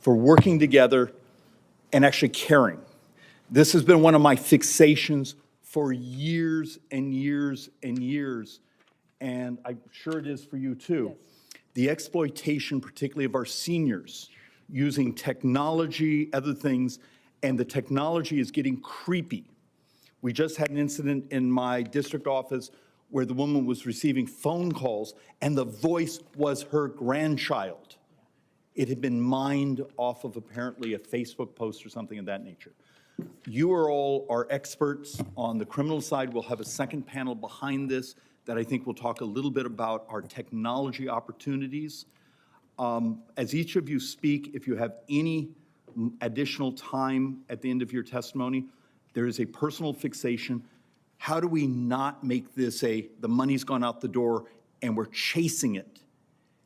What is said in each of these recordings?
for working together and actually caring. This has been one of my fixations for years and years and years, and I'm sure it is for you too. Yes. The exploitation, particularly of our seniors, using technology, other things, and the technology is getting creepy. We just had an incident in my district office where the woman was receiving phone calls and the voice was her grandchild. It had been mined off of apparently a Facebook post or something of that nature. You are all our experts on the criminal side. We'll have a second panel behind this that I think will talk a little bit about our technology opportunities. As each of you speak, if you have any additional time at the end of your testimony, there is a personal fixation. How do we not make this the money's gone out the door and we're chasing it?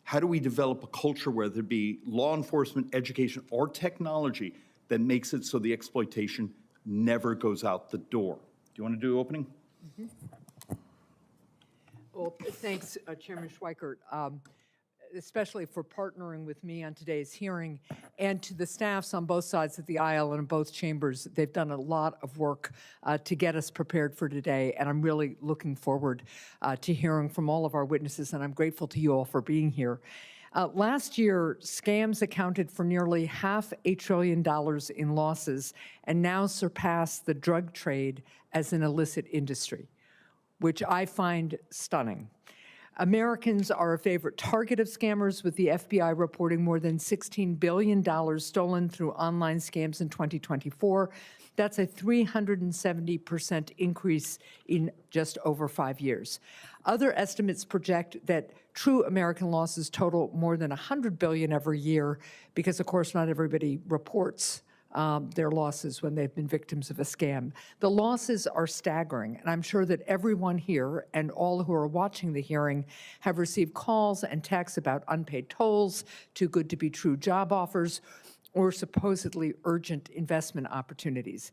How do we develop a culture, whether it be law enforcement, education, or technology, that makes it so the exploitation never goes out the door? Do you want to do opening? Mm-hmm. Well, thanks, Chairman Schweikert, especially for partnering with me on today's hearing, and to the staffs on both sides of the aisle and in both chambers. They've done a lot of work to get us prepared for today, and I'm really looking forward to hearing from all of our witnesses, and I'm grateful to you all for being here. Last year, scams accounted for nearly $500 billion in losses and now surpass the drug trade as an illicit industry, which I find stunning. Americans are a favorite target of scammers, with the FBI reporting more than $16 billion stolen through online scams in 2024. That's a 370% increase in just over 5 years. Other estimates project that true American losses total more than $100 billion every year, because of course not everybody reports their losses when they've been victims of a scam. The losses are staggering, and I'm sure that everyone here and all who are watching the hearing have received calls and texts about unpaid tolls, too good to be true job offers, or supposedly urgent investment opportunities.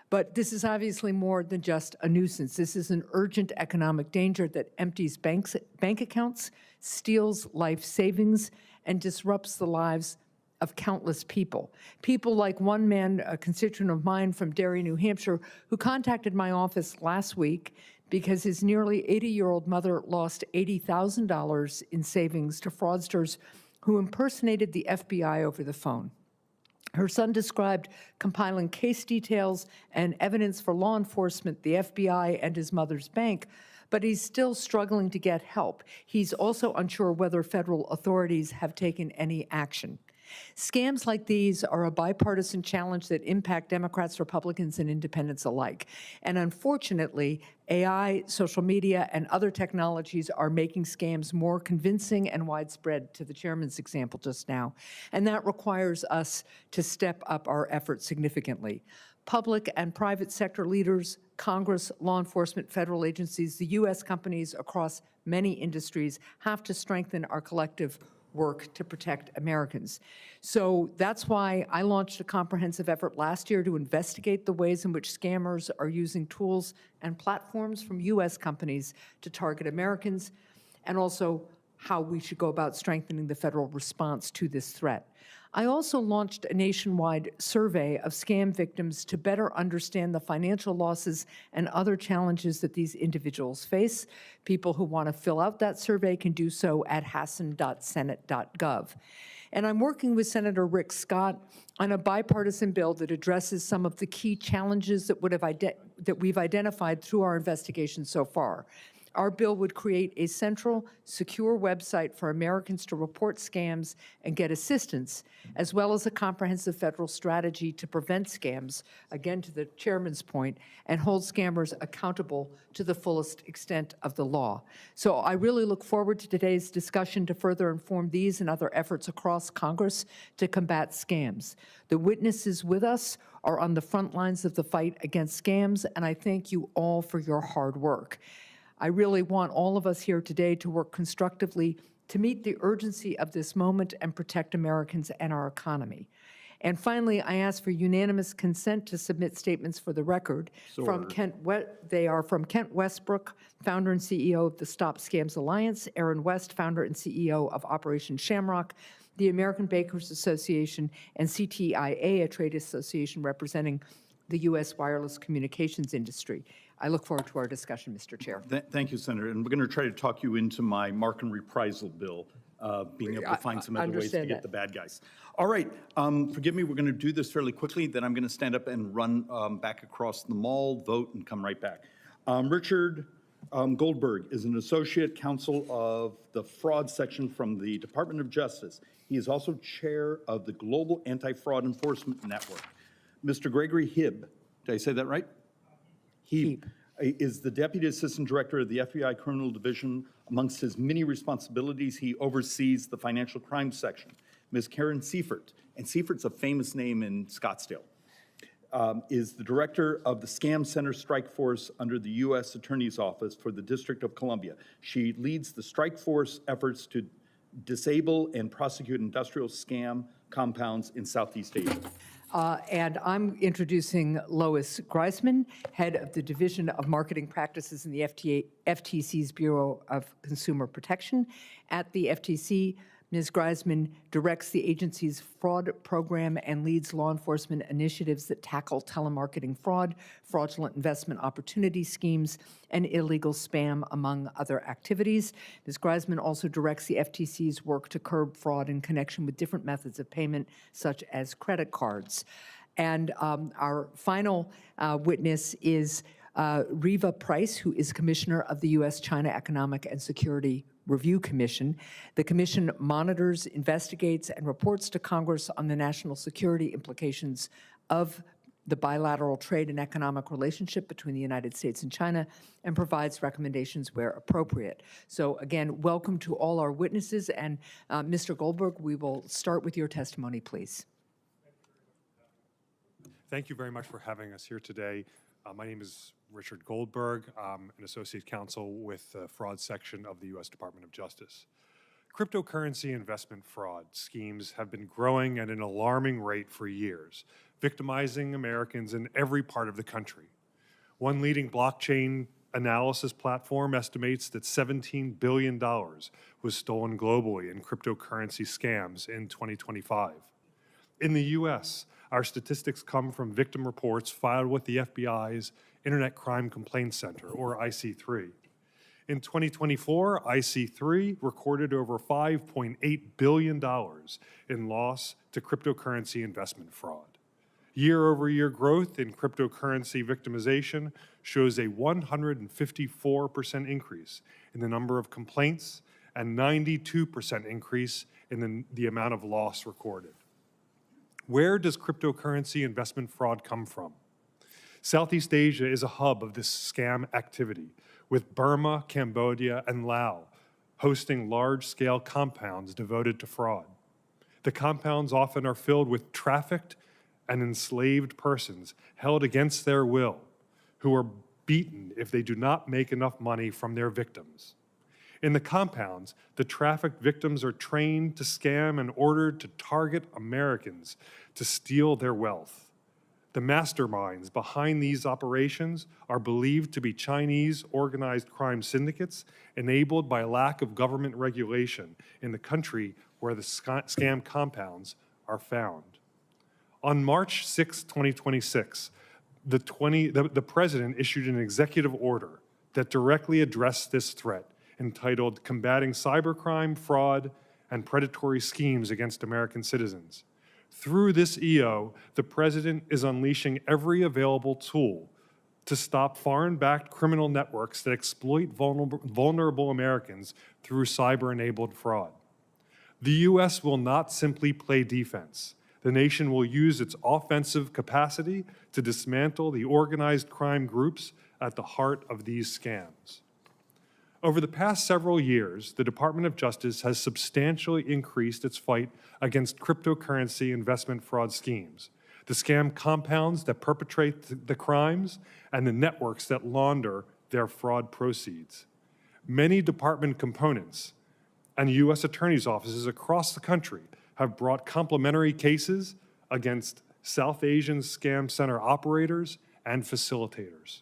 But this is obviously more than just a nuisance. This is an urgent economic danger that empties bank accounts, steals life savings, and disrupts the lives of countless people. People like one man, a constituent of mine from Derry, New Hampshire, who contacted my office last week because his nearly 80-year-old mother lost $80,000 in savings to fraudsters who impersonated the FBI over the phone. Her son described compiling case details and evidence for law enforcement, the FBI, and his mother's bank, but he's still struggling to get help. He's also unsure whether federal authorities have taken any action. Scams like these are a bipartisan challenge that impact Democrats, Republicans, and independents alike. And unfortunately, AI, social media, and other technologies are making scams more convincing and widespread, to the chairman's example just now. And that requires us to step up our efforts significantly. Public and private sector leaders, Congress, law enforcement, federal agencies, the U.S. companies across many industries have to strengthen our collective work to protect Americans. So that's why I launched a comprehensive effort last year to investigate the ways in which scammers are using tools and platforms from U.S. companies to target Americans, and also how we should go about strengthening the federal response to this threat. I also launched a nationwide survey of scam victims to better understand the financial losses and other challenges that these individuals face. People who want to fill out that survey can do so at hassan.senate.gov. And I'm working with Senator Rick Scott on a bipartisan bill that addresses some of the key challenges that we've identified through our investigation so far. Our bill would create a central, secure website for Americans to report scams and get assistance, as well as a comprehensive federal strategy to prevent scams, again to the chairman's point, and hold scammers accountable to the fullest extent of the law. So I really look forward to today's discussion to further inform these and other efforts across Congress to combat scams. The witnesses with us are on the front lines of the fight against scams, and I thank you all for your hard work. I really want all of us here today to work constructively to meet the urgency of this moment and protect Americans and our economy. And finally, I ask for unanimous consent to submit statements for the record. From they are from Kent Westbrook, founder and CEO of the Stop Scams Alliance, Aaron West, founder and CEO of Operation Shamrock, the American Bakers Association, and CTIA, a trade association representing the U.S. wireless communications industry. I look forward to our discussion, Mr. Chair. Thank you, Senator. And we're going to try to talk you into my mark and reprisal bill, being able to find some other ways to understand get that. the bad guys. All right, forgive me, we're going to do this fairly quickly, then I'm going to stand up and run back across the mall, vote, and come right back. Richard Goldberg is an associate counsel of the fraud section from the Department of Justice. He is also chair of the Global Anti-Fraud Enforcement Network. Mr. Gregory Heeb, did I say that right? Heeb is the Deputy Assistant Director of the FBI Criminal Division. Amongst his many responsibilities, he oversees the Financial Crimes Section. Ms. Karen Seifert, and Seifert's a famous name in Scottsdale, is the Director of the Scam Center Strike Force under the U.S. Attorney's Office for the District of Columbia. She leads the Strike Force efforts to disable and prosecute industrial scam compounds in Southeast Asia. And I'm introducing Lois Greisman, head of the Division of Marketing Practices in the FTC's Bureau of Consumer Protection. At the FTC, Ms. Greisman directs the agency's fraud program and leads law enforcement initiatives that tackle telemarketing fraud, fraudulent investment opportunity schemes, and illegal spam, among other activities. Ms. Greisman also directs the FTC's work to curb fraud in connection with different methods of payment, such as credit cards. And our final witness is Reva Price, who is Commissioner of the U.S.-China Economic and Security Review Commission. The commission monitors, investigates, and reports to Congress on the national security implications of the bilateral trade and economic relationship between the United States and China, and provides recommendations where appropriate. So again, welcome to all our witnesses, and Mr. Goldberg, we will start with your testimony, please. Thank you very much for having us here today. My name is Richard Goldberg. I'm an associate counsel with the fraud section of the U.S. Department of Justice. Cryptocurrency investment fraud schemes have been growing at an alarming rate for years, victimizing Americans in every part of the country. One leading blockchain analysis platform estimates that $17 billion was stolen globally in cryptocurrency scams in 2025. In the U.S., our statistics come from victim reports filed with the FBI's Internet Crime Complaint Center, or IC3. In 2024, IC3 recorded over $5.8 billion in loss to cryptocurrency investment fraud. Year-over-year growth in cryptocurrency victimization shows a 154% increase in the number of complaints and 92% increase in the amount of loss recorded. Where does cryptocurrency investment fraud come from? Southeast Asia is a hub of this scam activity, with Burma, Cambodia, and Laos hosting large-scale compounds devoted to fraud. The compounds often are filled with trafficked and enslaved persons held against their will, who are beaten if they do not make enough money from their victims. In the compounds, the trafficked victims are trained to scam and ordered to target Americans to steal their wealth. The masterminds behind these operations are believed to be Chinese organized crime syndicates enabled by lack of government regulation in the country where the scam compounds are found. On March 6, 2026, the President issued an executive order that directly addressed this threat, entitled Combating Cybercrime, Fraud, and Predatory Schemes Against American Citizens. Through this EO, the President is unleashing every available tool to stop foreign-backed criminal networks that exploit vulnerable Americans through cyber-enabled fraud. The U.S. will not simply play defense. The nation will use its offensive capacity to dismantle the organized crime groups at the heart of these scams. Over the past several years, the Department of Justice has substantially increased its fight against cryptocurrency investment fraud schemes, the scam compounds that perpetrate the crimes, and the networks that launder their fraud proceeds. Many department components and U.S. attorneys' offices across the country have brought complementary cases against South Asian scam center operators and facilitators.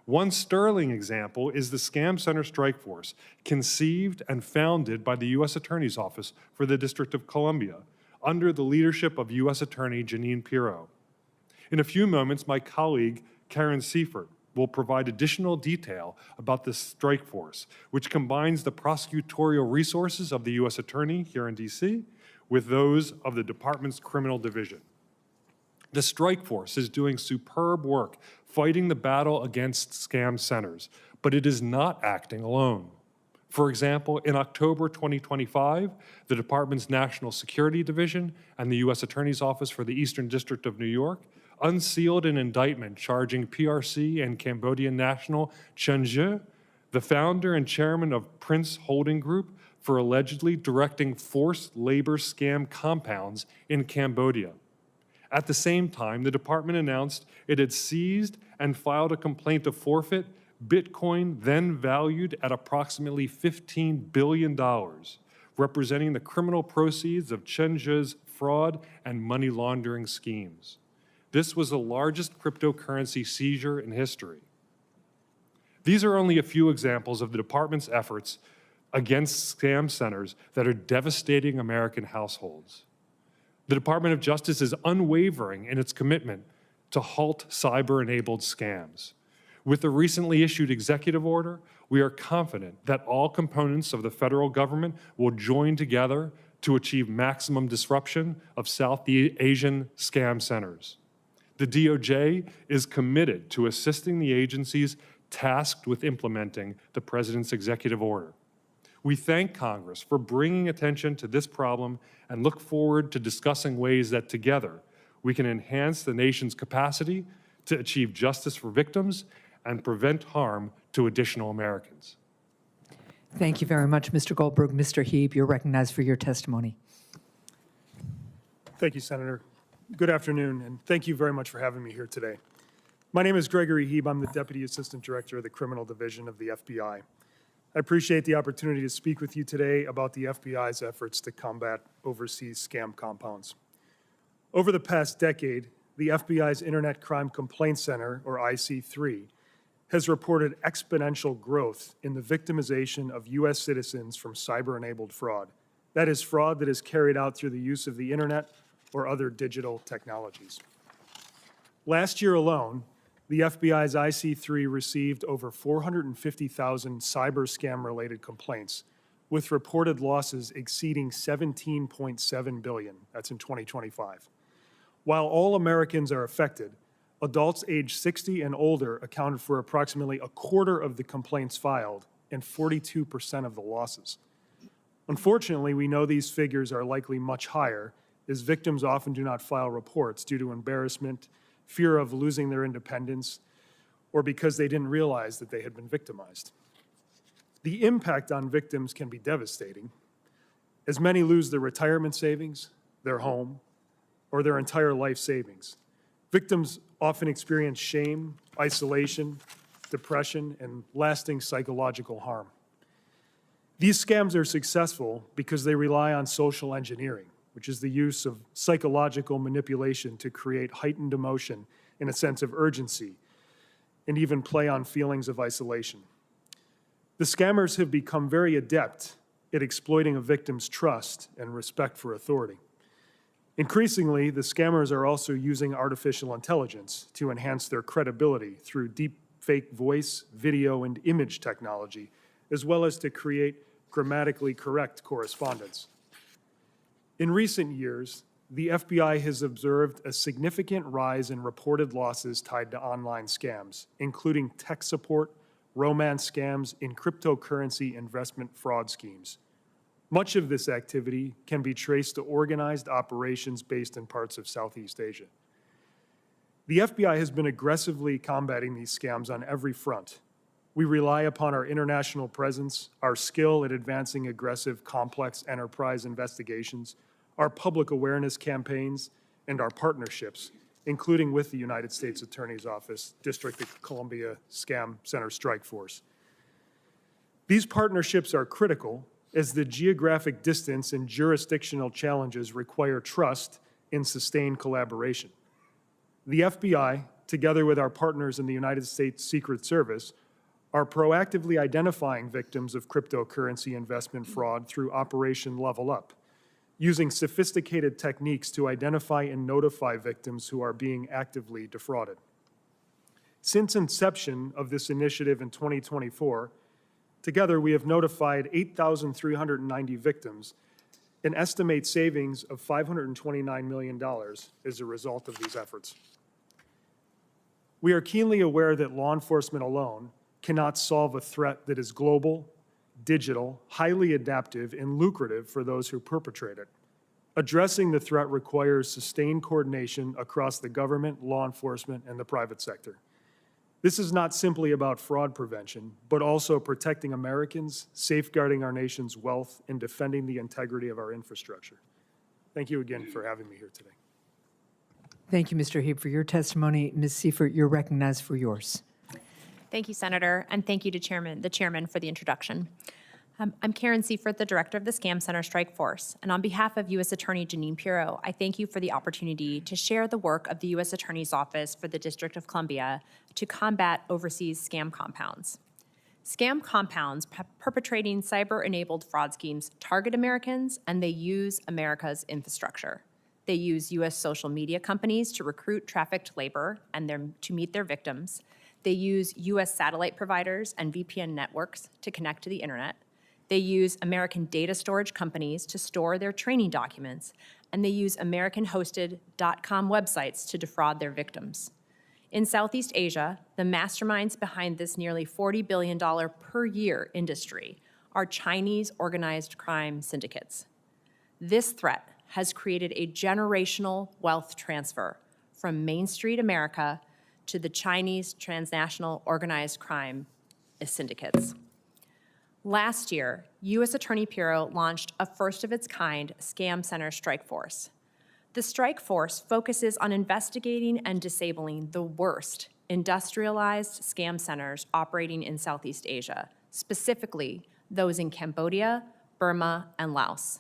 One sterling example is the Scam Center Strike Force, conceived and founded by the U.S. Attorney's Office for the District of Columbia, under the leadership of U.S. Attorney Jeanine Pirro. In a few moments, my colleague, Karen Seifert, will provide additional detail about this strike force, which combines the prosecutorial resources of the U.S. Attorney here in D.C. with those of the department's criminal division. The strike force is doing superb work fighting the battle against scam centers, but it is not acting alone. For example, in October 2025, the department's National Security Division and the U.S. Attorney's Office for the Eastern District of New York unsealed an indictment charging PRC and Cambodian national Chen Zhe, the founder and chairman of Prince Holding Group, for allegedly directing forced labor scam compounds in Cambodia. At the same time, the department announced it had seized and filed a complaint to forfeit Bitcoin then valued at approximately $15 billion, representing the criminal proceeds of Chen Zhe's fraud and money laundering schemes. This was the largest cryptocurrency seizure in history. These are only a few examples of the department's efforts against scam centers that are devastating American households. The Department of Justice is unwavering in its commitment to halt cyber-enabled scams. With the recently issued executive order, we are confident that all components of the federal government will join together to achieve maximum disruption of South Asian scam centers. The DOJ is committed to assisting the agencies tasked with implementing the President's executive order. We thank Congress for bringing attention to this problem and look forward to discussing ways that together we can enhance the nation's capacity to achieve justice for victims and prevent harm to additional Americans. Thank you very much, Mr. Goldberg. Mr. Heeb, you're recognized for your testimony. Thank you, Senator. Good afternoon, and thank you very much for having me here today. My name is Gregory Heeb. I'm the Deputy Assistant Director of the Criminal Division of the FBI. I appreciate the opportunity to speak with you today about the FBI's efforts to combat overseas scam compounds. Over the past decade, the FBI's Internet Crime Complaint Center, or IC3, has reported exponential growth in the victimization of U.S. citizens from cyber-enabled fraud. That is fraud that is carried out through the use of the internet or other digital technologies. Last year alone, the FBI's IC3 received over 450,000 cyber scam-related complaints, with reported losses exceeding $17.7 billion. That's in 2025. While all Americans are affected, adults aged 60 and older accounted for approximately a quarter of the complaints filed and 42% of the losses. Unfortunately, we know these figures are likely much higher, as victims often do not file reports due to embarrassment, fear of losing their independence, or because they didn't realize that they had been victimized. The impact on victims can be devastating, as many lose their retirement savings, their home, or their entire life savings. Victims often experience shame, isolation, depression, and lasting psychological harm. These scams are successful because they rely on social engineering, which is the use of psychological manipulation to create heightened emotion and a sense of urgency, and even play on feelings of isolation. The scammers have become very adept at exploiting a victim's trust and respect for authority. Increasingly, the scammers are also using artificial intelligence to enhance their credibility through deep fake voice, video, and image technology, as well as to create grammatically correct correspondence. In recent years, the FBI has observed a significant rise in reported losses tied to online scams, including tech support, romance scams, and cryptocurrency investment fraud schemes. Much of this activity can be traced to organized operations based in parts of Southeast Asia. The FBI has been aggressively combating these scams on every front. We rely upon our international presence, our skill at advancing aggressive, complex enterprise investigations, our public awareness campaigns, and our partnerships, including with the United States Attorney's Office, District of Columbia Scam Center Strike Force. These partnerships are critical as the geographic distance and jurisdictional challenges require trust and sustained collaboration. The FBI, together with our partners in the United States Secret Service, are proactively identifying victims of cryptocurrency investment fraud through Operation Level Up, using sophisticated techniques to identify and notify victims who are being actively defrauded. Since inception of this initiative in 2024, together we have notified 8,390 victims and estimate savings of $529 million as a result of these efforts. We are keenly aware that law enforcement alone cannot solve a threat that is global, digital, highly adaptive, and lucrative for those who perpetrate it. Addressing the threat requires sustained coordination across the government, law enforcement, and the private sector. This is not simply about fraud prevention, but also protecting Americans, safeguarding our nation's wealth, and defending the integrity of our infrastructure. Thank you again for having me here today. Thank you, Mr. Heeb, for your testimony. Ms. Seifert, you're recognized for yours. Thank you, Senator, and thank you to the chairman for the introduction. I'm Karen Seifert, the director of the Scam Center Strike Force, and on behalf of U.S. Attorney Janine Pirro, I thank you for the opportunity to share the work of the U.S. Attorney's Office for the District of Columbia to combat overseas scam compounds. Scam compounds perpetrating cyber-enabled fraud schemes target Americans, and they use America's infrastructure. They use U.S. social media companies to recruit trafficked labor and to meet their victims. They use U.S. satellite providers and VPN networks to connect to the internet. They use American data storage companies to store their training documents, and they use American-hosted .com websites to defraud their victims. In Southeast Asia, the masterminds behind this nearly $40 billion per year industry are Chinese organized crime syndicates. This threat has created a generational wealth transfer from Main Street America to the Chinese transnational organized crime syndicates. Last year, U.S. Attorney Pirro launched a first-of-its-kind Scam Center Strike Force. The Strike Force focuses on investigating and disabling the worst industrialized scam centers operating in Southeast Asia, specifically those in Cambodia, Burma, and Laos.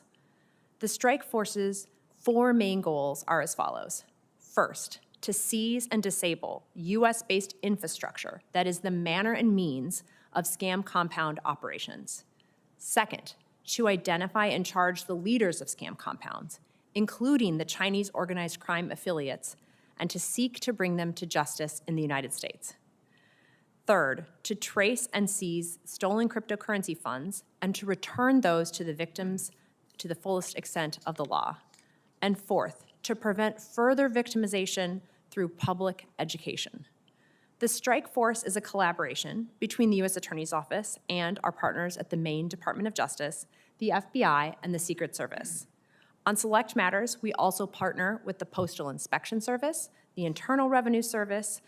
The Strike Force's 4 main goals are as follows. First, to seize and disable U.S.-based infrastructure that is the manner and means of scam compound operations. Second, to identify and charge the leaders of scam compounds, including the Chinese organized crime affiliates, and to seek to bring them to justice in the United States. Third, to trace and seize stolen cryptocurrency funds and to return those to the victims to the fullest extent of the law. And fourth, to prevent further victimization through public education. The Strike Force is a collaboration between the U.S. Attorney's Office and our partners at the Maine Department of Justice, the FBI, and the Secret Service. On select matters, we also partner with the Postal Inspection Service, the Internal Revenue Service,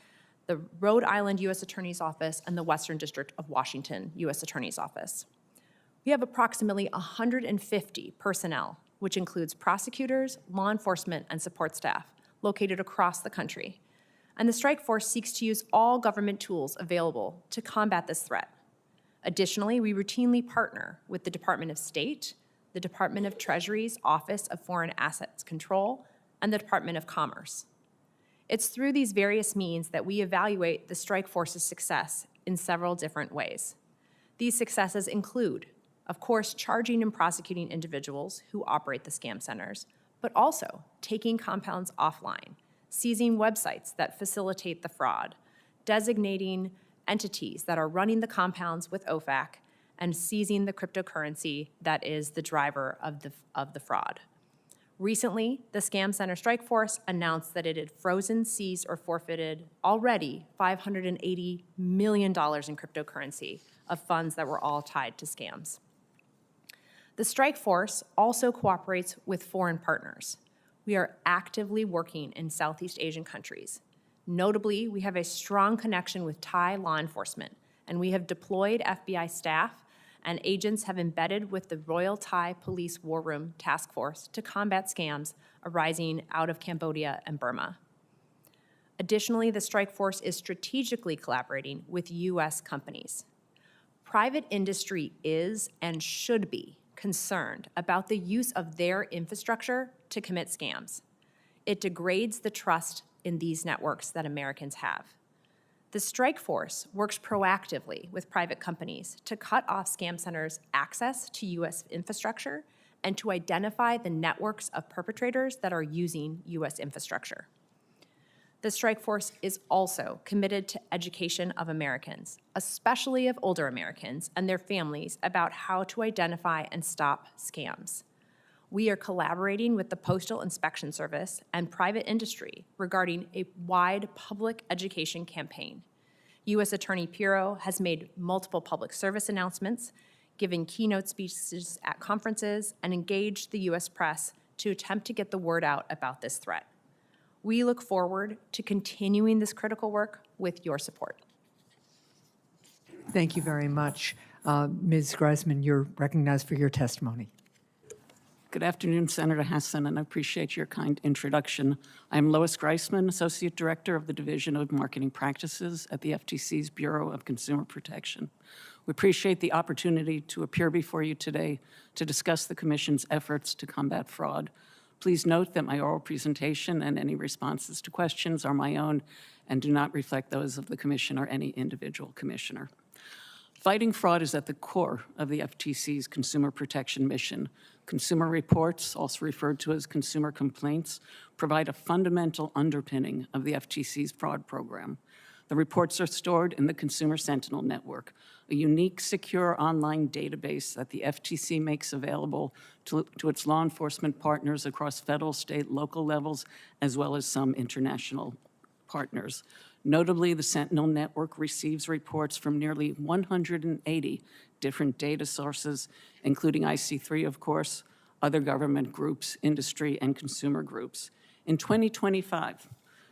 the Rhode Island U.S. Attorney's Office, and the Western District of Washington U.S. Attorney's Office. We have approximately 150 personnel, which includes prosecutors, law enforcement, and support staff located across the country. And the Strike Force seeks to use all government tools available to combat this threat. Additionally, we routinely partner with the Department of State, the Department of Treasury's Office of Foreign Assets Control, and the Department of Commerce. It's through these various means that we evaluate the Strike Force's success in several different ways. These successes include, of course, charging and prosecuting individuals who operate the scam centers, but also taking compounds offline, seizing websites that facilitate the fraud, designating entities that are running the compounds with OFAC, and seizing the cryptocurrency that is the driver of the fraud. Recently, the Scam Center Strike Force announced that it had frozen, seized, or forfeited already $580 million in cryptocurrency of funds that were all tied to scams. The Strike Force also cooperates with foreign partners. We are actively working in Southeast Asian countries. Notably, we have a strong connection with Thai law enforcement, and we have deployed FBI staff and agents have embedded with the Royal Thai Police War Room Task Force to combat scams arising out of Cambodia and Burma. Additionally, the Strike Force is strategically collaborating with U.S. companies. Private industry is and should be concerned about the use of their infrastructure to commit scams. It degrades the trust in these networks that Americans have. The strike force works proactively with private companies to cut off scam centers' access to U.S. infrastructure and to identify the networks of perpetrators that are using U.S. infrastructure. The strike force is also committed to education of Americans, especially of older Americans and their families, about how to identify and stop scams. We are collaborating with the Postal Inspection Service and private industry regarding a wide public education campaign. U.S. Attorney Pirro has made multiple public service announcements, given keynote speeches at conferences, and engaged the U.S. press to attempt to get the word out about this threat. We look forward to continuing this critical work with your support. Thank you very much. Ms. Greisman, you're recognized for your testimony. Good afternoon, Senator Hassan, and I appreciate your kind introduction. I'm Lois Greisman, Associate Director of the Division of Marketing Practices at the FTC's Bureau of Consumer Protection. We appreciate the opportunity to appear before you today to discuss the Commission's efforts to combat fraud. Please note that my oral presentation and any responses to questions are my own and do not reflect those of the Commission or any individual commissioner. Fighting fraud is at the core of the FTC's consumer protection mission. Consumer reports, also referred to as consumer complaints, provide a fundamental underpinning of the FTC's fraud program. The reports are stored in the Consumer Sentinel Network, a unique, secure online database that the FTC makes available to its law enforcement partners across federal, state, local levels, as well as some international partners. Notably, the Sentinel Network receives reports from nearly 180 different data sources, including IC3, of course, other government groups, industry, and consumer groups. In 2025,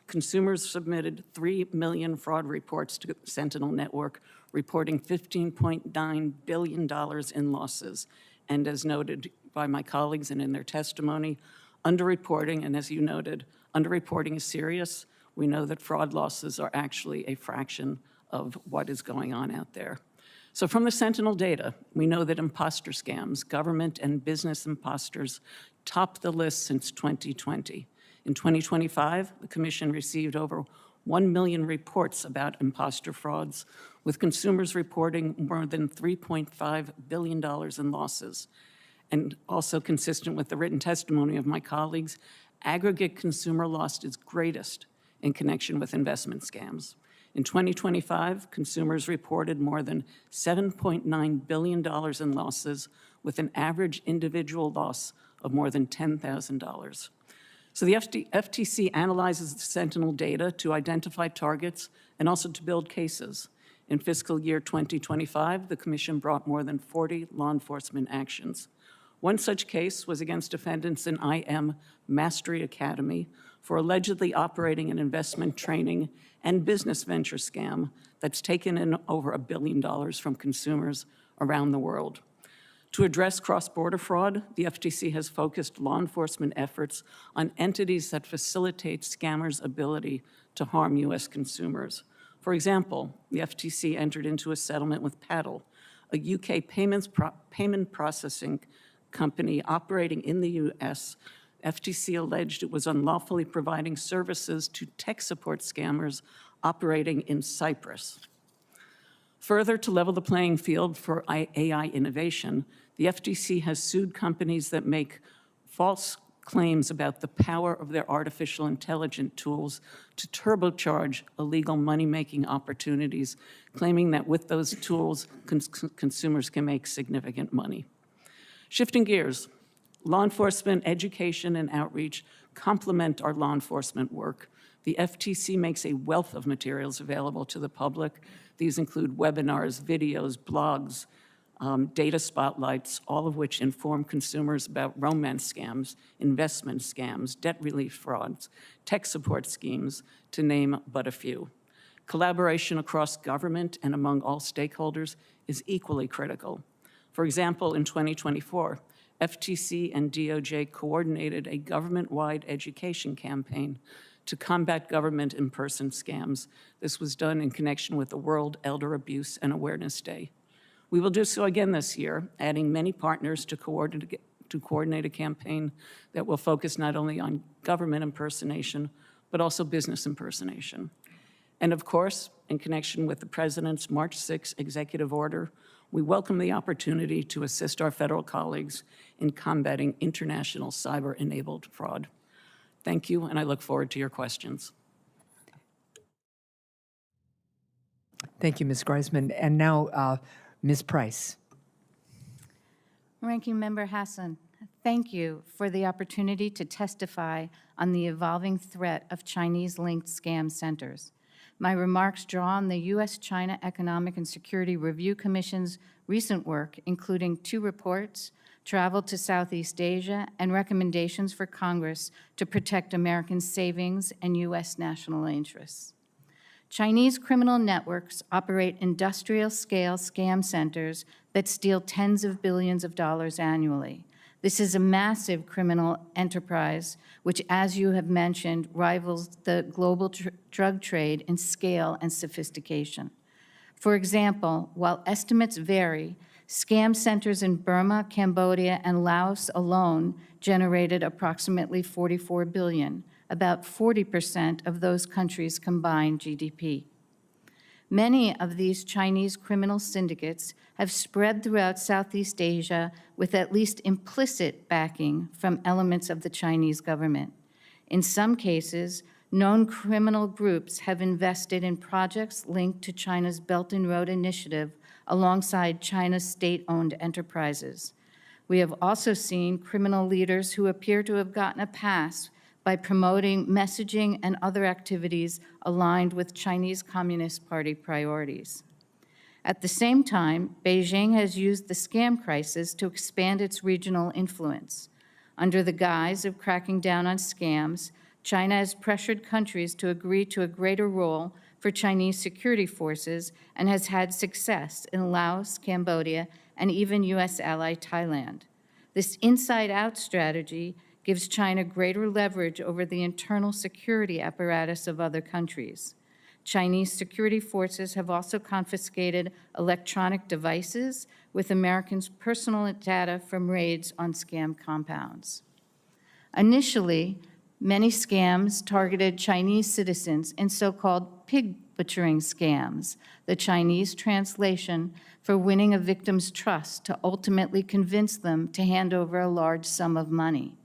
consumers submitted 3 million fraud reports to the Sentinel Network, reporting $15.9 billion in losses. And as noted by my colleagues and in their testimony, underreporting, and as you noted, underreporting is serious. We know that fraud losses are actually a fraction of what is going on out there. So from the Sentinel data, we know that imposter scams, government and business imposters, top the list since 2020. In 2025, the Commission received over 1 million reports about imposter frauds, with consumers reporting more than $3.5 billion in losses. And also consistent with the written testimony of my colleagues, aggregate consumer loss is greatest in connection with investment scams. In 2025, consumers reported more than $7.9 billion in losses, with an average individual loss of more than $10,000. So the FTC analyzes the Sentinel data to identify targets and also to build cases. In fiscal year 2025, the Commission brought more than 40 law enforcement actions. One such case was against defendants in IM Mastery Academy for allegedly operating an investment training and business venture scam that's taken in over $1 billion from consumers around the world. To address cross-border fraud, the FTC has focused law enforcement efforts on entities that facilitate scammers' ability to harm U.S. consumers. For example, the FTC entered into a settlement with Paddle, a UK payment processing company operating in the U.S. FTC alleged it was unlawfully providing services to tech support scammers operating in Cyprus. Further, to level the playing field for AI innovation, the FTC has sued companies that make false claims about the power of their artificial intelligence tools to turbocharge illegal money-making opportunities, claiming that with those tools, consumers can make significant money. Shifting gears, law enforcement education and outreach complement our law enforcement work. The FTC makes a wealth of materials available to the public. These include webinars, videos, blogs, data spotlights, all of which inform consumers about romance scams, investment scams, debt relief frauds, tech support schemes, to name but a few. Collaboration across government and among all stakeholders is equally critical. For example, in 2024, FTC and DOJ coordinated a government-wide education campaign to combat government in-person scams. This was done in connection with the World Elder Abuse and Awareness Day. We will do so again this year, adding many partners to coordinate a campaign that will focus not only on government impersonation, but also business impersonation. And of course, in connection with the President's March 6 executive order, we welcome the opportunity to assist our federal colleagues in combating international cyber-enabled fraud. Thank you, and I look forward to your questions. Thank you, Ms. Greisman. And now, Ms. Price. Ranking Member Hassan, thank you for the opportunity to testify on the evolving threat of Chinese-linked scam centers. My remarks draw on the U.S.-China Economic and Security Review Commission's recent work, including 2 reports, travel to Southeast Asia, and recommendations for Congress to protect American savings and U.S. national interests. Chinese criminal networks operate industrial-scale scam centers that steal tens of billions of dollars annually. This is a massive criminal enterprise, which, as you have mentioned, rivals the global drug trade in scale and sophistication. For example, while estimates vary, scam centers in Burma, Cambodia, and Laos alone generated approximately $44 billion, about 40% of those countries' combined GDP. Many of these Chinese criminal syndicates have spread throughout Southeast Asia with at least implicit backing from elements of the Chinese government. In some cases, known criminal groups have invested in projects linked to China's Belt and Road Initiative alongside China's state-owned enterprises. We have also seen criminal leaders who appear to have gotten a pass by promoting messaging and other activities aligned with Chinese Communist Party priorities. At the same time, Beijing has used the scam crisis to expand its regional influence. Under the guise of cracking down on scams, China has pressured countries to agree to a greater role for Chinese security forces and has had success in Laos, Cambodia, and even U.S. ally Thailand. This inside-out strategy gives China greater leverage over the internal security apparatus of other countries. Chinese security forces have also confiscated electronic devices with Americans' personal data from raids on scam compounds. Initially, many scams targeted Chinese citizens in so-called pig butchering scams, the Chinese translation for winning a victim's trust to ultimately convince them to hand over a large sum of money.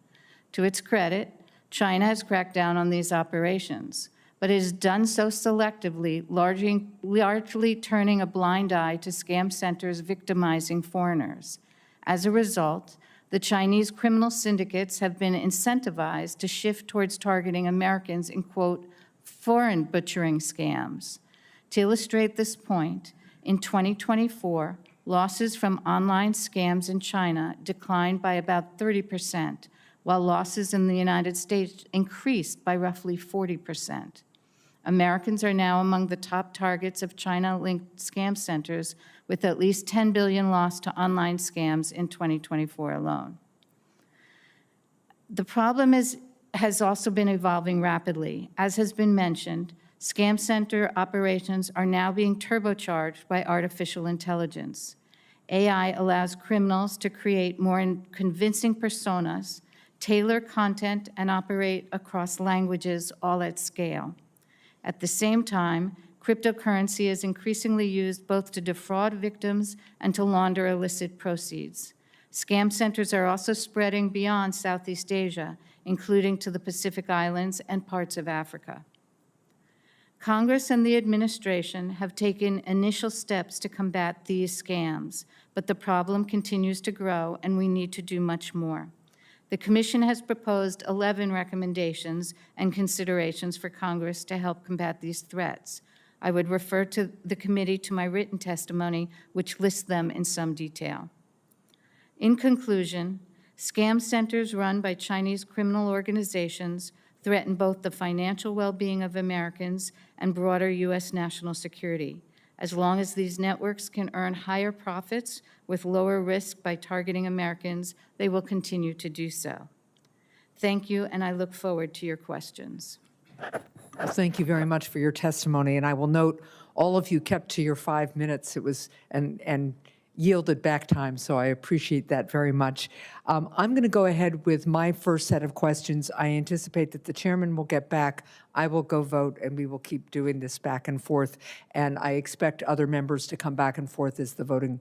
To its credit, China has cracked down on these operations, but it has done so selectively, largely turning a blind eye to scam centers victimizing foreigners. As a result, the Chinese criminal syndicates have been incentivized to shift towards targeting Americans in, quote, foreign butchering scams. To illustrate this point, in 2024, losses from online scams in China declined by about 30%, while losses in the United States increased by roughly 40%. Americans are now among the top targets of China-linked scam centers, with at least $10 billion lost to online scams in 2024 alone. The problem has also been evolving rapidly. As has been mentioned, scam center operations are now being turbocharged by artificial intelligence. AI allows criminals to create more convincing personas, tailor content, and operate across languages, all at scale. At the same time, cryptocurrency is increasingly used both to defraud victims and to launder illicit proceeds. Scam centers are also spreading beyond Southeast Asia, including to the Pacific Islands and parts of Africa. Congress and the administration have taken initial steps to combat these scams, but the problem continues to grow, and we need to do much more. The Commission has proposed 11 recommendations and considerations for Congress to help combat these threats. I would refer to the committee to my written testimony, which lists them in some detail. In conclusion, scam centers run by Chinese criminal organizations threaten both the financial well-being of Americans and broader U.S. national security. As long as these networks can earn higher profits with lower risk by targeting Americans, they will continue to do so. Thank you, and I look forward to your questions. Thank you very much for your testimony, and I will note all of you kept to your 5 minutes. It was, and yielded back time, so I appreciate that very much. I'm going to go ahead with my first set of questions. I anticipate that the chairman will get back, I will go vote, and we will keep doing this back and forth. And I expect other members to come back and forth as the voting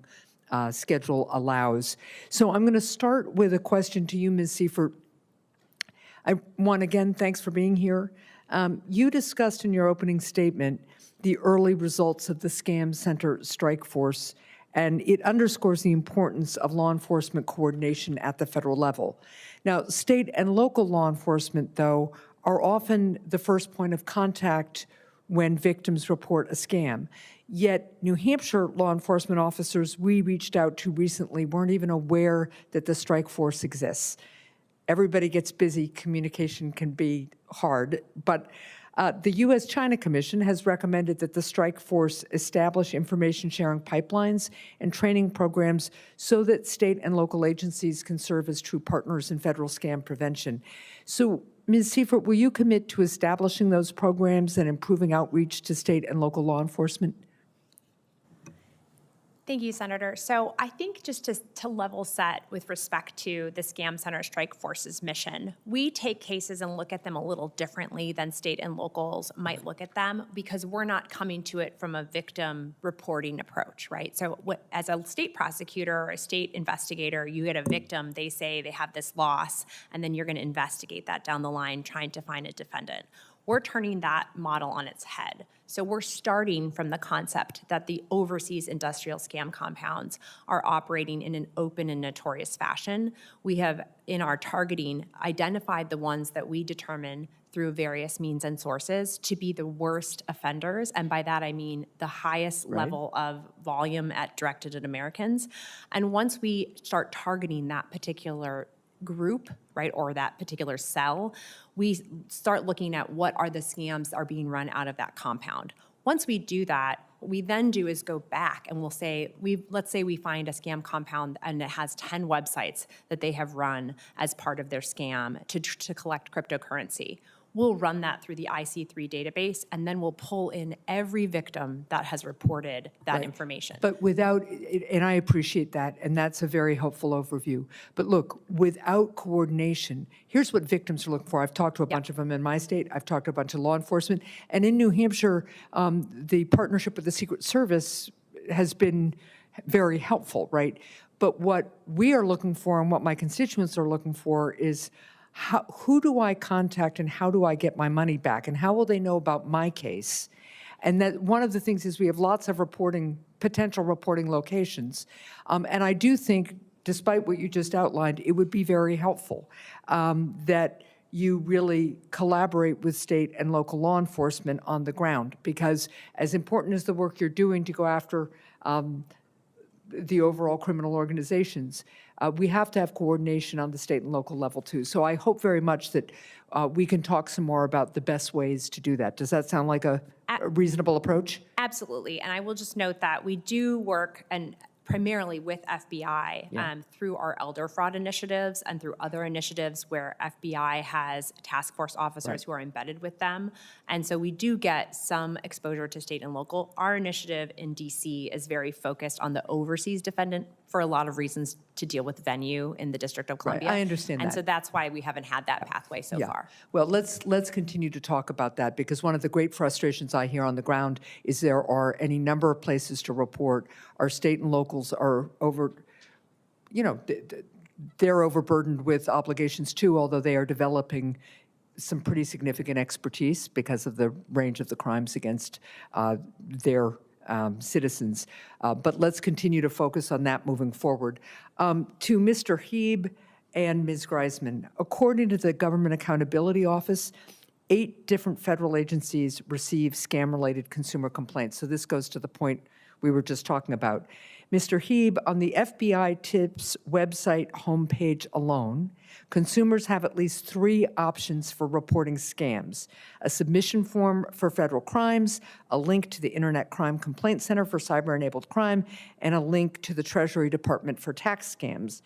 schedule allows. So I'm going to start with a question to you, Ms. Seifert. Again, thanks for being here. You discussed in your opening statement the early results of the Scam Center strike force, and it underscores the importance of law enforcement coordination at the federal level. Now, state and local law enforcement, though, are often the first point of contact when victims report a scam. Yet, New Hampshire law enforcement officers we reached out to recently weren't even aware that the strike force exists. Everybody gets busy, communication can be hard, but the U.S.-China Commission has recommended that the strike force establish information-sharing pipelines and training programs so that state and local agencies can serve as true partners in federal scam prevention. So, Ms. Seifert, will you commit to establishing those programs and improving outreach to state and local law enforcement? Thank you, Senator. So I think just to level set with respect to the Scam Center Strike Force's mission, we take cases and look at them a little differently than state and locals might look at them because we're not coming to it from a victim reporting approach, right? So as a state prosecutor or a state investigator, you get a victim, they say they have this loss, and then you're going to investigate that down the line trying to find a defendant. We're turning that model on its head. So we're starting from the concept that the overseas industrial scam compounds are operating in an open and notorious fashion. We have, in our targeting, identified the ones that we determine through various means and sources to be the worst offenders, and by that I mean the highest level of volume directed at Americans. And once we start targeting that particular group, right, or that particular cell, we start looking at what are the scams that are being run out of that compound. Once we do that, what we then do is go back and we'll say, let's say we find a scam compound and it has 10 websites that they have run as part of their scam to collect cryptocurrency. We'll run that through the IC3 database, and then we'll pull in every victim that has reported that information. But without, and I appreciate that, and that's a very helpful overview. But look, without coordination, here's what victims are looking for. I've talked to a bunch of them in my state. I've talked to a bunch of law enforcement. And in New Hampshire, the partnership with the Secret Service has been very helpful, right? But what we are looking for and what my constituents are looking for is who do I contact and how do I get my money back? And how will they know about my case? And that one of the things is we have lots of potential reporting locations. And I do think, despite what you just outlined, it would be very helpful that you really collaborate with state and local law enforcement on the ground, because as important as the work you're doing to go after the overall criminal organizations, we have to have coordination on the state and local level too. So I hope very much that we can talk some more about the best ways to do that. Does that sound like a reasonable approach? Absolutely, and I will just note that we do work primarily with FBI through our elder fraud initiatives and through other initiatives where FBI has task force officers who are embedded with them. And so we do get some exposure to state and local. Our initiative in DC is very focused on the overseas defendant for a lot of reasons to deal with venue in the District of Columbia. I understand that. And so that's why we haven't had that pathway so far. Well, let's continue to talk about that, because one of the great frustrations I hear on the ground is there are any number of places to report. Our state and locals are they're overburdened with obligations too, although they are developing some pretty significant expertise because of the range of the crimes against their citizens. But let's continue to focus on that moving forward. To Mr. Heeb and Ms. Greisman, according to the Government Accountability Office, 8 different federal agencies receive scam-related consumer complaints. So this goes to the point we were just talking about. Mr. Heeb, on the FBI TIPS website homepage alone, consumers have at least 3 options for reporting scams: a submission form for federal crimes, a link to the Internet Crime Complaint Center for cyber-enabled crime, and a link to the Treasury Department for tax scams.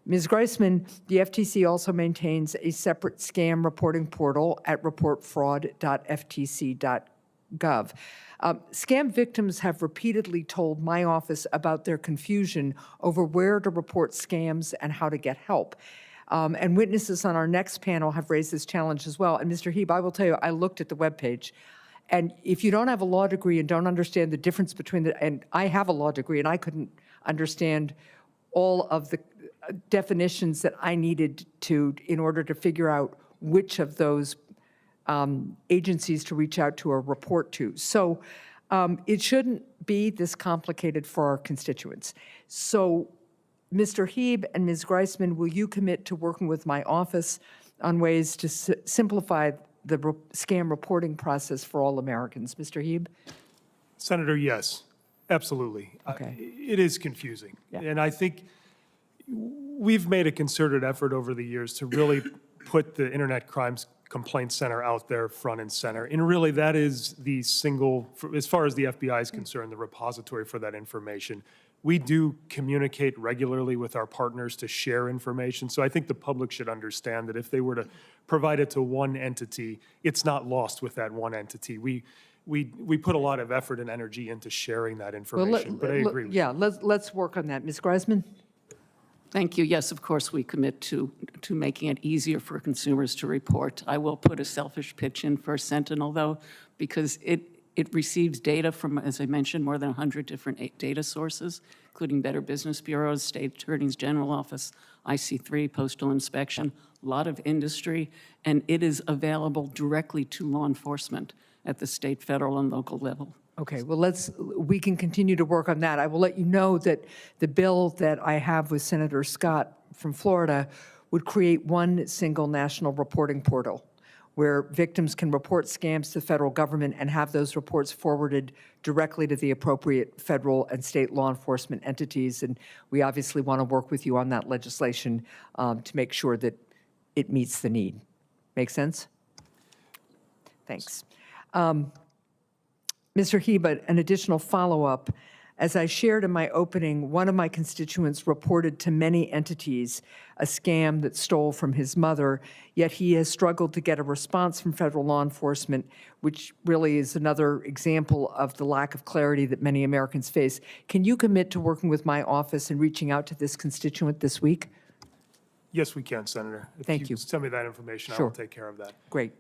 Ms. Greisman, the FTC also maintains a separate scam reporting portal at reportfraud.ftc.gov. gov. Scam victims have repeatedly told my office about their confusion over where to report scams and how to get help. And witnesses on our next panel have raised this challenge as well. And Mr. Heeb, I will tell you, I looked at the webpage, and if you don't have a law degree and don't understand the difference between and I have a law degree and I couldn't understand all of the definitions that I needed to in order to figure out which of those agencies to reach out to or report to. So it shouldn't be this complicated for our constituents. So Mr. Heeb and Ms. Greisman, will you commit to working with my office on ways to simplify the scam reporting process for all Americans? Mr. Heeb? Senator, yes, absolutely. Okay. It is confusing. Yeah. And I think we've made a concerted effort over the years to really put the Internet Crimes Complaint Center out there front and center. And really, that is the single, as far as the FBI is concerned, the repository for that information. We do communicate regularly with our partners to share information. So I think the public should understand that if they were to provide it to one entity, it's not lost with that one entity. We put a lot of effort and energy into sharing that information, but I agree with you. Yeah, let's work on that. Ms. Greisman? Thank you. Yes, of course, we commit to making it easier for consumers to report. I will put a selfish pitch in for Sentinel, though, because it receives data from, as I mentioned, more than 100 different data sources, including Better Business Bureaus, State Attorney's General Office, IC3, Postal Inspection, a lot of industry, and it is available directly to law enforcement at the state, federal, and local level. Okay, well, we can continue to work on that. I will let you know that the bill that I have with Senator Scott from Florida would create one single national reporting portal where victims can report scams to the federal government and have those reports forwarded directly to the appropriate federal and state law enforcement entities. And we obviously want to work with you on that legislation to make sure that it meets the need. Make sense? Thanks. Mr. Heeb, an additional follow-up. As I shared in my opening, one of my constituents reported to many entities a scam that stole from his mother, yet he has struggled to get a response from federal law enforcement, which really is another example of the lack of clarity that many Americans face. Can you commit to working with my office and reaching out to this constituent this week? Yes, we can, Senator. Thank you. Send me that information, I Sure. will take care of that. Great.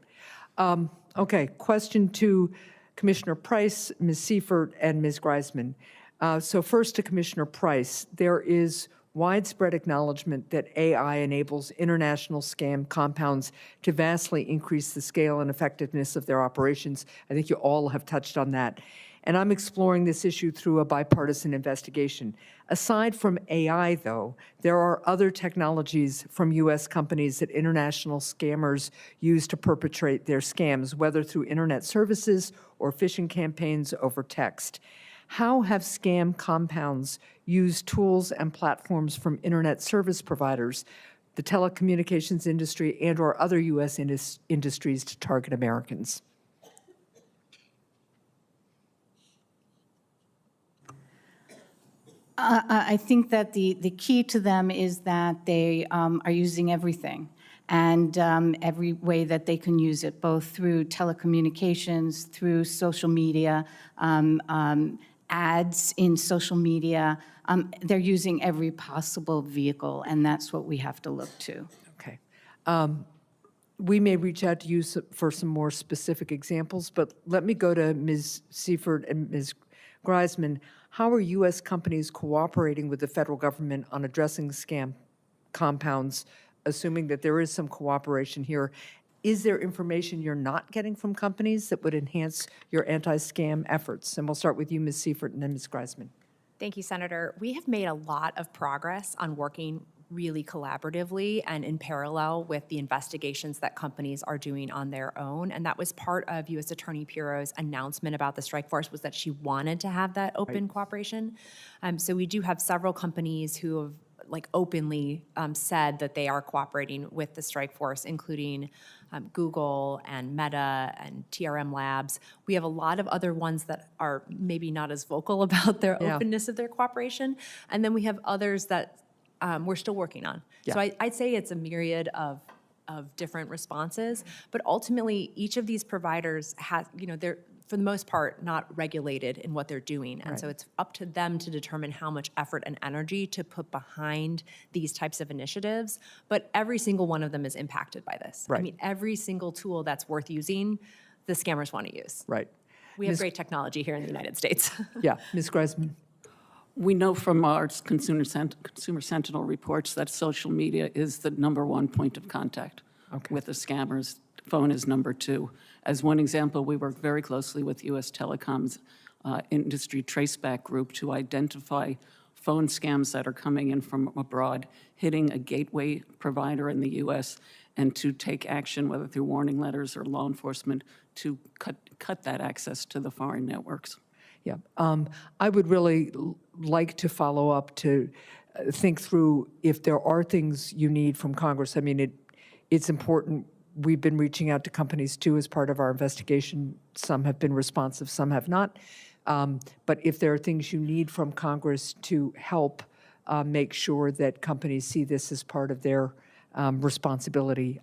Okay, question to Commissioner Price, Ms. Seifert, and Ms. Greisman. So first to Commissioner Price, there is widespread acknowledgement that AI enables international scam compounds to vastly increase the scale and effectiveness of their operations. I think you all have touched on that. And I'm exploring this issue through a bipartisan investigation. Aside from AI, though, there are other technologies from U.S. companies that international scammers use to perpetrate their scams, whether through internet services or phishing campaigns over text. How have scam compounds used tools and platforms from internet service providers, the telecommunications industry, and/or other U.S. industries to target Americans? I think that the key to them is that they are using everything and every way that they can use it, both through telecommunications, through social media, ads in social media. They're using every possible vehicle, and that's what we have to look to. Okay. We may reach out to you for some more specific examples, but let me go to Ms. Seifert and Ms. Greisman. How are U.S. companies cooperating with the federal government on addressing scam compounds, assuming that there is some cooperation here? Is there information you're not getting from companies that would enhance your anti-scam efforts? And we'll start with you, Ms. Seifert, and then Ms. Greisman. Thank you, Senator. We have made a lot of progress on working really collaboratively and in parallel with the investigations that companies are doing on their own. And that was part of U.S. Attorney Bureau's announcement about the strike force, was that she wanted to have that open cooperation. So we do have several companies who have openly said that they are cooperating with the strike force, including Google and Meta and TRM Labs. We have a lot of other ones that are maybe not as vocal about their openness of their cooperation. And then we have others that we're still working on. So I'd say it's a myriad of different responses, but ultimately each of these providers has, for the most part, not regulated in what they're doing. And so it's up to them to determine how much effort and energy to put behind these types of initiatives. But every single one of them is impacted by this. I Right. mean, every single tool that's worth using, the scammers want to use. Right. We have great technology here in the United States. Yeah, Ms. Greisman? We know from our Consumer Sentinel reports that social media is the #1 point of contact with the scammers. Phone is number 2. As one example, we work very closely with U.S. Telecom's industry traceback group to identify phone scams that are coming in from abroad, hitting a gateway provider in the U.S., and to take action, whether through warning letters or law enforcement, to cut that access to the foreign networks. Yeah, I would really like to follow up to think through if there are things you need from Congress. I mean, it's important. We've been reaching out to companies too as part of our investigation. Some have been responsive, some have not. But if there are things you need from Congress to help make sure that companies see this as part of their responsibility,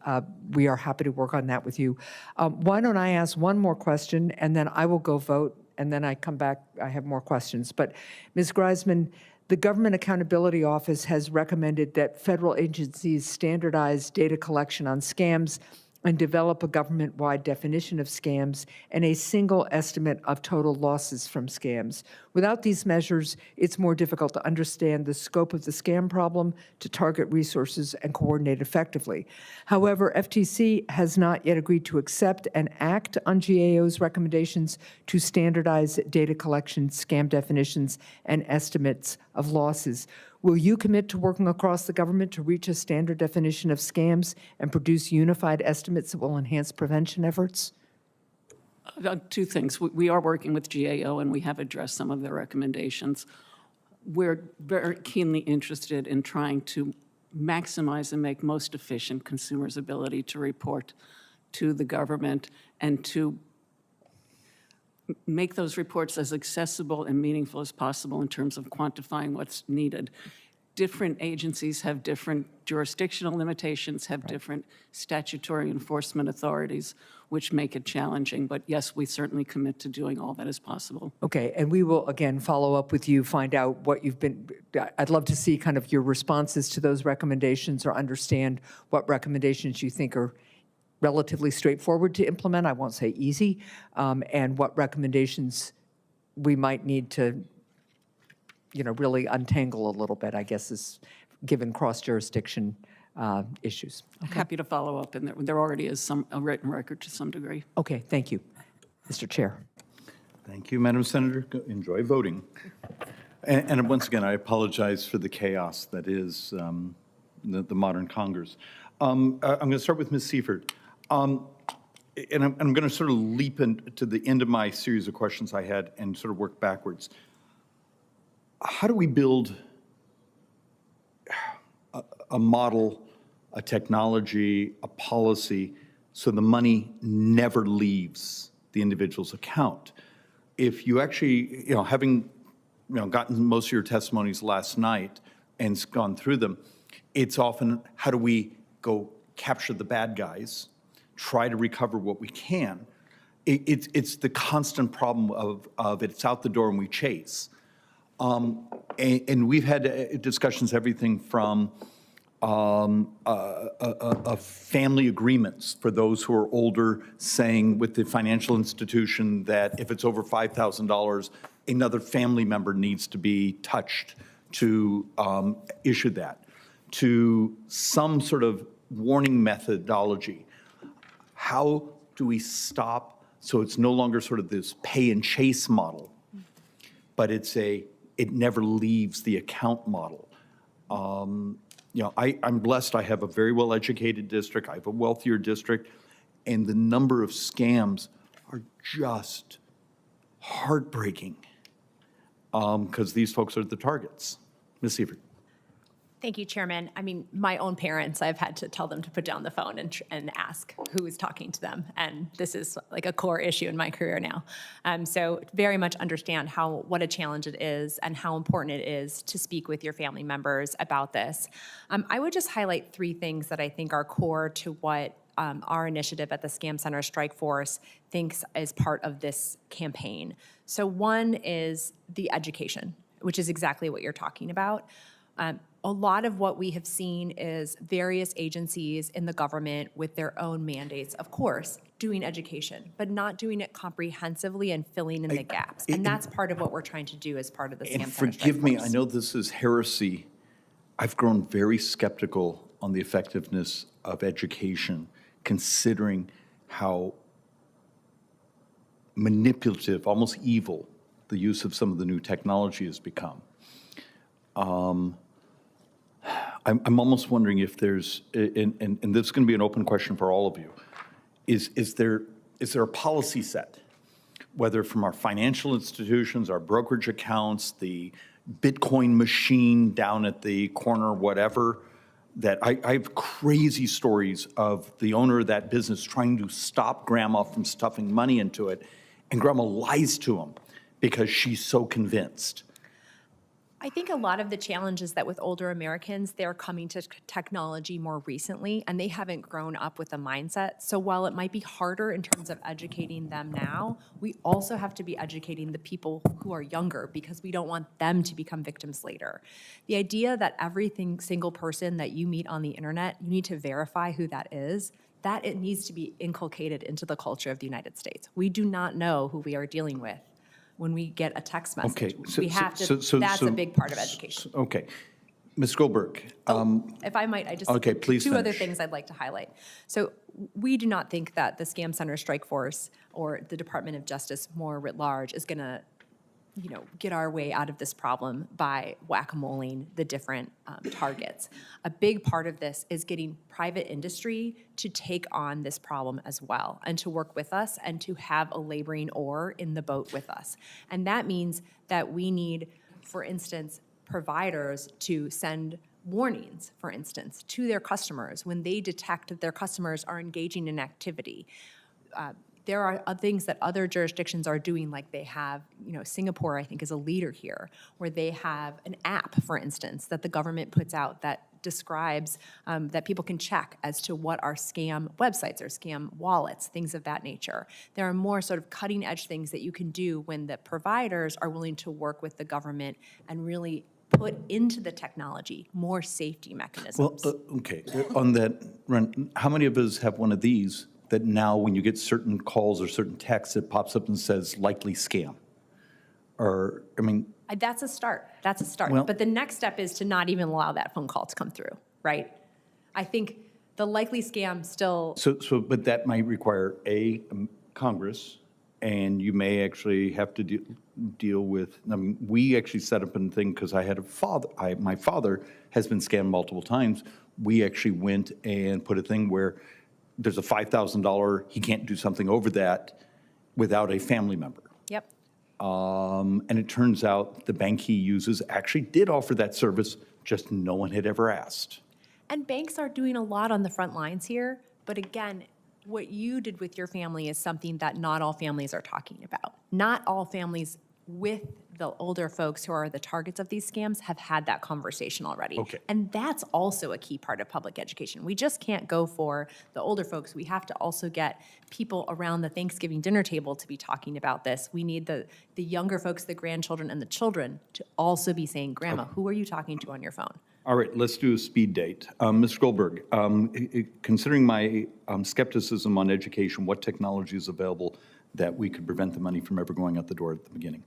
we are happy to work on that with you. Why don't I ask one more question, and then I will go vote, and then I come back, I have more questions. But Ms. Greisman, the Government Accountability Office has recommended that federal agencies standardize data collection on scams and develop a government-wide definition of scams and a single estimate of total losses from scams. Without these measures, it's more difficult to understand the scope of the scam problem, to target resources, and coordinate effectively. However, FTC has not yet agreed to accept and act on GAO's recommendations to standardize data collection, scam definitions, and estimates of losses. Will you commit to working across the government to reach a standard definition of scams and produce unified estimates that will enhance prevention efforts? 2 things. We are working with GAO, and we have addressed some of their recommendations. We're very keenly interested in trying to maximize and make most efficient consumers' ability to report to the government and to make those reports as accessible and meaningful as possible in terms of quantifying what's needed. Different agencies have different jurisdictional limitations, have different statutory enforcement authorities, which make it challenging. But yes, we certainly commit to doing all that is possible. Okay, and we will, again, follow up with you, find out what you've been, I'd love to see kind of your responses to those recommendations or understand what recommendations you think are relatively straightforward to implement, I won't say easy, and what recommendations we might need to, really untangle a little bit, I guess, is given cross-jurisdiction issues. Happy to follow up, and there already is a written record to some degree. Okay, thank you. Mr. Chair. Thank you, Madam Senator. Enjoy voting. And once again, I apologize for the chaos that is the modern Congress. I'm going to start with Ms. Seifert. And I'm going to sort of leap into the end of my series of questions I had and sort of work backwards. How do we build a model, a technology, a policy, so the money never leaves the individual's account? If you actually, having gotten most of your testimonies last night and gone through them, it's often how do we go capture the bad guys, try to recover what we can. It's the constant problem of it's out the door and we chase. And we've had discussions, everything from family agreements for those who are older, saying with the financial institution that if it's over $5,000, another family member needs to be touched to issue that, to some sort of warning methodology. How do we stop so it's no longer sort of this pay and chase model, but it never leaves the account model? I'm blessed. I have a very well-educated district. I have a wealthier district, and the number of scams are just heartbreaking because these folks are the targets. Ms. Seifert. Thank you, Chairman. I mean, my own parents, I've had to tell them to put down the phone and ask who is talking to them. And this is like a core issue in my career now. So very much understand what a challenge it is and how important it is to speak with your family members about this. I would just highlight 3 things that I think are core to what our initiative at the Scam Center Strike Force thinks is part of this campaign. So one is the education, which is exactly what you're talking about. A lot of what we have seen is various agencies in the government with their own mandates, of course, doing education, but not doing it comprehensively and filling in the gaps. And that's part of what we're trying to do as part of the And Scam Center Strike forgive me, I Force. know this is heresy. I've grown very skeptical on the effectiveness of education, considering how manipulative, almost evil, the use of some of the new technology has become. I'm almost wondering if there's, and this is going to be an open question for all of you, is there a policy set, whether from our financial institutions, our brokerage accounts, the Bitcoin machine down at the corner, whatever, that I have crazy stories of the owner of that business trying to stop grandma from stuffing money into it, and grandma lies to him because she's so convinced. I think a lot of the challenges that with older Americans, they're coming to technology more recently, and they haven't grown up with a mindset. So while it might be harder in terms of educating them now, we also have to be educating the people who are younger because we don't want them to become victims later. The idea that every single person that you meet on the internet, you need to verify who that is, that it needs to be inculcated into the culture of the United States. We do not know who we are dealing with when we get a text message. Okay. We have to, that's a big part of education. Okay. Ms. Goldberg, If I might, I just, Okay, please two other finish. things I'd like to highlight. So we do not think that the Scam Center Strike Force or the Department of Justice more writ large is gonna, get our way out of this problem by whack-a-moling the different targets. A big part of this is getting private industry to take on this problem as well and to work with us and to have a laboring oar in the boat with us. And that means that we need, for instance, providers to send warnings, for instance, to their customers when they detect that their customers are engaging in activity. There are things that other jurisdictions are doing, like they have, Singapore, I think, is a leader here, where they have an app, for instance, that the government puts out that describes that people can check as to what are scam websites or scam wallets, things of that nature. There are more sort of cutting edge things that you can do when the providers are willing to work with the government and really put into the technology more safety mechanisms. well, okay, on that, Ren, how many of us have one of these that now when you get certain calls or certain texts, it pops up and says likely scam? Or, That's a start. That's a start. Well- But the next step is to not even allow that phone call to come through, right? I think the likely scam still, but that might require Congress, and you may actually have to deal with, we actually set up a thing because I had my father has been scammed multiple times. We actually went and put a thing where there's a $5,000, he can't do something over that without a family member. yep. And it turns out the bank he uses actually did offer that service, just no one had ever asked. And banks are doing a lot on the front lines here. But again, what you did with your family is something that not all families are talking about. Not all families with the older folks who are the targets of these scams have had that conversation already. Okay. And that's also a key part of public education. We just can't go for the older folks. We have to also get people around the Thanksgiving dinner table to be talking about this. We need the younger folks, the grandchildren and the children to also be saying, Grandma, who are you talking to on your phone? All right, let's do a speed date. Mr. Goldberg, considering my skepticism on education, what technology is available that we could prevent the money from ever going out the door at the beginning?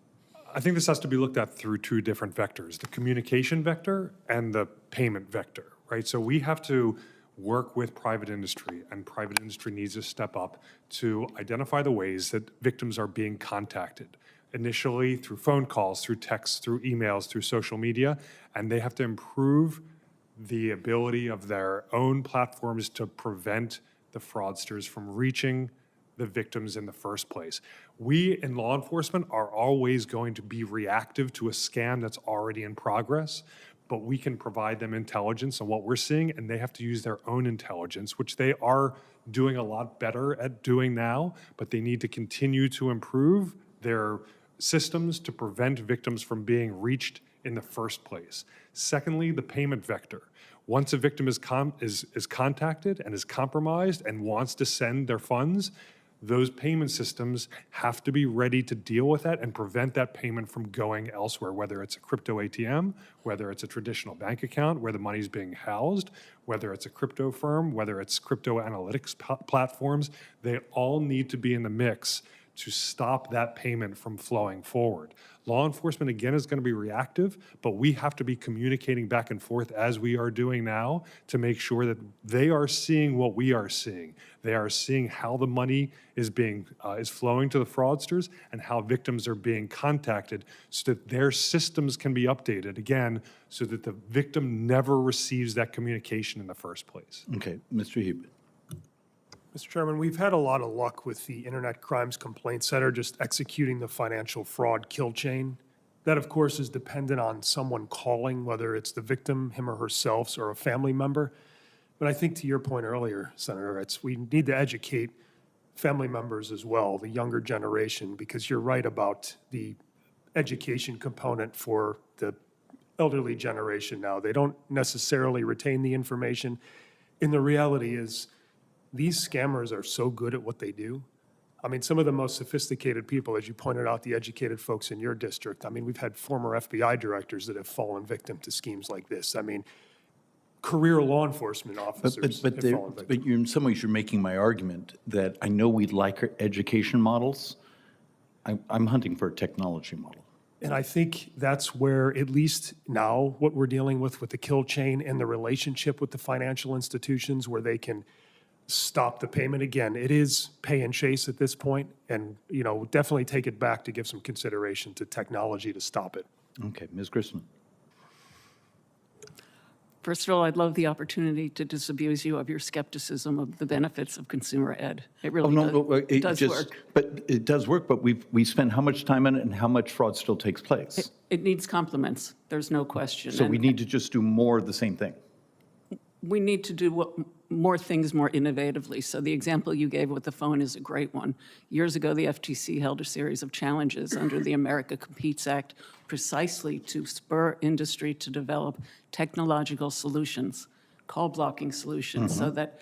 I think this has to be looked at through two different vectors, the communication vector and the payment vector, right? So we have to work with private industry, and private industry needs to step up to identify the ways that victims are being contacted, initially through phone calls, through texts, through emails, through social media, and they have to improve the ability of their own platforms to prevent the fraudsters from reaching the victims in the first place. We in law enforcement are always going to be reactive to a scam that's already in progress, but we can provide them intelligence on what we're seeing, and they have to use their own intelligence, which they are doing a lot better at doing now, but they need to continue to improve their systems to prevent victims from being reached in the first place. Secondly, the payment vector. Once a victim is contacted and is compromised and wants to send their funds, those payment systems have to be ready to deal with that and prevent that payment from going elsewhere, whether it's a crypto ATM, whether it's a traditional bank account where the money's being housed, whether it's a crypto firm, whether it's crypto analytics platforms. They all need to be in the mix to stop that payment from flowing forward. Law enforcement, again, is going to be reactive, but we have to be communicating back and forth as we are doing now to make sure that they are seeing what we are seeing. They are seeing how the money is flowing to the fraudsters and how victims are being contacted so that their systems can be updated, again, so that the victim never receives that communication in the first place. Okay, Mr. Heeb. Mr. Chairman, we've had a lot of luck with the Internet Crimes Complaint Center just executing the financial fraud kill chain. That, of course, is dependent on someone calling, whether it's the victim, him or herself, or a family member. But I think to your point earlier, Senator, we need to educate family members as well, the younger generation, because you're right about the education component for the elderly generation now. They don't necessarily retain the information. And the reality is, these scammers are so good at what they do. I mean, some of the most sophisticated people, as you pointed out, the educated folks in your district. I mean, we've had former FBI directors that have fallen victim to schemes like this. I mean, career law enforcement officers have fallen victim. But in some ways, you're making my argument that I know we'd like our education models. I'm hunting for a technology model. And I think that's where, at least now, what we're dealing with the kill chain and the relationship with the financial institutions where they can stop the payment. Again, it is pay and chase at this point, and definitely take it back to give some consideration to technology to stop it. Okay, Ms. Greisman. First of all, I'd love the opportunity to disabuse you of your skepticism of the benefits of consumer ed. It really does work. But it does work, but we spend how much time on it and how much fraud still takes place? It needs compliments, there's no question. So we need to just do more of the same thing. We need to do more things more innovatively. So the example you gave with the phone is a great one. Years ago, the FTC held a series of challenges under the America Competes Act precisely to spur industry to develop technological solutions, call blocking solutions, so that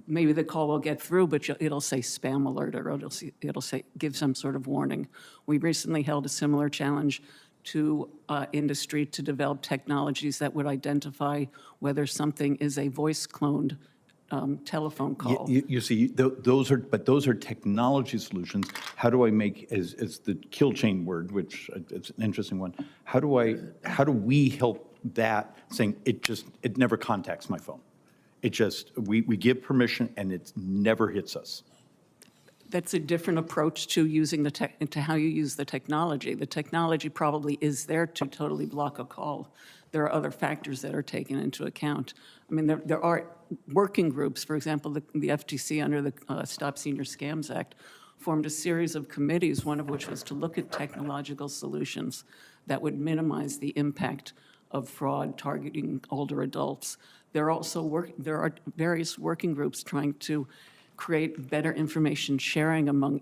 maybe the call will get through, but it'll say spam alert, or it'll say give some sort of warning. We recently held a similar challenge to industry to develop technologies that would identify whether something is a voice-cloned telephone call. You see, those are technology solutions. How do I make, as the kill chain word, which it's an interesting one, how do we help that saying it never contacts my phone? We give permission and it never hits us. That's a different approach to using to how you use the technology. The technology probably is there to totally block a call. There are other factors that are taken into account. I mean, there are working groups. For example, the FTC under the Stop Senior Scams Act formed a series of committees, one of which was to look at technological solutions that would minimize the impact of fraud targeting older adults. There are various working groups trying to create better information sharing among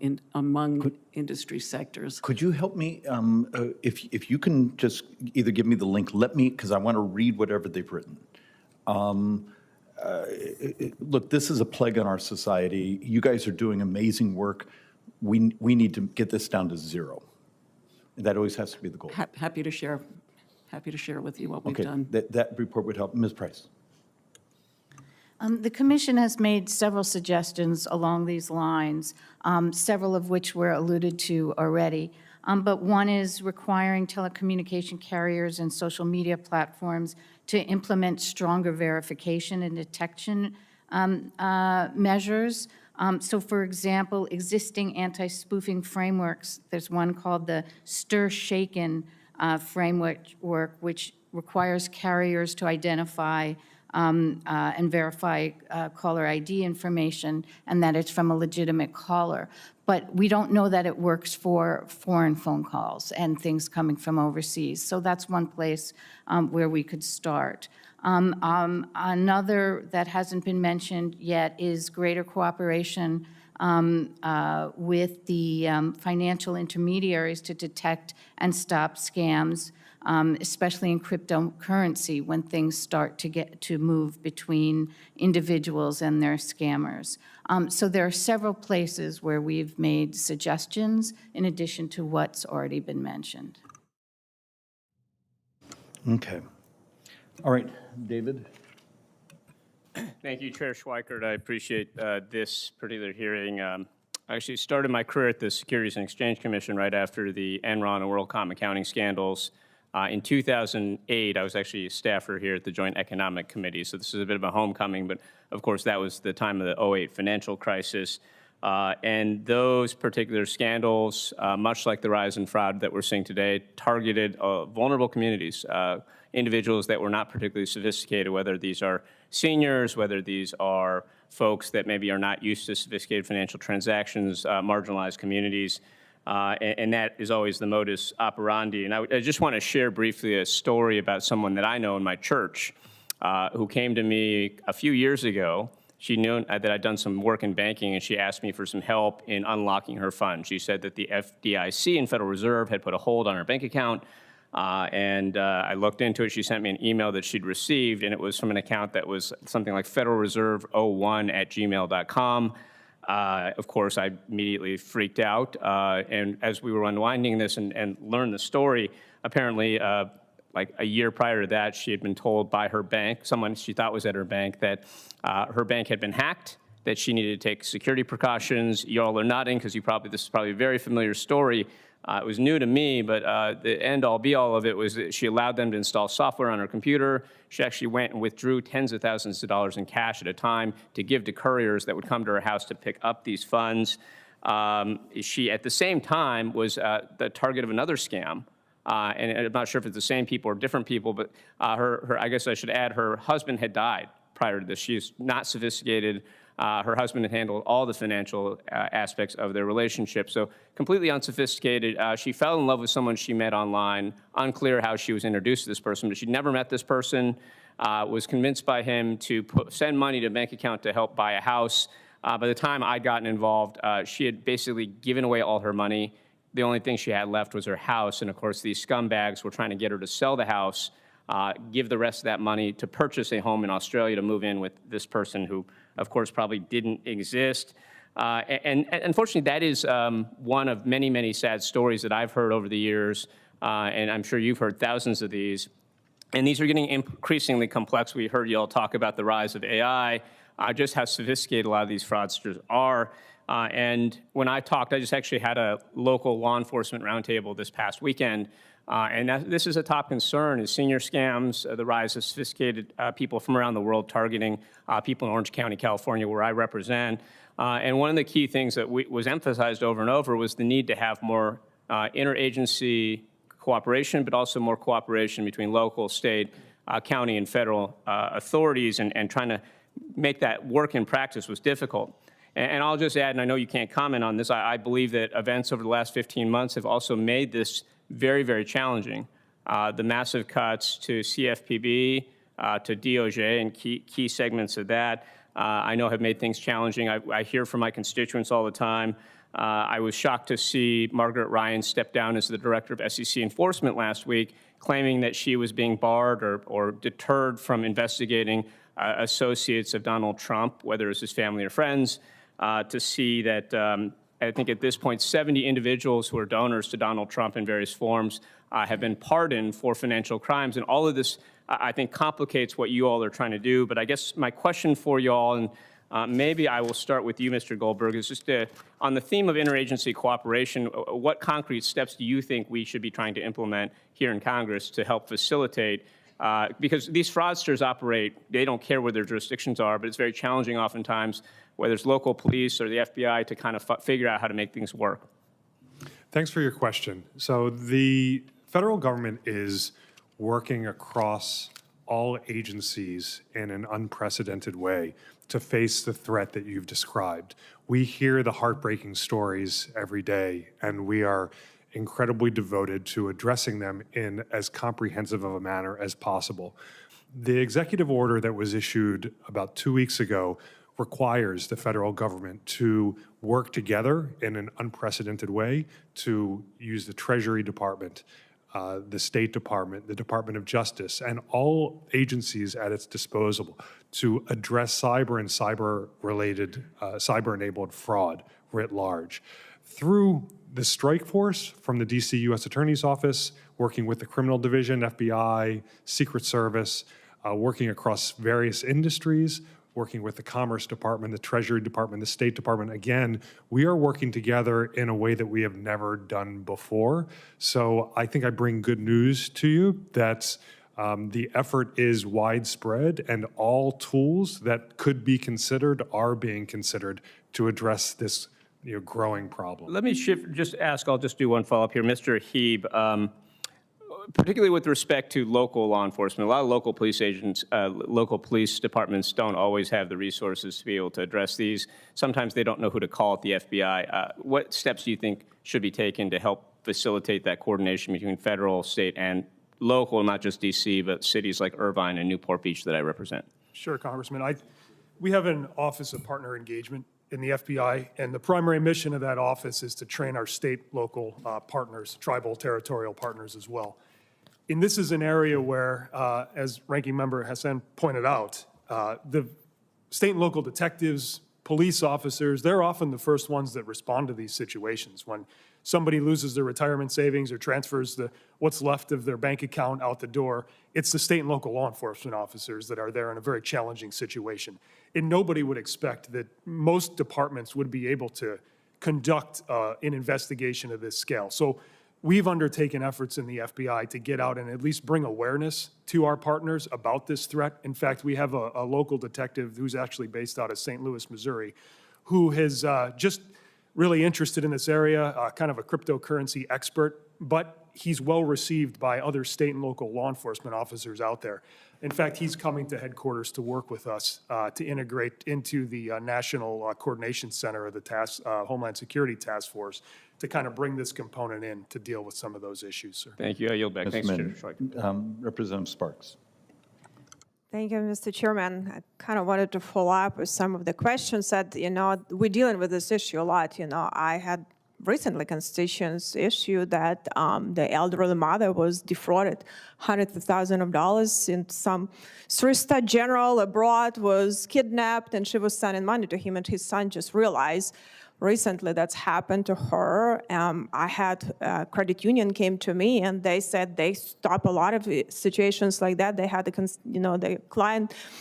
industry sectors. Could you help me, if you can just either give me the link, because I want to read whatever they've written. Look, this is a plague on our society. You guys are doing amazing work. We need to get this down to zero. That always has to be the goal. Happy to share with you what we've done. That report would help. Ms. Price. The commission has made several suggestions along these lines, several of which were alluded to already. But one is requiring telecommunication carriers and social media platforms to implement stronger verification and detection measures. So for example, existing anti-spoofing frameworks, there's one called the Stir-Shaken framework, which requires carriers to identify and verify caller ID information and that it's from a legitimate caller. But we don't know that it works for foreign phone calls and things coming from overseas. So that's one place where we could start. Another that hasn't been mentioned yet is greater cooperation with the financial intermediaries to detect and stop scams. especially in cryptocurrency when things start to move between individuals and their scammers. So there are several places where we've made suggestions in addition to what's already been mentioned. Okay. All right, David? Thank you, Chair Schweikert. I appreciate this particular hearing. I actually started my career at the Securities and Exchange Commission right after the Enron and WorldCom accounting scandals. In 2008, I was actually a staffer here at the Joint Economic Committee, so this is a bit of a homecoming, but of course that was the time of the 2008 financial crisis. And those particular scandals, much like the rise in fraud that we're seeing today, targeted vulnerable communities, individuals that were not particularly sophisticated, whether these are seniors, whether these are folks that maybe are not used to sophisticated financial transactions, marginalized communities. And that is always the modus operandi. And I just want to share briefly a story about someone that I know in my church who came to me a few years ago. She knew that I'd done some work in banking, and she asked me for some help in unlocking her funds. She said that the FDIC and Federal Reserve had put a hold on her bank account, and I looked into it. She sent me an email that she'd received, and it was from an account that was something like Federal Reserve 01@gmail.com. Of course, I immediately freaked out, and as we were unwinding this and learned the story, apparently like a year prior to that, she had been told by her bank, someone she thought was at her bank, that her bank had been hacked, that she needed to take security precautions. You all are nodding because this is probably a very familiar story. It was new to me, but the end-all, be-all of it was that she allowed them to install software on her computer. She actually went and withdrew tens of thousands of dollars in cash at a time to give to couriers that would come to her house to pick up these funds. She, at the same time, was the target of another scam. And I'm not sure if it's the same people or different people, but I guess I should add, her husband had died prior to this. She's not sophisticated. Her husband had handled all the financial aspects of their relationship, so completely unsophisticated. She fell in love with someone she met online. Unclear how she was introduced to this person, but she'd never met this person. Was convinced by him to send money to a bank account to help buy a house. By the time I'd gotten involved, she had basically given away all her money. The only thing she had left was her house, and of course these scumbags were trying to get her to sell the house, give the rest of that money to purchase a home in Australia to move in with this person who, of course, probably didn't exist. And unfortunately, that is one of many, many sad stories that I've heard over the years, and I'm sure you've heard thousands of these. And these are getting increasingly complex. We heard you all talk about the rise of AI, just how sophisticated a lot of these fraudsters are. And when I talked, I just actually had a local law enforcement roundtable this past weekend. And this is a top concern, is senior scams, the rise of sophisticated people from around the world targeting people in Orange County, California, where I represent. And one of the key things that was emphasized over and over was the need to have more interagency cooperation, but also more cooperation between local, state, county, and federal authorities, and trying to make that work in practice was difficult. And I'll just add, and I know you can't comment on this, I believe that events over the last 15 months have also made this very, very challenging. The massive cuts to CFPB, to DOJ, and key segments of that, I know have made things challenging. I hear from my constituents all the time. I was shocked to see Margaret Ryan step down as the director of SEC enforcement last week, claiming that she was being barred or deterred from investigating associates of Donald Trump, whether it's his family or friends, to see that I think at this point 70 individuals who are donors to Donald Trump in various forms have been pardoned for financial crimes. And all of this, I think, complicates what you all are trying to do. But I guess my question for you all, and maybe I will start with you, Mr. Goldberg, is just on the theme of interagency cooperation, what concrete steps do you think we should be trying to implement here in Congress to help facilitate? Because these fraudsters operate, they don't care where their jurisdictions are, but it's very challenging oftentimes, whether it's local police or the FBI, to kind of figure out how to make things work. Thanks for your question. So the federal government is working across all agencies in an unprecedented way to face the threat that you've described. We hear the heartbreaking stories every day, and we are incredibly devoted to addressing them in as comprehensive of a manner as possible. The executive order that was issued about 2 weeks ago requires the federal government to work together in an unprecedented way to use the Treasury Department, the State Department, the Department of Justice, and all agencies at its disposal to address cyber and cyber-related, cyber-enabled fraud writ large. Through the strike force from the DC U.S. Attorney's Office, working with the Criminal Division, FBI, Secret Service, working across various industries, working with the Commerce Department, the Treasury Department, the State Department. Again, we are working together in a way that we have never done before. So I think I bring good news to you that the effort is widespread and all tools that could be considered are being considered to address this growing problem. Let me I'll just do one follow-up here. Mr. Heeb, particularly with respect to local law enforcement, a lot of local police local police departments don't always have the resources to be able to address these. Sometimes they don't know who to call at the FBI. What steps do you think should be taken to help facilitate that coordination between federal, state, and local, not just DC, but cities like Irvine and Newport Beach that I represent? Sure, Congressman. We have an Office of Partner Engagement in the FBI, and the primary mission of that office is to train our state, local partners, tribal, territorial partners as well. And this is an area where, as Ranking Member Hassan pointed out, the state and local detectives, police officers, they're often the first ones that respond to these situations. When somebody loses their retirement savings or transfers what's left of their bank account out the door, it's the state and local law enforcement officers that are there in a very challenging situation. And nobody would expect that most departments would be able to conduct an investigation of this scale. So we've undertaken efforts in the FBI to get out and at least bring awareness to our partners about this threat. In fact, we have a local detective who's actually based out of St. Louis, Missouri, who has just really interested in this area, kind of a cryptocurrency expert, but he's well received by other state and local law enforcement officers out there. In fact, he's coming to headquarters to work with us to integrate into the National Coordination Center of the Homeland Security Task Force to kind of bring this component in to deal with some of those issues, sir. Thank you. I yield back. Thanks, Chair Schweiker. Representative Sparks. Thank you, Mr. Chairman. I kind of wanted to follow up with some of the questions that, we're dealing with this issue a lot. I had recently constituents issue that the elderly mother was defrauded hundreds of thousands of dollars in some three-star general abroad was kidnapped, and she was sending money to him, and his son just realized recently that's happened to her. I had a credit union came to me and they said they stop a lot of situations like that. They had the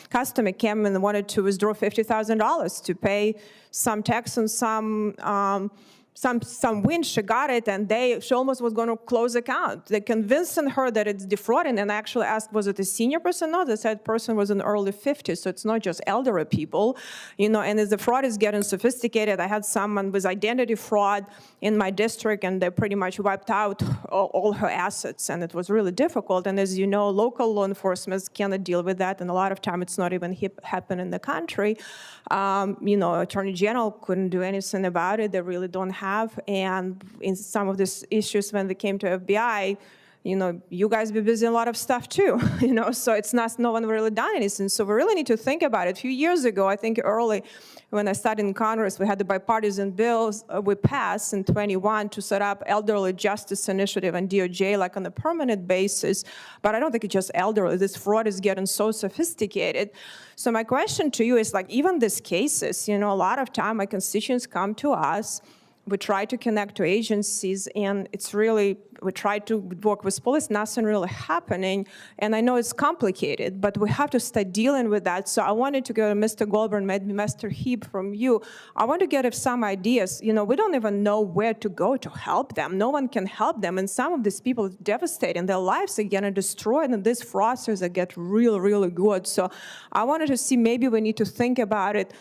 customer came and wanted to withdraw $50,000 to pay some tax on some win. She got it, and she almost was going to close account. They convincing her that it's defrauding, and actually asked, was it a senior person? No, they said person was in early 50s, so it's not just elderly people, and as the fraud is getting sophisticated, I had someone with identity fraud in my district, and they pretty much wiped out all her assets, and it was really difficult. And as you know, local law enforcement cannot deal with that, and a lot of time it's not even happening in the country. Attorney General couldn't do anything about it. They really don't have. And in some of these issues, when they came to FBI, you guys be busy in a lot of stuff too, so it's not, no one really done anything. So we really need to think about it. A few years ago, I think early, when I started in Congress, we had the bipartisan bills we passed in 21 to set up elderly justice initiative and DOJ like on a permanent basis. But I don't think it's just elderly. This fraud is getting so sophisticated. So my question to you is, like, even these cases, a lot of time my constituents come to us. We try to connect to agencies, and we try to work with police, nothing really happening. And I know it's complicated, but we have to start dealing with that. So I wanted to go to Mr. Goldberg, maybe Mr. Heeb from you. I want to get some ideas. We don't even know where to go to help them. No one can help them. And some of these people are devastating. Their lives are getting destroyed, and these fraudsters get really, really good. So I wanted to see, maybe we need to think about it.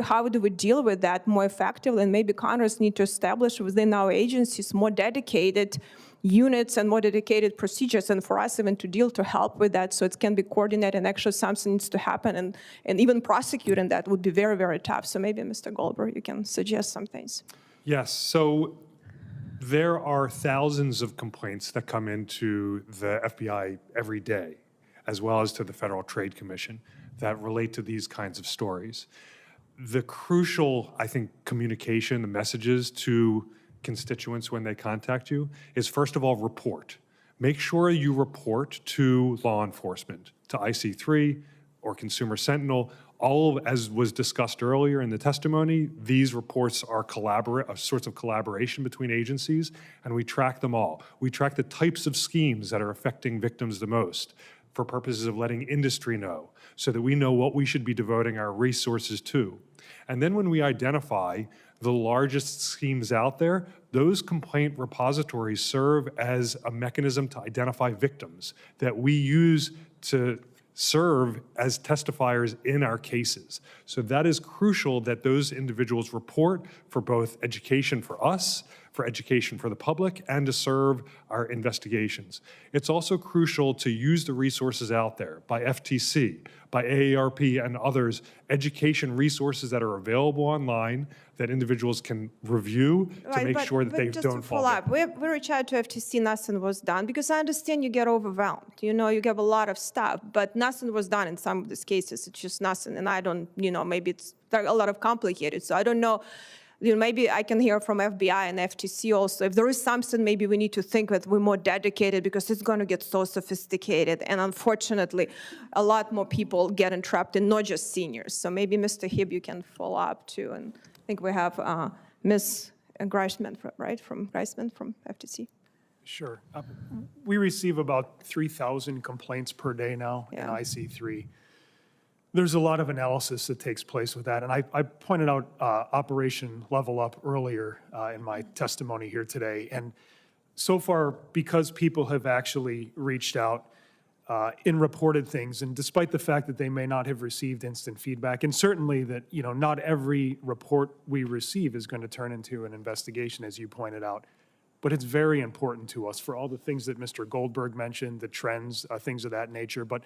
How do we deal with that more effectively? And maybe Congress need to establish within our agencies more dedicated units and more dedicated procedures, and for us even to help with that so it can be coordinated, and actually something needs to happen, and even prosecuting that would be very, very tough. So maybe, Mr. Goldberg, you can suggest some things. Yes, so there are thousands of complaints that come into the FBI every day, as well as to the Federal Trade Commission, that relate to these kinds of stories. The crucial, I think, communication, the messages to constituents when they contact you is, first of all, report. make sure you report to law enforcement, to IC3 or Consumer Sentinel. As was discussed earlier in the testimony, these reports are sorts of collaboration between agencies, and we track them all. We track the types of schemes that are affecting victims the most for purposes of letting industry know, so that we know what we should be devoting our resources to. And then when we identify the largest schemes out there, those complaint repositories serve as a mechanism to identify victims that we use to serve as testifiers in our cases. So that is crucial that those individuals report for both education for us, for education for the public, and to serve our investigations. It's also crucial to use the resources out there by FTC, by AARP and others, education resources that are available online that individuals can review to Right, make sure that they just don't to fall follow victim. up, we reached out to FTC, nothing was done, because I understand you get overwhelmed. You know, you have a lot of stuff, but nothing was done in some of these cases. It's just nothing, and I don't, maybe it's a lot of complicated, so I don't know. Maybe I can hear from FBI and FTC also. If there is something, maybe we need to think that we're more dedicated, because it's going to get so sophisticated. And unfortunately, a lot more people get entrapped, and not just seniors. So maybe Mr. Heeb, you can follow up too. And I think we have Ms. Greisman, right, from Greisman from FTC. Sure. We receive about 3,000 complaints per day now in Yeah. IC3. There's a lot of analysis that takes place with that, and I pointed out Operation Level Up earlier in my testimony here today, and so far, because people have actually reached out and reported things, and despite the fact that they may not have received instant feedback, and certainly that, not every report we receive is going to turn into an investigation, as you pointed out, but it's very important to us for all the things that Mr. Goldberg mentioned, the trends, things of that nature, but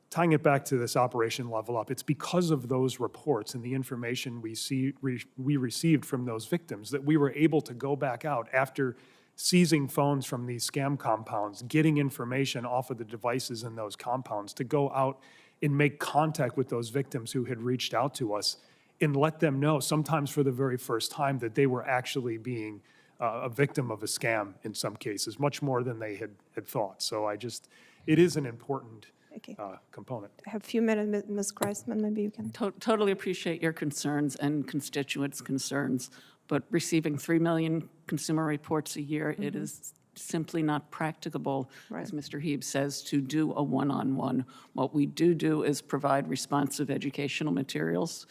tying it back to this Operation Level Up, it's because of those reports and the information we received from those victims that we were able to go back out after seizing phones from these scam compounds, getting information off of the devices in those compounds, to go out and make contact with those victims who had reached out to us and let them know, sometimes for the very first time, that they were actually being a victim of a scam in some cases, much more than they had thought. So it is an important component. I have a few minutes, Ms. Greisman, maybe you can. Totally appreciate your concerns and constituents' concerns, but receiving 3 million consumer reports a year, it is simply not practicable, as Mr. Heeb says, to do a one-on-one. What we do is provide responsive educational materials.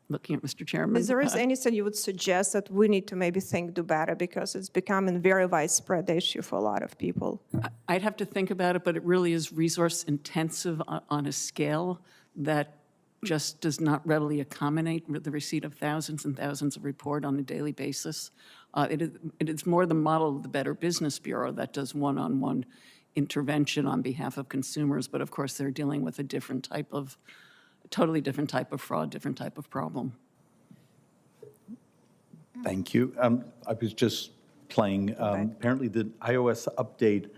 Looking at Mr. Chairman. Is there anything you would suggest that we need to maybe do better, because it's becoming a very widespread issue for a lot of people? I'd have to think about it, but it really is resource intensive on a scale that just does not readily accommodate the receipt of thousands and thousands of reports on a daily basis. It is more the model of the Better Business Bureau that does one-on-one intervention on behalf of consumers, but of course they're dealing with a totally different type of fraud, different type of problem. Thank you. I was just playing. Apparently, the iOS update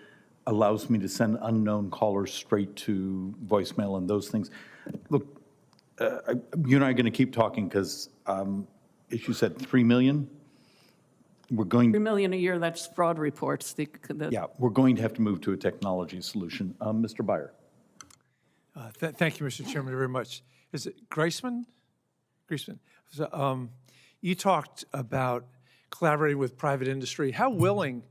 allows me to send unknown callers straight to voicemail and those things. Look, you and I are going to keep talking because, as you said, 3 million? We're going. 3 million a year, that's fraud reports. Yeah, we're going to have to move to a technology solution. Mr. Byer. Thank you, Mr. Chairman, very much. Is it Greisman? Greisman. So, you talked about collaborating with private industry. How willing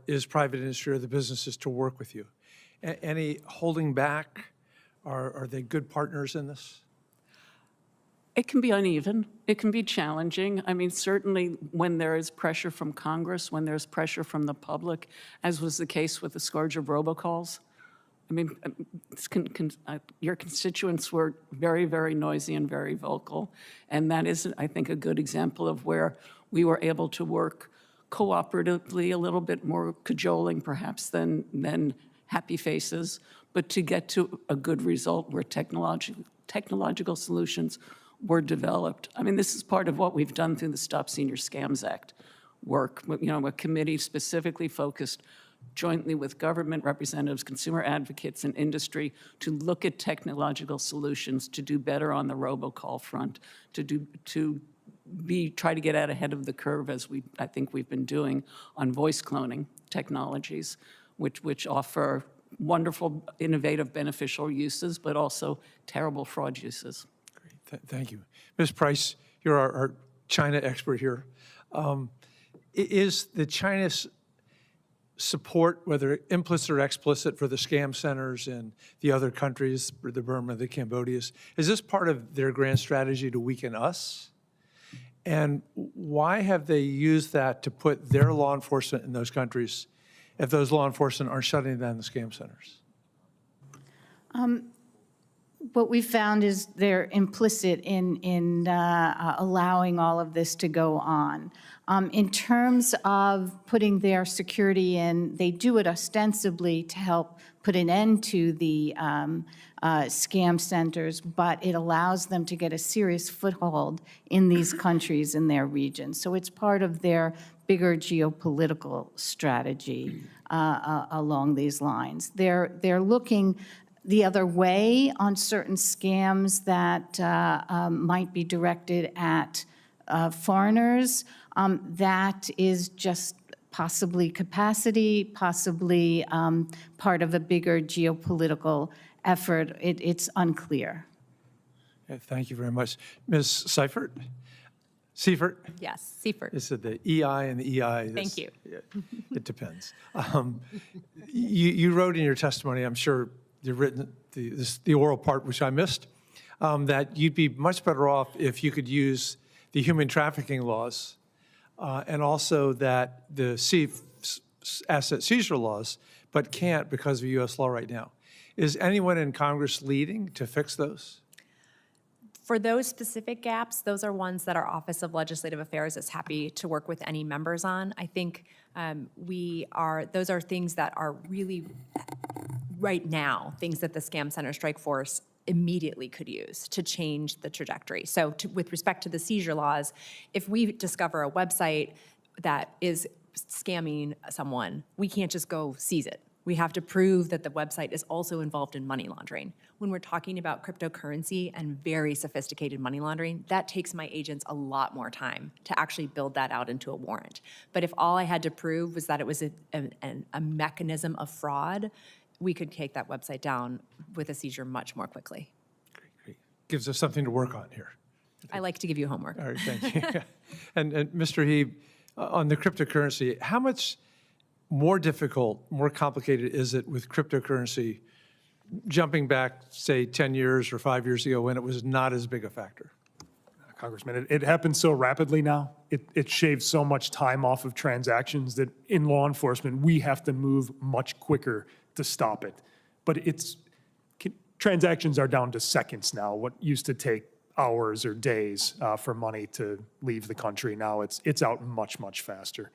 is private industry or the businesses to work with you? Any holding back? Are they good partners in this? It can be uneven. It can be challenging. I mean, certainly when there is pressure from Congress, when there's pressure from the public, as was the case with the scourge of robocalls. I mean, your constituents were very, very noisy and very vocal, and that is, I think, a good example of where we were able to work cooperatively, a little bit more cajoling perhaps than happy faces, but to get to a good result where technological solutions were developed. I mean, this is part of what we've done through the Stop Senior Scams Act work. A committee specifically focused jointly with government representatives, consumer advocates, and industry to look at technological solutions to do better on the robocall front, try to get out ahead of the curve, as I think we've been doing on voice cloning technologies. which offer wonderful, innovative, beneficial uses, but also terrible fraud uses. Thank you. Ms. Price, you're our China expert here. Is the China's support, whether implicit or explicit, for the scam centers in the other countries, the Burma, the Cambodias, is this part of their grand strategy to weaken us? And why have they used that to put their law enforcement in those countries if those law enforcement are shutting down the scam centers? What we found is they're implicit in allowing all of this to go on. In terms of putting their security in, they do it ostensibly to help put an end to the scam centers, but it allows them to get a serious foothold in these countries in their region. So it's part of their bigger geopolitical strategy along these lines. They're looking the other way on certain scams that might be directed at foreigners. That is just possibly capacity, possibly part of a bigger geopolitical effort. It's unclear. Okay, thank you very much. Ms. Seifert? Seifert? Yes, Seifert. Is it the EI and the EI? Thank you. It depends. You wrote in your testimony, I'm sure you've written the oral part, which I missed, that you'd be much better off if you could use the human trafficking laws and also that the asset seizure laws, but can't because of U.S. law right now. Is anyone in Congress leading to fix those? For those specific gaps, those are ones that our Office of Legislative Affairs is happy to work with any members on. I think those are things that are really, right now, things that the Scam Center Strike Force immediately could use to change the trajectory. So with respect to the seizure laws, if we discover a website that is scamming someone, we can't just go seize it. We have to prove that the website is also involved in money laundering. When we're talking about cryptocurrency and very sophisticated money laundering, that takes my agents a lot more time to actually build that out into a warrant. But if all I had to prove was that it was a mechanism of fraud, we could take that website down with a seizure much more quickly. Great. Gives us something to work on here. I like to give you homework. All right, thank you. And Mr. Heeb, on the cryptocurrency, how much more difficult, more complicated is it with cryptocurrency jumping back, say, 10 years or 5 years ago when it was not as big a factor? Congressman, it happens so rapidly now. It shaves so much time off of transactions that in law enforcement, we have to move much quicker to stop it. But transactions are down to seconds now. What used to take hours or days for money to leave the country, now it's out much, much faster.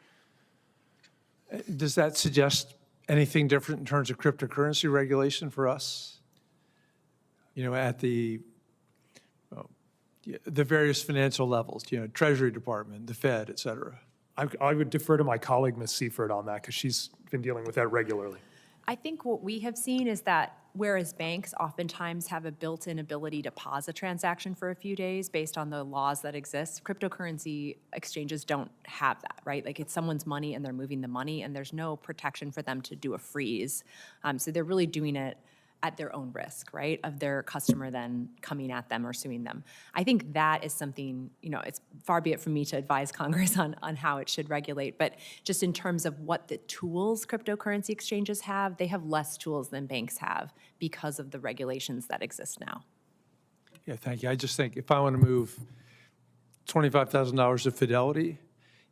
Does that suggest anything different in terms of cryptocurrency regulation for us? You know, at the various financial levels, you know, Treasury Department, the Fed, et cetera. I would defer to my colleague, Ms. Seifert, on that because she's been dealing with that regularly. I think what we have seen is that whereas banks oftentimes have a built-in ability to pause a transaction for a few days based on the laws that exist, cryptocurrency exchanges don't have that, right? Like it's someone's money and they're moving the money and there's no protection for them to do a freeze. So they're really doing it at their own risk, right, of their customer then coming at them or suing them. I think that is something, you know, it's far be it from me to advise Congress on how it should regulate, but just in terms of what the tools cryptocurrency exchanges have, they have less tools than banks have because of the regulations that exist now. Yeah, thank you. I just think if I want to move $25,000 of Fidelity,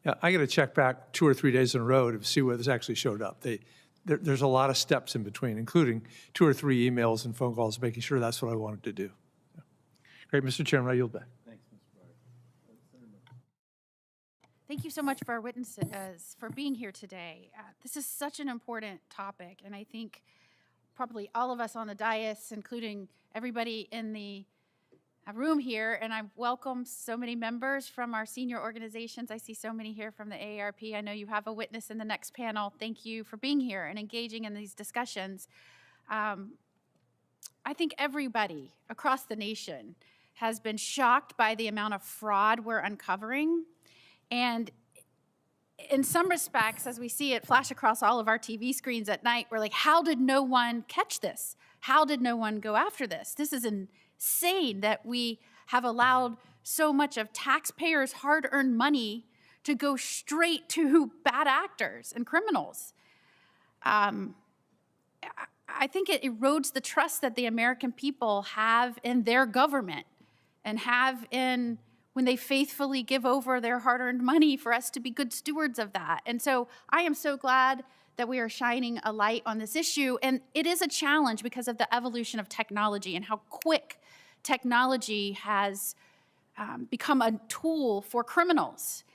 yeah, I got to check back 2 or 3 days in a row to see whether it's actually showed up. There's a lot of steps in between, including 2 or 3 emails and phone calls, making sure that's what I wanted to do. Yeah. Great, Mr. Chairman, I yield back. Thank you so much for our witnesses for being here today. This is such an important topic, and I think probably all of us on the dais, including everybody in the room here, and I welcome so many members from our senior organizations. I see so many here from the AARP. I know you have a witness in the next panel. Thank you for being here and engaging in these discussions. I think everybody across the nation has been shocked by the amount of fraud we're uncovering. And in some respects, as we see it flash across all of our TV screens at night, we're like, how did no one catch this? How did no one go after this? This is insane that we have allowed so much of taxpayers' hard-earned money to go straight to bad actors and criminals. I think it erodes the trust that the American people have in their government and have in when they faithfully give over their hard-earned money for us to be good stewards of that. And so I am so glad that we are shining a light on this issue. And it is a challenge because of the evolution of technology and how quick technology has become a tool for criminals.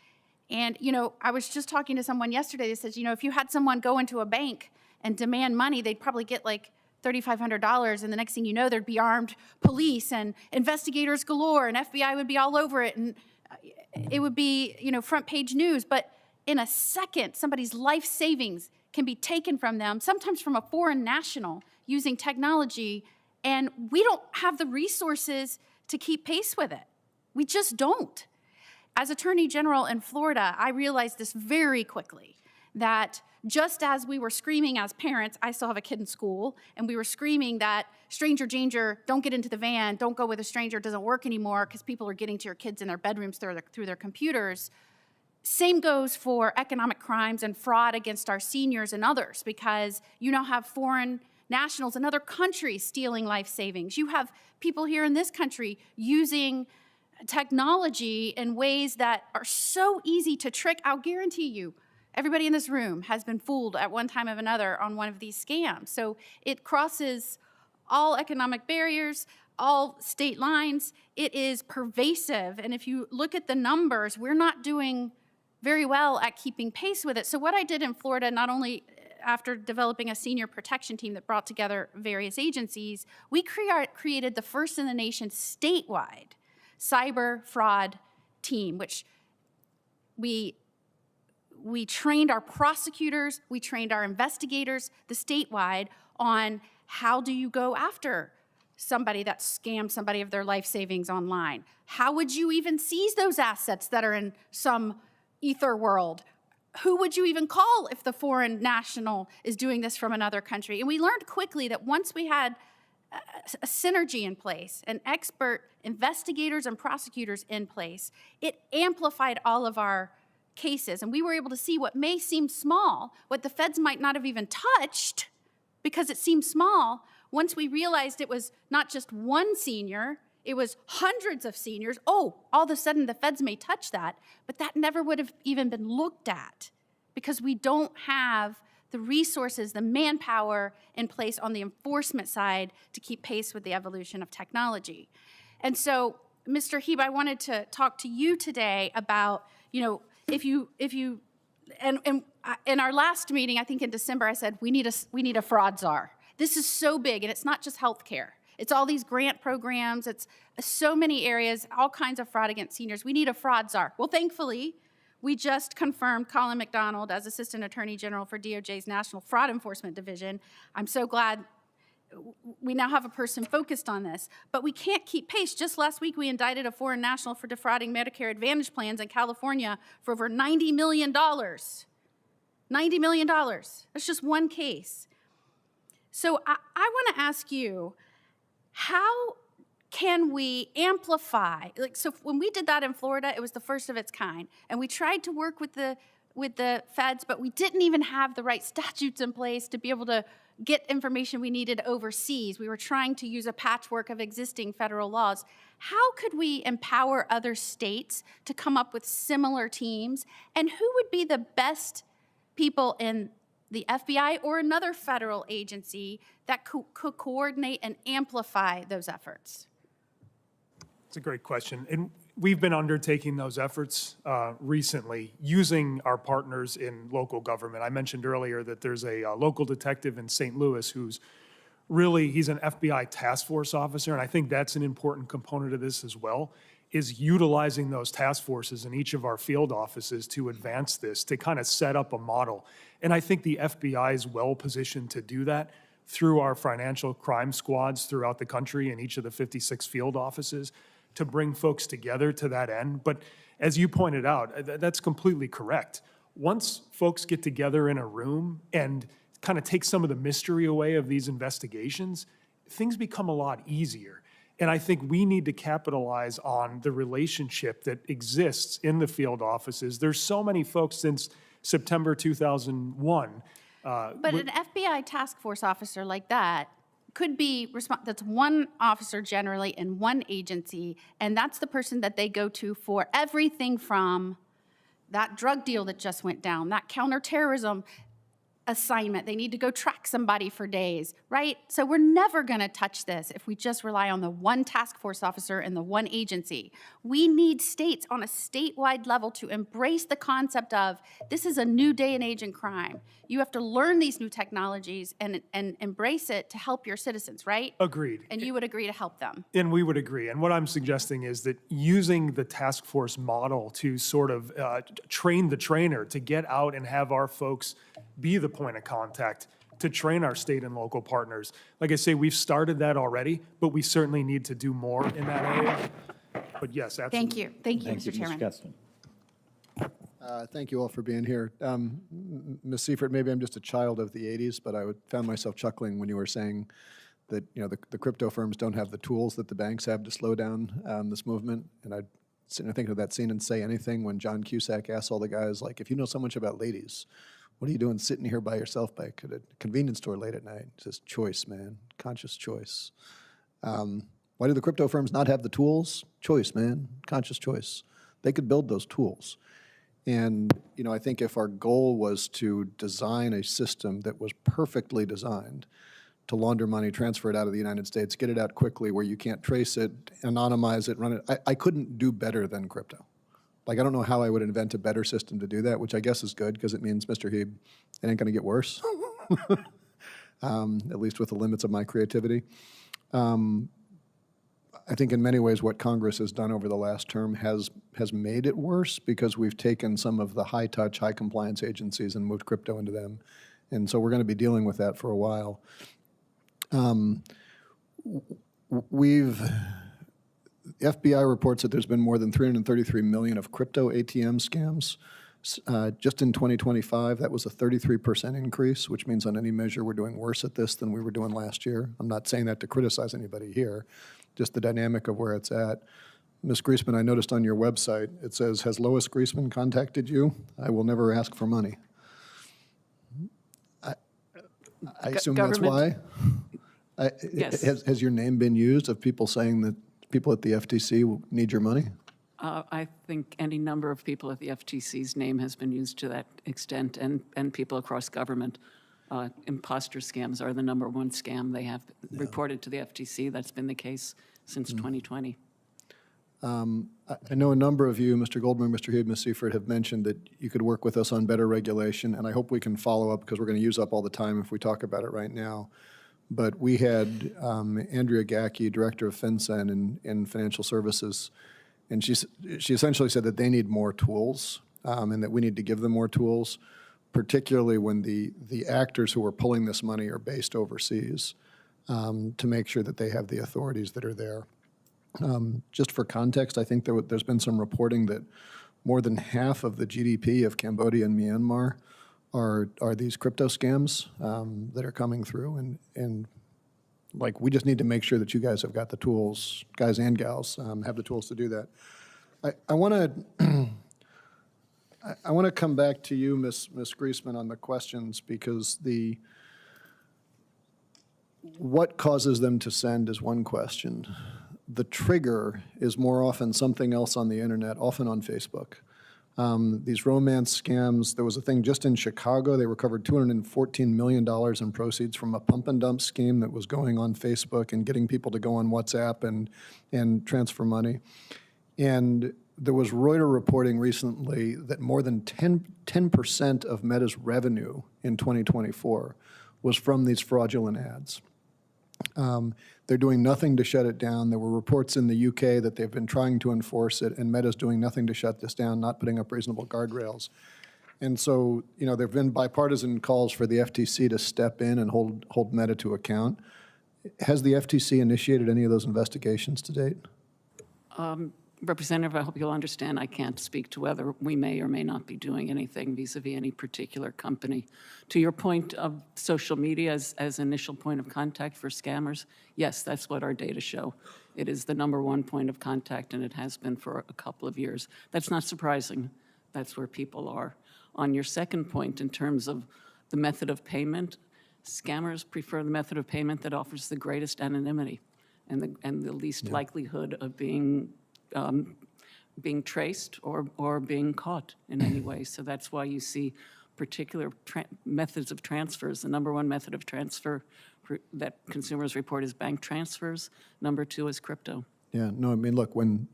And, you know, I was just talking to someone yesterday that says, you know, if you had someone go into a bank and demand money, they'd probably get like $3,500, and the next thing you know, there'd be armed police and investigators galore, and FBI would be all over it, and it would be, you know, front page news. But in a second, somebody's life savings can be taken from them, sometimes from a foreign national, using technology, and we don't have the resources to keep pace with it. We just don't. As Attorney General in Florida, I realized this very quickly, that just as we were screaming as parents, I still have a kid in school, and we were screaming that stranger danger, don't get into the van, don't go with a stranger, it doesn't work anymore because people are getting to your kids in their bedrooms through their computers. Same goes for economic crimes and fraud against our seniors and others, because you now have foreign nationals in other countries stealing life savings. You have people here in this country using technology in ways that are so easy to trick. I'll guarantee you, everybody in this room has been fooled at one time or another on one of these scams. So it crosses all economic barriers, all state lines. It is pervasive. And if you look at the numbers, we're not doing very well at keeping pace with it. So what I did in Florida, not only after developing a senior protection team that brought together various agencies, we created the first in the nation statewide cyber fraud team, which we trained our prosecutors, we trained our investigators, the statewide, on how do you go after somebody that scammed somebody of their life savings online? How would you even seize those assets that are in some ether world? Who would you even call if the foreign national is doing this from another country? And we learned quickly that once we had a synergy in place, and expert investigators and prosecutors in place, it amplified all of our cases. And we were able to see what may seem small, what the feds might not have even touched because it seemed small. Once we realized it was not just one senior, it was hundreds of seniors. Oh, all of a sudden the feds may touch that, but that never would have even been looked at because we don't have the resources, the manpower in place on the enforcement side to keep pace with the evolution of technology. And so, Mr. Heeb, I wanted to talk to you today about, you know, if you in our last meeting, I think in December, I said we need a fraud czar. This is so big, and it's not just healthcare. It's all these grant programs. It's so many areas, all kinds of fraud against seniors. We need a fraud czar. Well, thankfully, we just confirmed Colin McDonald as Assistant Attorney General for DOJ's National Fraud Enforcement Division. I'm so glad we now have a person focused on this. But we can't keep pace. Just last week, we indicted a foreign national for defrauding Medicare Advantage plans in California for over $90 million. $90 million. That's just one case. So I want to ask you, how can we amplify? So when we did that in Florida, it was the first of its kind. And we tried to work with the feds, but we didn't even have the right statutes in place to be able to get information we needed overseas. We were trying to use a patchwork of existing federal laws. How could we empower other states to come up with similar teams? And who would be the best people in the FBI or another federal agency that could coordinate and amplify those efforts? It's a great question. And we've been undertaking those efforts recently using our partners in local government. I mentioned earlier that there's a local detective in St. Louis who's he's an FBI task force officer, and I think that's an important component of this as well, is utilizing those task forces in each of our field offices to advance this, to kind of set up a model. And I think the FBI is well positioned to do that through our financial crime squads throughout the country in each of the 56 field offices, to bring folks together to that end. But as you pointed out, that's completely correct. once folks get together in a room and kind of take some of the mystery away of these investigations, things become a lot easier. And I think we need to capitalize on the relationship that exists in the field offices. There's so many folks since September 2001. But an FBI task force officer like that could be, that's one officer generally in one agency, and that's the person that they go to for everything from that drug deal that just went down, that counterterrorism assignment. They need to go track somebody for days, right? So we're never going to touch this if we just rely on the one task force officer in the one agency. We need states on a statewide level to embrace the concept of this is a new day and age in crime. You have to learn these new technologies and embrace it to help your citizens, right? Agreed. And you would agree to help them. And we would agree. And what I'm suggesting is that using the task force model to sort of train the trainer to get out and have our folks be the point of contact to train our state and local partners. Like I say, we've started that already, but we certainly need to do more in that area. But yes, absolutely. Thank you. Thank you, Thank you, Mr. Chairman. Ms. Keston. Thank you all for being here. Ms. Seifert, maybe I'm just a child of the 80s, but I found myself chuckling when you were saying that, you know, the crypto firms don't have the tools that the banks have to slow down this movement. And I'd sitting there thinking of that scene in Say Anything when John Cusack asked all the guys, like, if you know so much about ladies, what are you doing sitting here by yourself at a convenience store late at night? He says, choice, man, conscious choice. Why do the crypto firms not have the tools? Choice, man, conscious choice. They could build those tools. And, you know, I think if our goal was to design a system that was perfectly designed to launder money, transfer it out of the United States, get it out quickly where you can't trace it, anonymize it, run it, I couldn't do better than crypto. Like, I don't know how I would invent a better system to do that, which I guess is good because it means, Mr. Heeb, it ain't going to get worse, at least with the limits of my creativity. I think in many ways what Congress has done over the last term has made it worse because we've taken some of the high-touch, high-compliance agencies and moved crypto into them. And so we're going to be dealing with that for a while. The FBI reports that there's been more than 333 million of crypto ATM scams. Just in 2025, that was a 33% increase, which means on any measure we're doing worse at this than we were doing last year. I'm not saying that to criticize anybody here, just the dynamic of where it's at. Ms. Greisman, I noticed on your website, it says, has Lois Greisman contacted you? I will never ask for money. I assume that's why? Yes. Has your name been used of people saying that people at the FTC need your money? I think any number of people at the FTC's name has been used to that extent, and people across government. Imposter scams are the #1 scam they have reported to the FTC. That's been the case since 2020. I know a number of you, Mr. Goldberg, Mr. Heeb, Ms. Seifert, have mentioned that you could work with us on better regulation, and I hope we can follow up because we're going to use up all the time if we talk about it right now. But we had Andrea Gacke, Director of FinCEN in Financial Services, and she essentially said that they need more tools and that we need to give them more tools, particularly when the actors who are pulling this money are based overseas, to make sure that they have the authorities that are there. Just for context, I think there's been some reporting that more than half of the GDP of Cambodia and Myanmar are these crypto scams that are coming through, and like we just need to make sure that you guys have got the tools, guys and gals, have the tools to do that. I want to come back to you, Ms. Greisman, on the questions because what causes them to send is one question. The trigger is more often something else on the internet, often on Facebook. These romance scams, there was a thing just in Chicago, they recovered $214 million in proceeds from a pump and dump scheme that was going on Facebook and getting people to go on WhatsApp and transfer money. And there was Reuters reporting recently that more than 10% of Meta's revenue in 2024 was from these fraudulent ads. They're doing nothing to shut it down. There were reports in the UK that they've been trying to enforce it, and Meta's doing nothing to shut this down, not putting up reasonable guardrails. And so, you know, there have been bipartisan calls for the FTC to step in and hold Meta to account. Has the FTC initiated any of those investigations to date? Representative, I hope you'll understand, I can't speak to whether we may or may not be doing anything vis-à-vis any particular company. To your point of social media as initial point of contact for scammers, yes, that's what our data show. It is the #1 point of contact, and it has been for a couple of years. That's not surprising. That's where people are. On your second point, in terms of the method of payment, scammers prefer the method of payment that offers the greatest anonymity and the least likelihood of being traced or being caught in any way. So that's why you see particular methods of transfers. The #1 method of transfer that consumers report is bank transfers. #2 is crypto. Yeah, no, I mean, look, when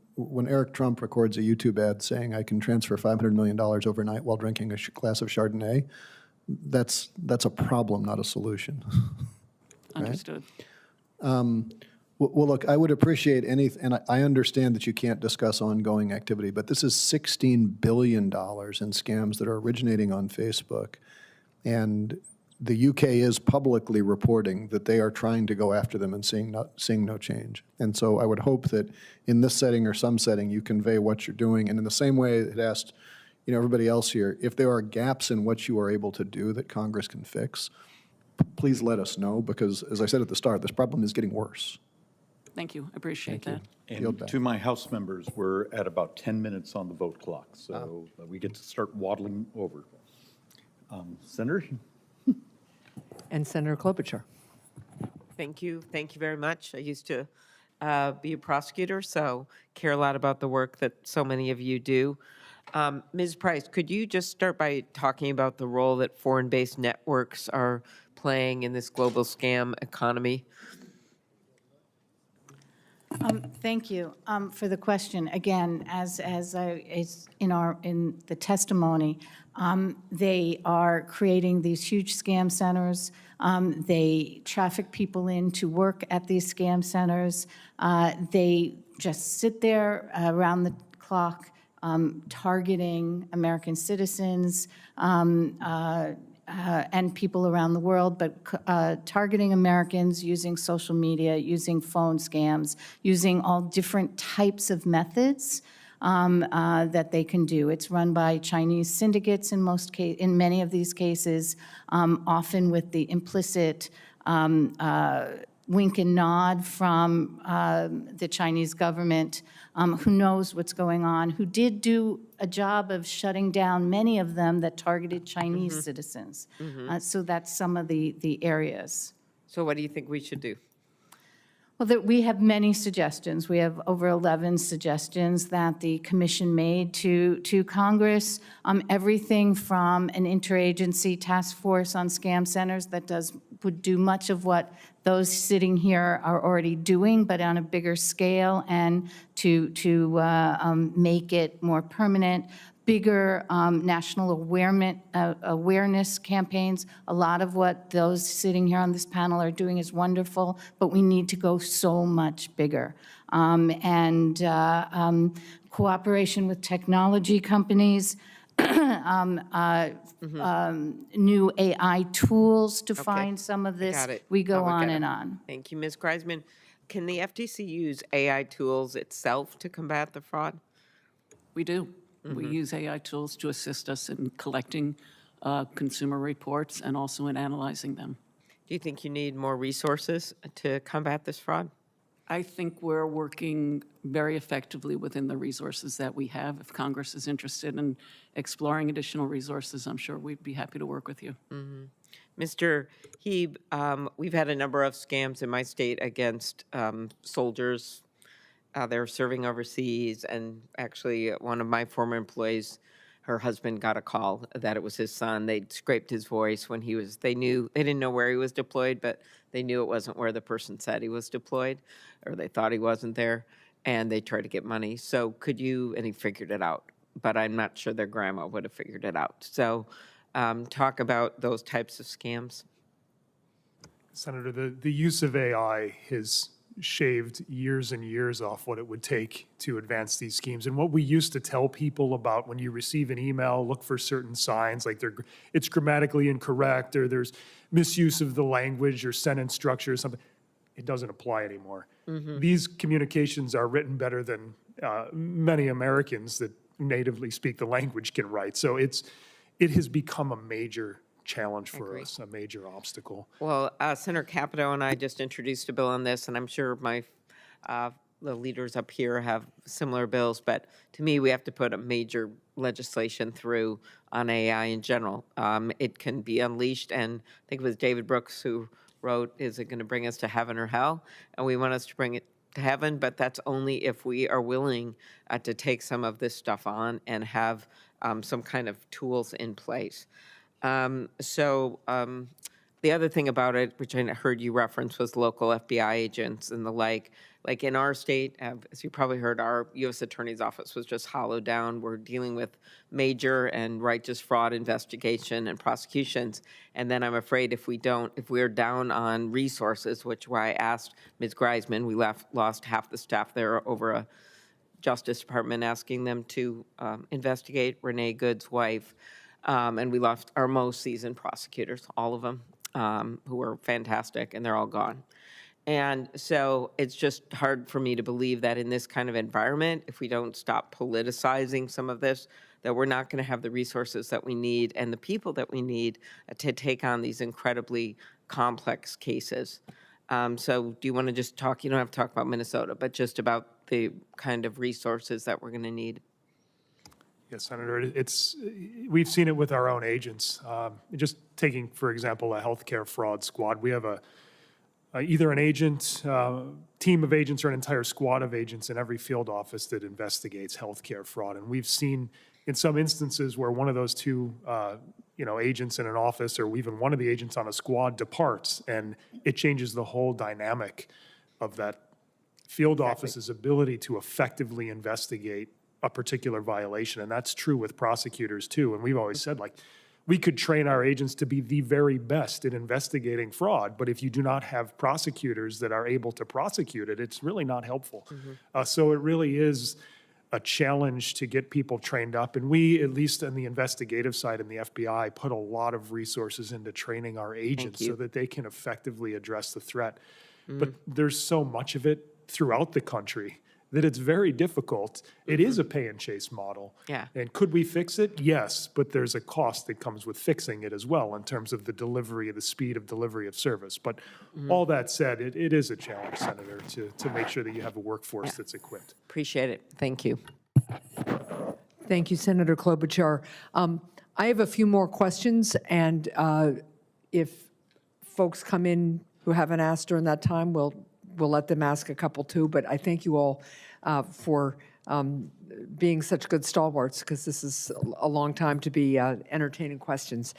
Eric Trump records a YouTube ad saying I can transfer $500 million overnight while drinking a glass of Chardonnay, that's a problem, not a solution. Understood. Well, look, I would appreciate and I understand that you can't discuss ongoing activity, but this is $16 billion in scams that are originating on Facebook. And the UK is publicly reporting that they are trying to go after them and seeing no change. And so I would hope that in this setting or some setting, you convey what you're doing. And in the same way it asked, everybody else here, if there are gaps in what you are able to do that Congress can fix, please let us know, because as I said at the start, this problem is getting worse. Thank you. I appreciate that. Yield And back. to my House members, we're at about 10 minutes on the vote clock, so we get to start waddling over. Senator? And Senator Klobuchar. Thank you. Thank you very much. I used to be a prosecutor, so care a lot about the work that so many of you do. Ms. Price, could you just start by talking about the role that foreign-based networks are playing in this global scam economy? Thank you for the question. Again, as in the testimony, they are creating these huge scam centers. They traffic people in to work at these scam centers. They just sit there around the clock targeting American citizens and people around the world, but targeting Americans using social media, using phone scams, using all different types of methods that they can do. It's run by Chinese syndicates in many of these cases, often with the implicit wink and nod from the Chinese government, who knows what's going on, who did do a job of shutting down many of them that targeted Chinese citizens. So that's some of the areas. So what do you think we should do? Well, we have many suggestions. We have over 11 suggestions that the commission made to Congress. Everything from an interagency task force on scam centers that would do much of what those sitting here are already doing, but on a bigger scale, and to make it more permanent. Bigger national awareness campaigns. A lot of what those sitting here on this panel are doing is wonderful, but we need to go so much bigger. Cooperation with technology companies, new AI tools to find some of this. Got it. We go I'll look on at it. and on. Thank you, Ms. Greisman. Can the FTC use AI tools itself to combat the fraud? We do. We use AI tools to assist us in collecting consumer reports and also in analyzing them. Do you think you need more resources to combat this fraud? I think we're working very effectively within the resources that we have. If Congress is interested in exploring additional resources, I'm sure we'd be happy to work with you. Mr. Heeb, we've had a number of scams in my state against soldiers. They're serving overseas, and actually one of my former employees, her husband got a call that it was his son. They'd scraped his voice when they didn't know where he was deployed, but they knew it wasn't where the person said he was deployed, or they thought he wasn't there, and they tried to get money. So and he figured it out, but I'm not sure their grandma would have figured it out. So talk about those types of scams. Senator, the use of AI has shaved years and years off what it would take to advance these schemes. And what we used to tell people about when you receive an email, look for certain signs, like it's grammatically incorrect, or there's misuse of the language or sentence structure or something, it doesn't apply anymore. These communications are written better than many Americans that natively speak the language can write. So it has become a major challenge for us, a major obstacle. Well, Senator Capito and I just introduced a bill on this, and I'm sure the leaders up here have similar bills, but to me, we have to put a major legislation through on AI in general. It can be unleashed, and I think it was David Brooks who wrote, "Is it going to bring us to heaven or hell?" And we want us to bring it to heaven, but that's only if we are willing to take some of this stuff on and have some kind of tools in place. The other thing about it, which I heard you reference, was local FBI agents and the like. Like in our state, as you probably heard, our U.S. Attorney's Office was just hollowed down. We're dealing with major and righteous fraud investigation and prosecutions. And then I'm afraid if we're down on resources, which why I asked Ms. Greisman, we lost half the staff there over a Justice Department asking them to investigate Renee Good's wife. And we lost our most seasoned prosecutors, all of them, who were fantastic, and they're all gone. And so it's just hard for me to believe that in this kind of environment, if we don't stop politicizing some of this, that we're not going to have the resources that we need and the people that we need to take on these incredibly complex cases. So do you want to just talk, you don't have to talk about Minnesota, but just about the kind of resources that we're going to need? Yes, Senator, we've seen it with our own agents. Just taking, for example, a healthcare fraud squad, we have either an agent, team of agents, or an entire squad of agents in every field office that investigates healthcare fraud. And we've seen in some instances where one of those two, agents in an office, or even one of the agents on a squad, departs, and it changes the whole dynamic of that field office's ability to effectively investigate a particular violation. And that's true with prosecutors too. And we've always said, like, we could train our agents to be the very best at investigating fraud, but if you do not have prosecutors that are able to prosecute it, it's really not helpful. So it really is a challenge to get people trained up. And we, at least on the investigative side in the FBI, put a lot of resources into training our agents so that they can effectively address the threat. But there's so much of it throughout the country that it's very difficult. It is a pay and chase model. Yeah. And could we fix it? Yes, but there's a cost that comes with fixing it as well in terms of the delivery, the speed of delivery of service. But all that said, it is a challenge, Senator, to make sure that you have a workforce that's equipped. Appreciate it. Thank you. Thank you, Senator Klobuchar. I have a few more questions, and if folks come in who haven't asked during that time, we'll let them ask a couple too. But I thank you all for being such good stalwarts, because this is a long time to be entertaining questions.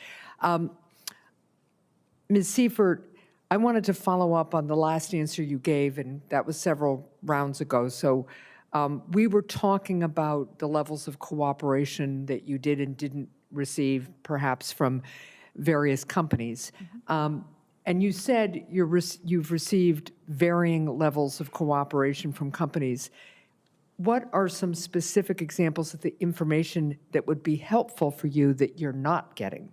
Ms. Seifert, I wanted to follow up on the last answer you gave, and that was several rounds ago. So we were talking about the levels of cooperation that you did and didn't receive, perhaps from various companies. And you said you've received varying levels of cooperation from companies. What are some specific examples of the information that would be helpful for you that you're not getting?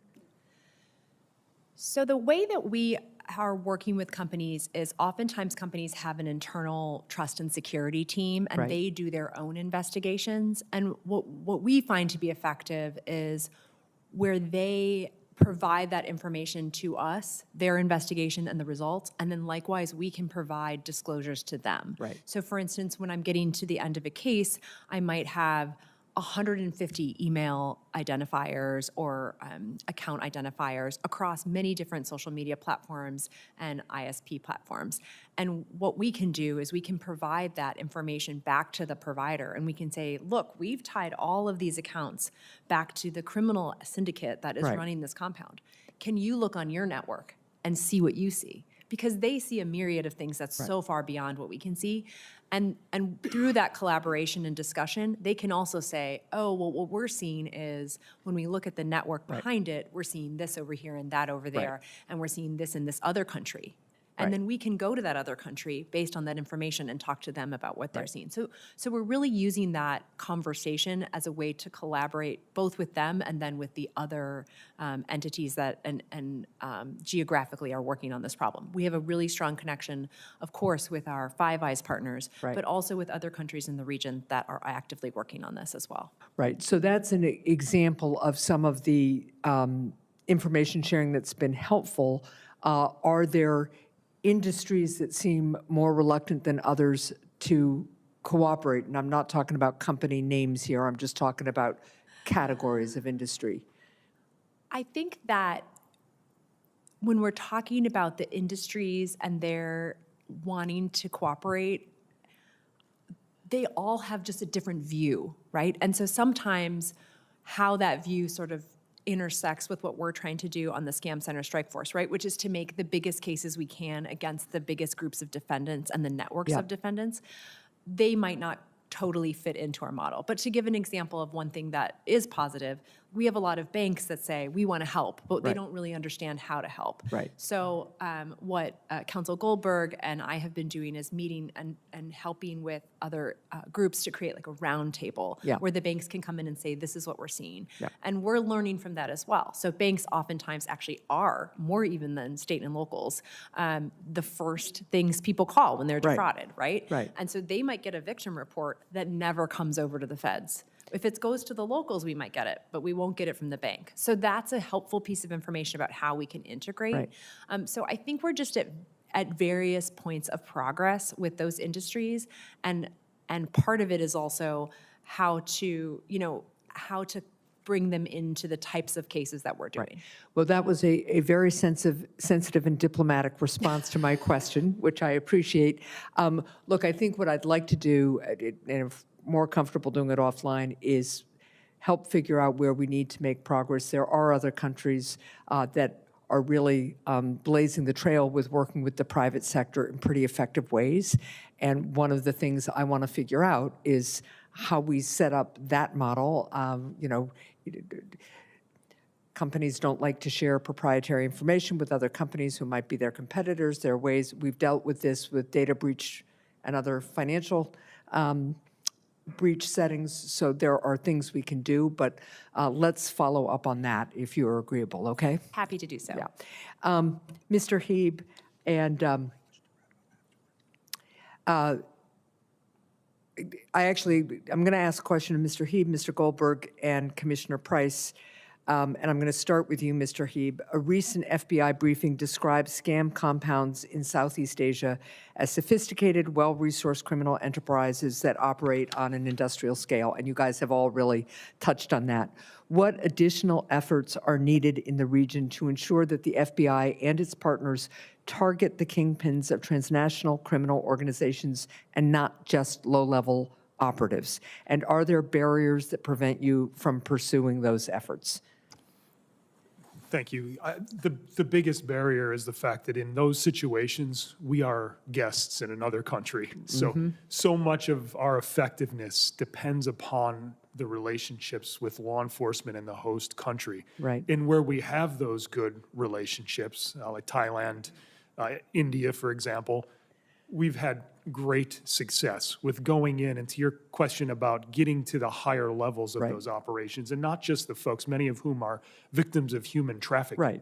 So the way that we are working with companies is oftentimes companies have an internal trust and security team, and they do their own investigations. And what we find to be effective is where they provide that information to us, their investigation and the results, and then likewise we can provide disclosures to them. So for instance, when I'm getting to the end of a case, I might have 150 email identifiers or account identifiers across many different social media platforms and ISP platforms. And what we can do is we can provide that information back to the provider, and we can say, look, we've tied all of these accounts back to the criminal syndicate that is running this compound. Can you look on your network and see what you see? Because they see a myriad of things that's so far beyond what we can see. And through that collaboration and discussion, they can also say, oh, well, what we're seeing is when we look at the network behind it, we're seeing this over here and that over there, and we're seeing this in this other country. And then we can go to that other country based on that information and talk to them about what they're seeing. So we're really using that conversation as a way to collaborate both with them and then with the other entities that and geographically are working on this problem. We have a really strong connection, of course, with our Five Eyes partners, but also with other countries in the region that are actively working on this as well. Right, so that's an example of some of the information sharing that's been helpful. Are there industries that seem more reluctant than others to cooperate? And I'm not talking about company names here, I'm just talking about categories of industry. I think that when we're talking about the industries and they're wanting to cooperate, they all have just a different view, right? And so sometimes how that view sort of intersects with what we're trying to do on the Scam Center Strike Force, right? Which is to make the biggest cases we can against the biggest groups of defendants and the networks of defendants. They might not totally fit into our model. But to give an example of one thing that is positive, we have a lot of banks that say, we want to help, but they don't really understand how to help. Right. So what Counsel Goldberg and I have been doing is meeting and helping with other groups to create like a round table where the banks can come in and say, this is what we're seeing. And we're learning from that as well. So banks oftentimes actually are, more even than state and locals, the first things people call when they're defrauded, right? And so they might get a victim report that never comes over to the feds. If it goes to the locals, we might get it, but we won't get it from the bank. So that's a helpful piece of information about how we can integrate. So I think we're just at various points of progress with those industries, and part of it is also how to bring them into the types of cases that we're doing. Well, that was a very sensitive and diplomatic response to my question, which I appreciate. Look, I think what I'd like to do, and if more comfortable doing it offline, is help figure out where we need to make progress. There are other countries that are really blazing the trail with working with the private sector in pretty effective ways. And one of the things I want to figure out is how we set up that model. Companies don't like to share proprietary information with other companies who might be their competitors. There are ways we've dealt with this with data breach and other financial breach settings, so there are things we can do, but let's follow up on that if you're agreeable, okay? Happy to do so. Mr. Heeb, and I'm going to ask a question of Mr. Heeb, Mr. Goldberg, and Commissioner Price. And I'm going to start with you, Mr. Heeb. A recent FBI briefing describes scam compounds in Southeast Asia as sophisticated, well-resourced criminal enterprises that operate on an industrial scale, and you guys have all really touched on that. What additional efforts are needed in the region to ensure that the FBI and its partners target the kingpins of transnational criminal organizations and not just low-level operatives? And are there barriers that prevent you from pursuing those efforts? Thank you. The biggest barrier is the fact that in those situations, we are guests in another country. So much of our effectiveness depends upon the relationships with law enforcement in the host country. And where we have those good relationships, like Thailand, India, for example, we've had great success with going in, and to your question about getting to the higher levels of those operations, and not just the folks, many of whom are victims of human trafficking.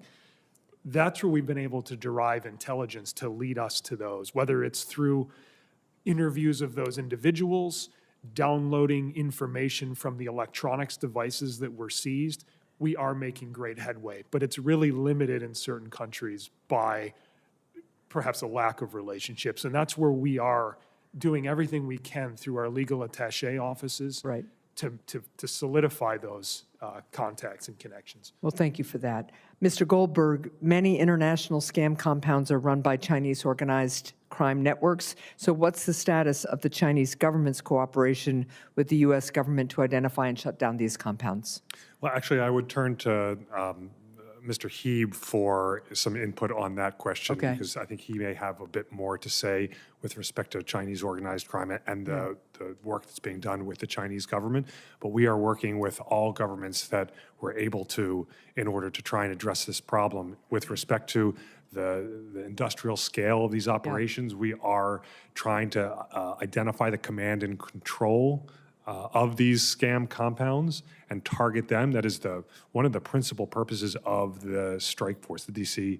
That's where we've been able to derive intelligence to lead us to those, whether it's through interviews of those individuals, downloading information from the electronics devices that were seized. We are making great headway, but it's really limited in certain countries by perhaps a lack of relationships. And that's where we are doing everything we can through our legal attaché offices to solidify those contacts and connections. Well, thank you for that. Mr. Goldberg, many international scam compounds are run by Chinese organized crime networks. So what's the status of the Chinese government's cooperation with the U.S. government to identify and shut down these compounds? Well, actually, I would turn to Mr. Heeb for some input on that question, because I think he may have a bit more to say with respect to Chinese organized crime and the work that's being done with the Chinese government. But we are working with all governments that we're able to in order to try and address this problem with respect to the industrial scale of these operations. We are trying to identify the command and control of these scam compounds and target them. That is one of the principal purposes of the strike force, the DC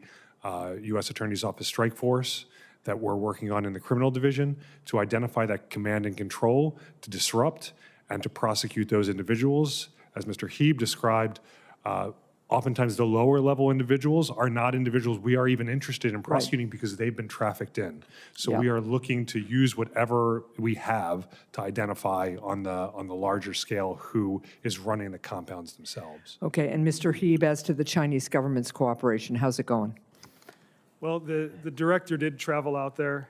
U.S. Attorney's Office strike force that we're working on in the criminal division, to identify that command and control, to disrupt, and to prosecute those individuals. As Mr. Heeb described, oftentimes the lower level individuals are not individuals we are even interested in prosecuting because they've been trafficked in. So we are looking to use whatever we have to identify on the larger scale who is running the compounds themselves. Okay, and Mr. Heeb, as to the Chinese government's cooperation, how's it going? Well, the director did travel out there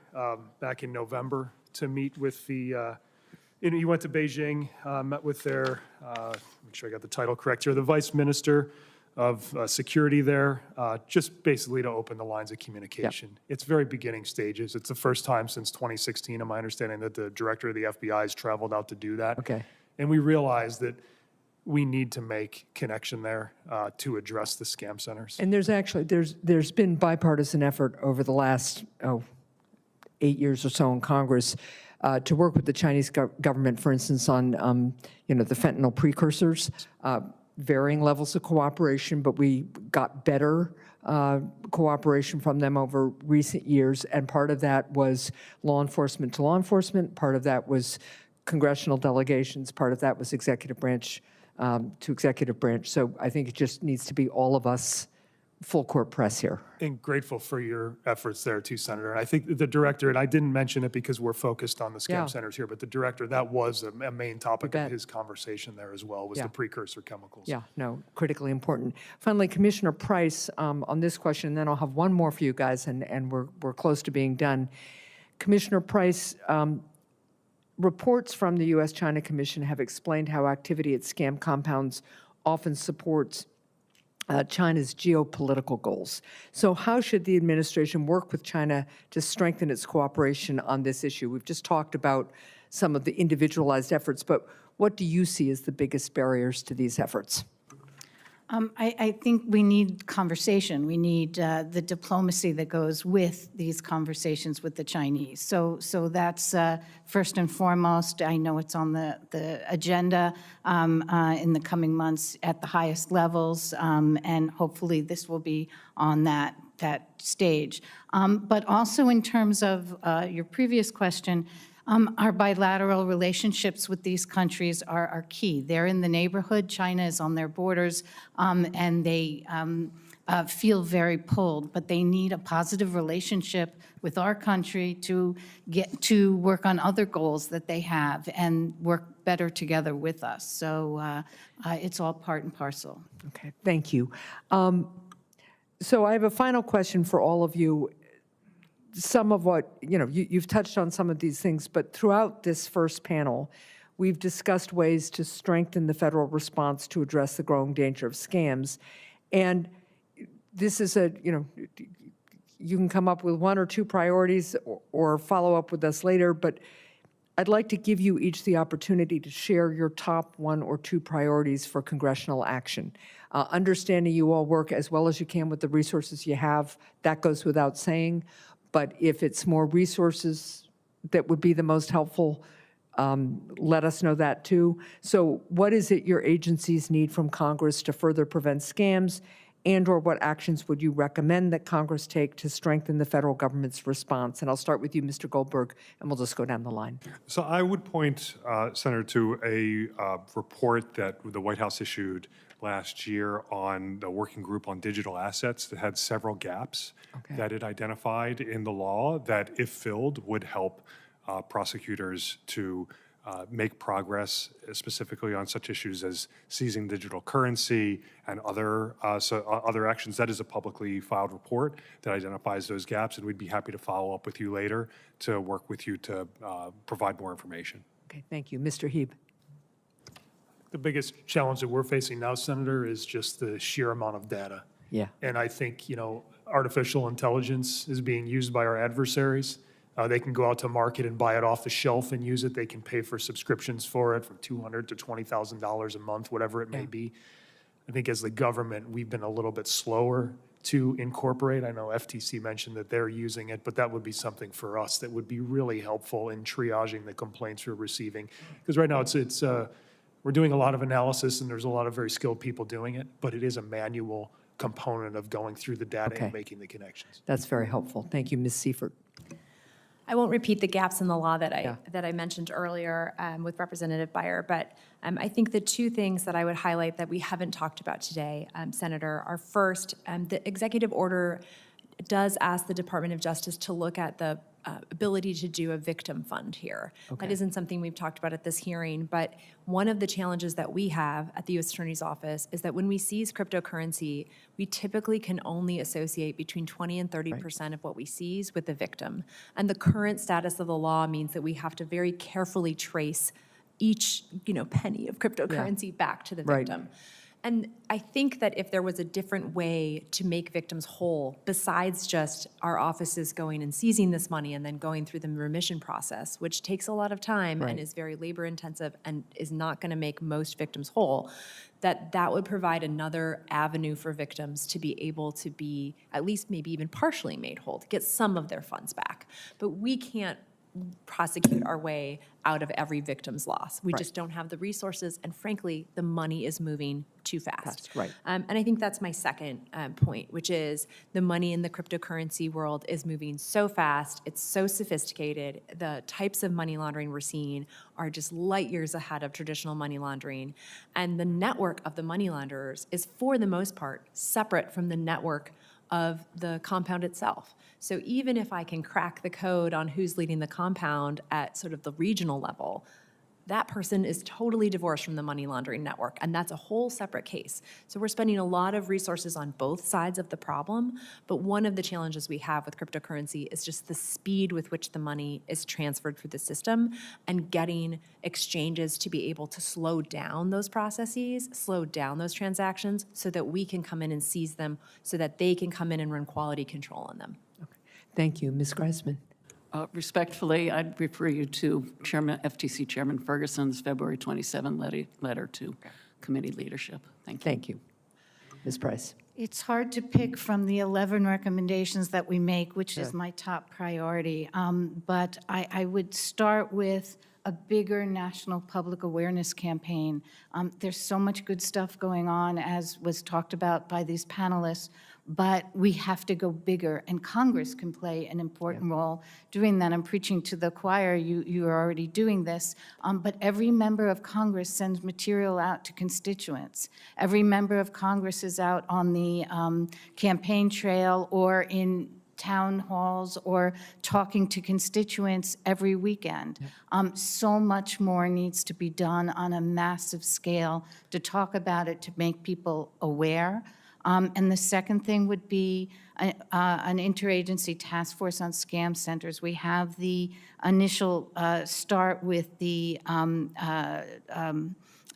back in November to meet with he went to Beijing, met with their, make sure I got the title correct here, the Vice Minister of Security there, just basically to open the lines of communication. It's very beginning stages. It's the first time since 2016, in my understanding, that the director of the FBI has traveled out to do that. Okay. And we realized that we need to make connection there to address the scam centers. And there's been bipartisan effort over the last 8 years or so in Congress to work with the Chinese government, for instance, on the fentanyl precursors, varying levels of cooperation, but we got better cooperation from them over recent years, and part of that was law enforcement to law enforcement, part of that was congressional delegations, part of that was executive branch to executive branch. So I think it just needs to be all of us full court press here. And grateful for your efforts there too, Senator. And I think the director, and I didn't mention it because we're focused on the scam centers here, but the director, that was a main topic of his conversation there as well, was the precursor chemicals. Yeah, no, critically important. Finally, Commissioner Price, on this question, and then I'll have one more for you guys, and we're close to being done. Commissioner Price, reports from the U.S.-China Commission have explained how activity at scam compounds often supports China's geopolitical goals. So how should the administration work with China to strengthen its cooperation on this issue? We've just talked about some of the individualized efforts, but what do you see as the biggest barriers to these efforts? I think we need conversation. We need the diplomacy that goes with these conversations with the Chinese. So that's first and foremost. I know it's on the agenda in the coming months at the highest levels, and hopefully this will be on that stage. But also in terms of your previous question, our bilateral relationships with these countries are key. They're in the neighborhood. China is on their borders, and they feel very pulled, but they need a positive relationship with our country to get to work on other goals that they have and work better together with us. So it's all part and parcel. Okay, thank you. So I have a final question for all of you. Some of what, you've touched on some of these things, but throughout this first panel, we've discussed ways to strengthen the federal response to address the growing danger of scams. And this is you can come up with one or two priorities or follow up with us later, but I'd like to give you each the opportunity to share your top one or two priorities for congressional action. Understanding you all work as well as you can with the resources you have, that goes without saying. But if it's more resources that would be the most helpful, let us know that too. So what is it your agencies need from Congress to further prevent scams, and/or what actions would you recommend that Congress take to strengthen the federal government's response? And I'll start with you, Mr. Goldberg, and we'll just go down the line. So I would point, Senator, to a report that the White House issued last year on the working group on digital assets that had several gaps that it identified in the law that, if filled, would help prosecutors to make progress, specifically on such issues as seizing digital currency and other actions. That is a publicly filed report that identifies those gaps, and we'd be happy to follow up with you later to work with you to provide more information. Okay, thank you. Mr. Heeb. The biggest challenge that we're facing now, Senator, is just the sheer amount of data. Yeah. And I think, artificial intelligence is being used by our adversaries. They can go out to market and buy it off the shelf and use it. They can pay for subscriptions for it from $200,000 to $20,000 a month, whatever it may be. I think as the government, we've been a little bit slower to incorporate. I know FTC mentioned that they're using it, but that would be something for us that would be really helpful in triaging the complaints we're receiving. Because right now we're doing a lot of analysis and there's a lot of very skilled people doing it, but it is a manual component of going through the data Okay. and making the connections. That's very helpful. Thank you, Ms. Seifert. I won't repeat the gaps in the law that I mentioned earlier with Representative Byer, but I think the two things that I would highlight that we haven't talked about today, Senator, are first, the executive order does ask the Department of Justice to look at the ability to do a victim fund here. That isn't something we've talked about at this hearing, but one of the challenges that we have at the U.S. Attorney's Office is that when we seize cryptocurrency, we typically can only associate between 20 and 30% of what we seize with the victim. And the current status of the law means that we have to very carefully trace each, penny of cryptocurrency back to the Right. victim. And I think that if there was a different way to make victims whole, besides just our offices going and seizing this money and then going through the remission process, which takes a lot of time and is very labor intensive and is not going to make most victims whole, that would provide another avenue for victims to be able to be at least maybe even partially made whole, to get some of their funds back. But we can't prosecute our way out of every victim's loss. We just don't have the resources, and frankly, the money is moving too fast. Right. And I think that's my second point, which is the money in the cryptocurrency world is moving so fast, it's so sophisticated, the types of money laundering we're seeing are just light years ahead of traditional money laundering, and the network of the money launderers is, for the most part, separate from the network of the compound itself. So even if I can crack the code on who's leading the compound at sort of the regional level, that person is totally divorced from the money laundering network, and that's a whole separate case. So we're spending a lot of resources on both sides of the problem, but one of the challenges we have with cryptocurrency is just the speed with which the money is transferred through the system and getting exchanges to be able to slow down those processes, slow down those transactions so that we can come in and seize them so that they can come in and run quality control on them. Thank you, Ms. Greisman. Respectfully, I'd refer you to FTC Chairman Ferguson's February 27 letter to committee leadership. Thank you. Thank you. Ms. Price. It's hard to pick from the 11 recommendations that we make, which is my top priority. But I would start with a bigger national public awareness campaign. There's so much good stuff going on, as was talked about by these panelists, but we have to go bigger, and Congress can play an important role doing that. I'm preaching to the choir. You are already doing this, but every member of Congress sends material out to constituents. Every member of Congress is out on the campaign trail or in town halls or talking to constituents every weekend. So much more needs to be done on a massive scale to talk about it, to make people aware. And the second thing would be an interagency task force on scam centers. We have the initial start with the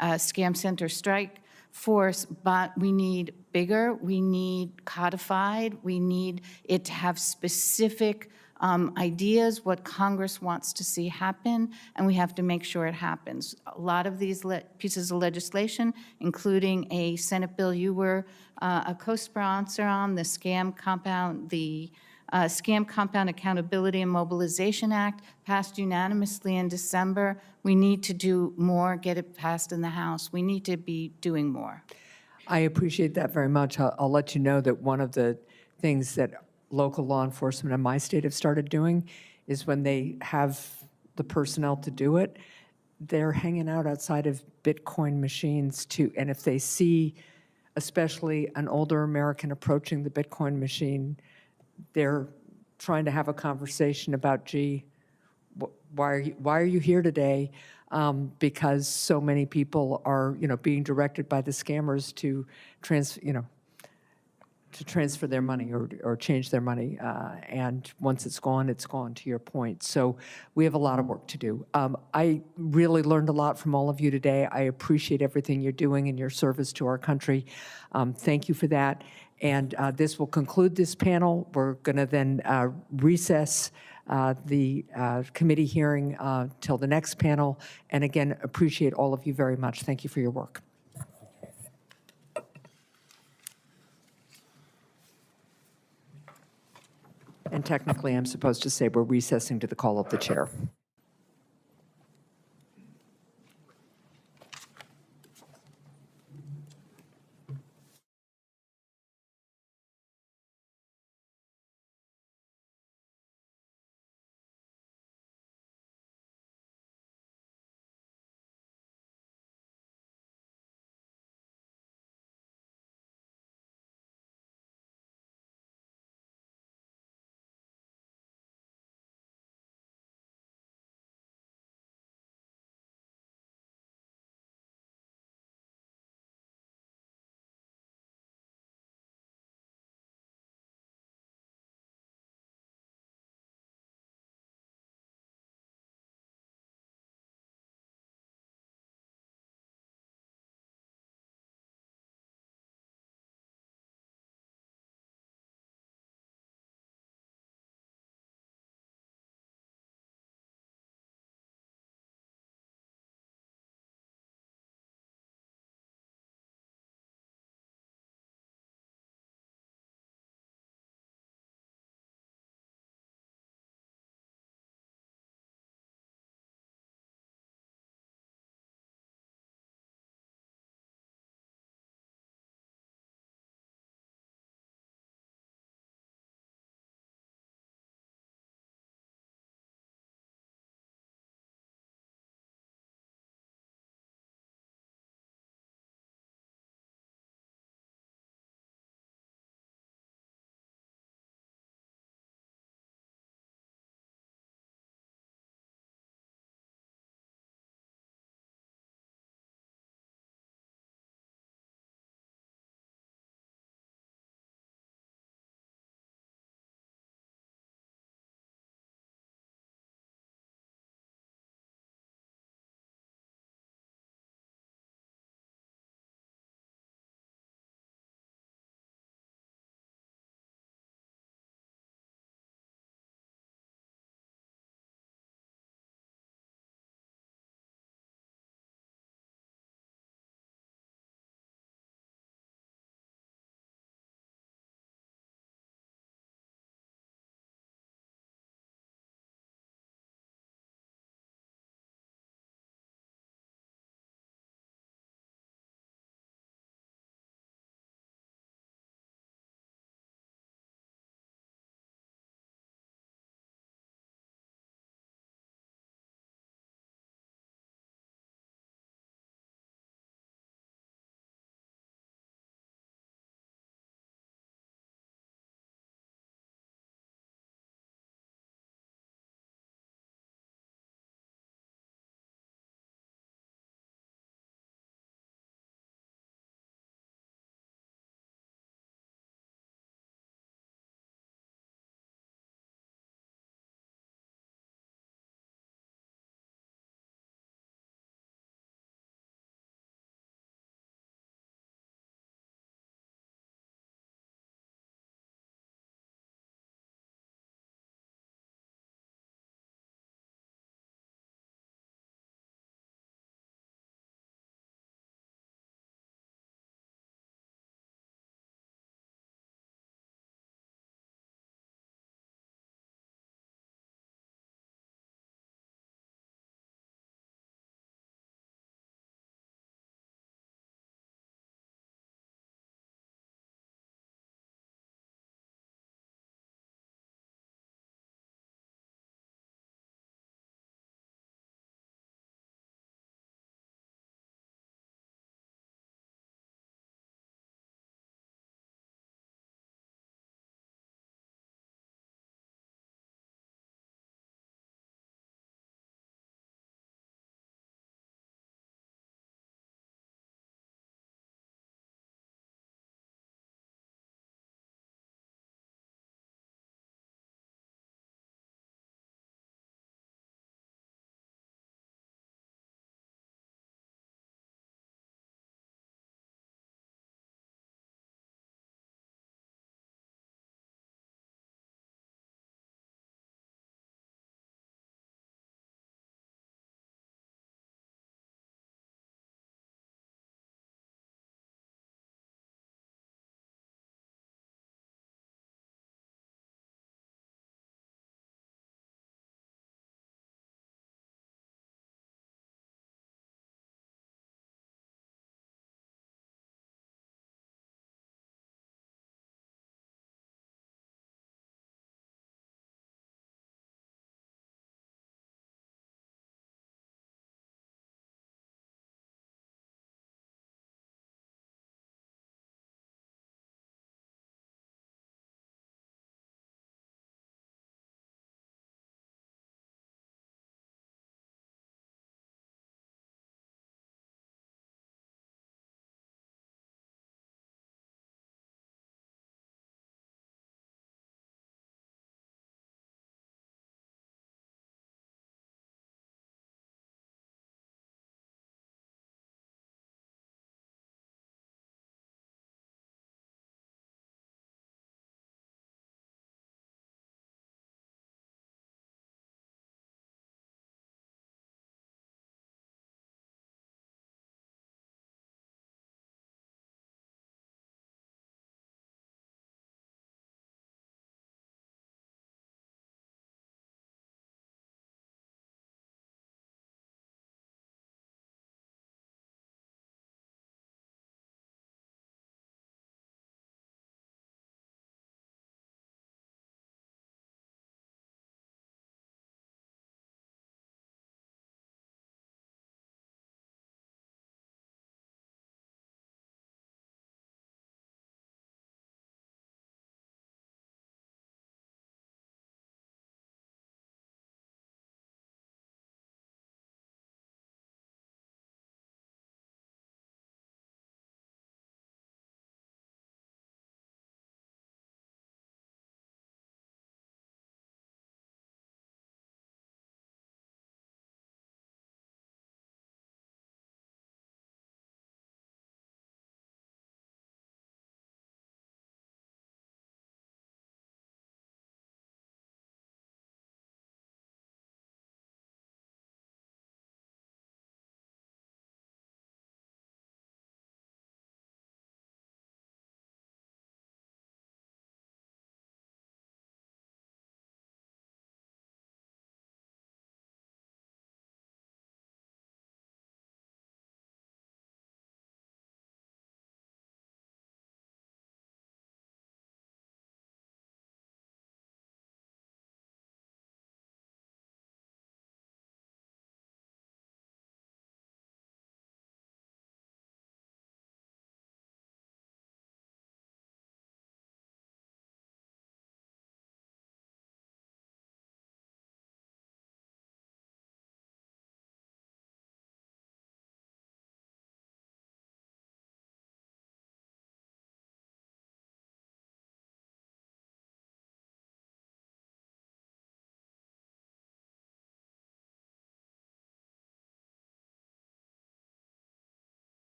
scam center strike force, but we need bigger, we need codified, we need it to have specific ideas, what Congress wants to see happen, and we have to make sure it happens. A lot of these pieces of legislation, including a Senate bill you were a co-sponsor on, the Scam Compound Accountability and Mobilization Act, passed unanimously in December. We need to do more, get it passed in the House. We need to be doing more. I appreciate that very much. I'll let you know that one of the things that local law enforcement in my state have started doing is when they have the personnel to do it, they're hanging out outside of Bitcoin machines and if they see especially an older American approaching the Bitcoin machine, they're trying to have a conversation about, gee, why are you here today? Because so many people are, being directed by the scammers to transfer their money or change their money. And once it's gone, to your point. So we have a lot of work to do. I really learned a lot from all of you today. I appreciate everything you're doing in your service to our country. Thank you for that. And this will conclude this panel. We're going to then recess the committee hearing till the next panel. And again, appreciate all of you very much. Thank you for your work. And technically, I'm supposed to say we're recessing to the call of the chair.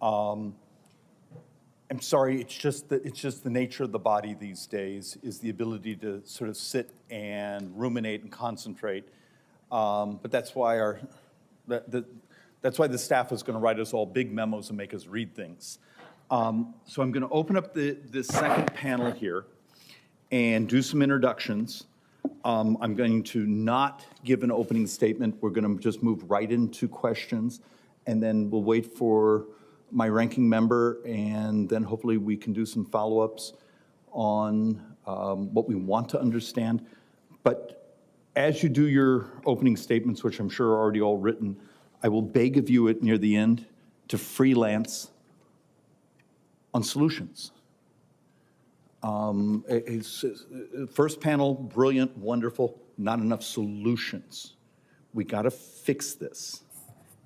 I'm sorry, it's just the nature of the body these days is the ability to sort of sit and ruminate and concentrate. But that's why that's why the staff is going to write us all big memos and make us read things. So I'm going to open up the second panel here and do some introductions. I'm going to not give an opening statement. We're going to just move right into questions, and then we'll wait for my ranking member, and then hopefully we can do some follow-ups on what we want to understand. But as you do your opening statements, which I'm sure are already all written, I will beg of you at near the end to freelance on solutions. First panel, brilliant, wonderful, not enough solutions. We got to fix this.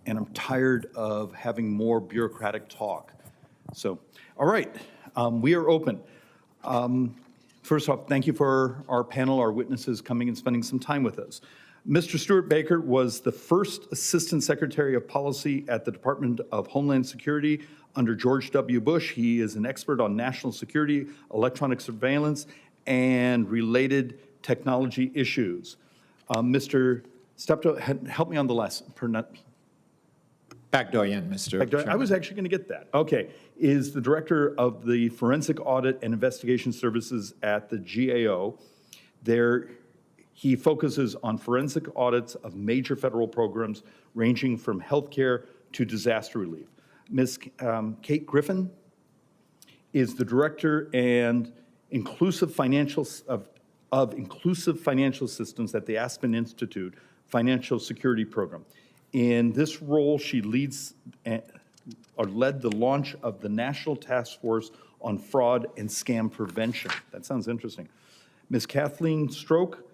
And I'm tired of having more bureaucratic talk. So, all right, we are open. First off, thank you for our panel, our witnesses coming and spending some time with us. Mr. Stewart Baker was the first Assistant Secretary of Policy at the Department of Homeland Security under George W. Bush. He is an expert on national security, electronic surveillance, and related technology issues. Mr. Stepto, help me on the last. Bagdoyan, Mr. Bagdoyan, I was actually going to get that. Okay. Is the Director of the Forensic Audit and Investigation Services at the GAO. There, he focuses on forensic audits of major federal programs ranging from healthcare to disaster relief. Ms. Kate Griffin is the Director and Inclusive Financial of Inclusive Financial Systems at the Aspen Institute Financial Security Program. In this role, she leads or led the launch of the National Task Force on Fraud and Scam Prevention. That sounds interesting. Ms. Kathleen Stroke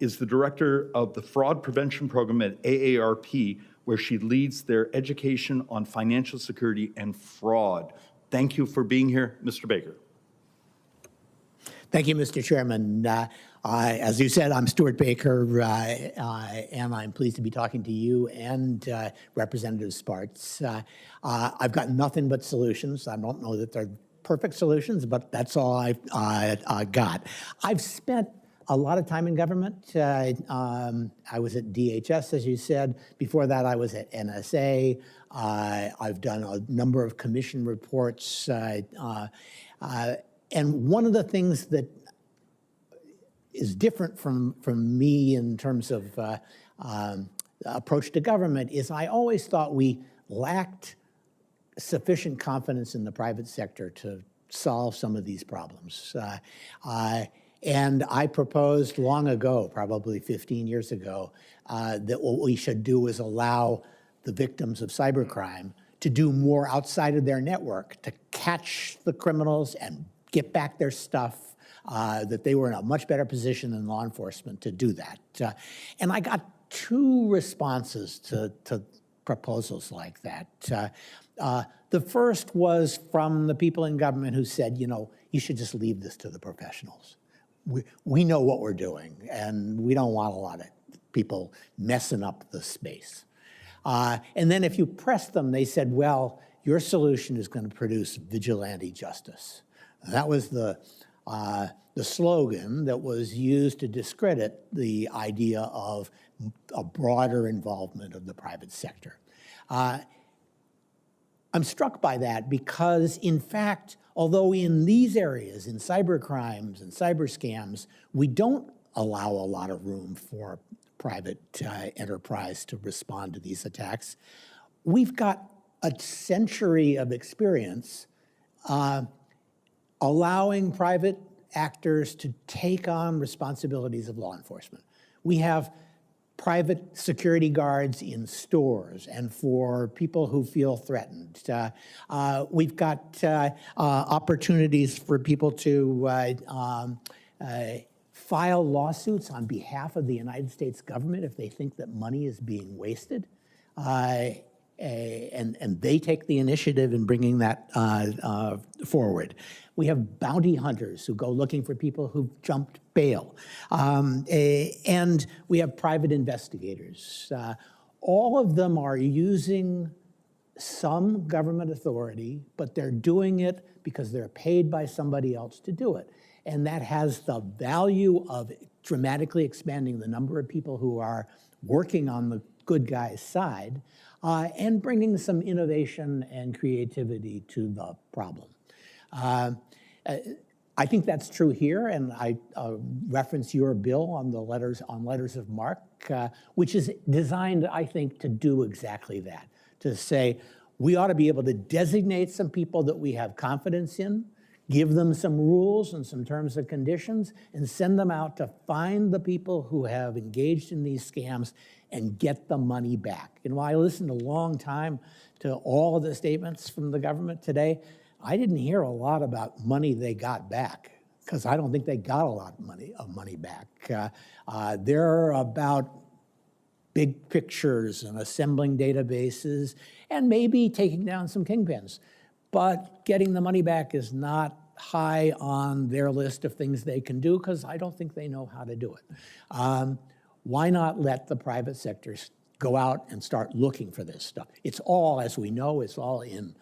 is the Director of the Fraud Prevention Program at AARP, where she leads their education on financial security and fraud. Thank you for being here, Mr. Baker. Thank you, Mr. Chairman. As you said, I'm Stewart Baker, and I'm pleased to be talking to you and Representative Sparks. I've got nothing but solutions. I don't know that they're perfect solutions, but that's all I've got. I've spent a lot of time in government. I was at DHS, as you said. Before that, I was at NSA. I've done a number of commission reports. And one of the things that is different from me in terms of approach to government is I always thought we lacked sufficient confidence in the private sector to solve some of these problems. And I proposed long ago, probably 15 years ago, that what we should do is allow the victims of cybercrime to do more outside of their network, to catch the criminals and get back their stuff, that they were in a much better position than law enforcement to do that. And I got two responses to proposals like that. The first was from the people in government who said, you know, you should just leave this to the professionals. We know what we're doing, and we don't want a lot of people messing up the space. And then if you press them, they said, well, your solution is going to produce vigilante justice. That was the slogan that was used to discredit the idea of a broader involvement of the private sector. I'm struck by that because, in fact, although in these areas, in cyber crimes and cyber scams, we don't allow a lot of room for private enterprise to respond to these attacks, we've got a century of experience allowing private actors to take on responsibilities of law enforcement. We have private security guards in stores and for people who feel threatened. We've got opportunities for people to file lawsuits on behalf of the United States government if they think that money is being wasted. And they take the initiative in bringing that forward. We have bounty hunters who go looking for people who've jumped bail. And we have private investigators. All of them are using some government authority, but they're doing it because they're paid by somebody else to do it. And that has the value of dramatically expanding the number of people who are working on the good guys' side and bringing some innovation and creativity to the problem. I think that's true here, and I reference your bill on the letters of marque, which is designed, I think, to do exactly that, to say we ought to be able to designate some people that we have confidence in, give them some rules and some terms and conditions, and send them out to find the people who have engaged in these scams and get the money back. And while I listened a long time to all of the statements from the government today, I didn't hear a lot about money they got back, because I don't think they got a lot of money back. They're about big pictures and assembling databases and maybe taking down some kingpins. But getting the money back is not high on their list of things they can do, because I don't think they know how to do it. Why not let the private sector go out and start looking for this stuff? It's all, as we know, it's all in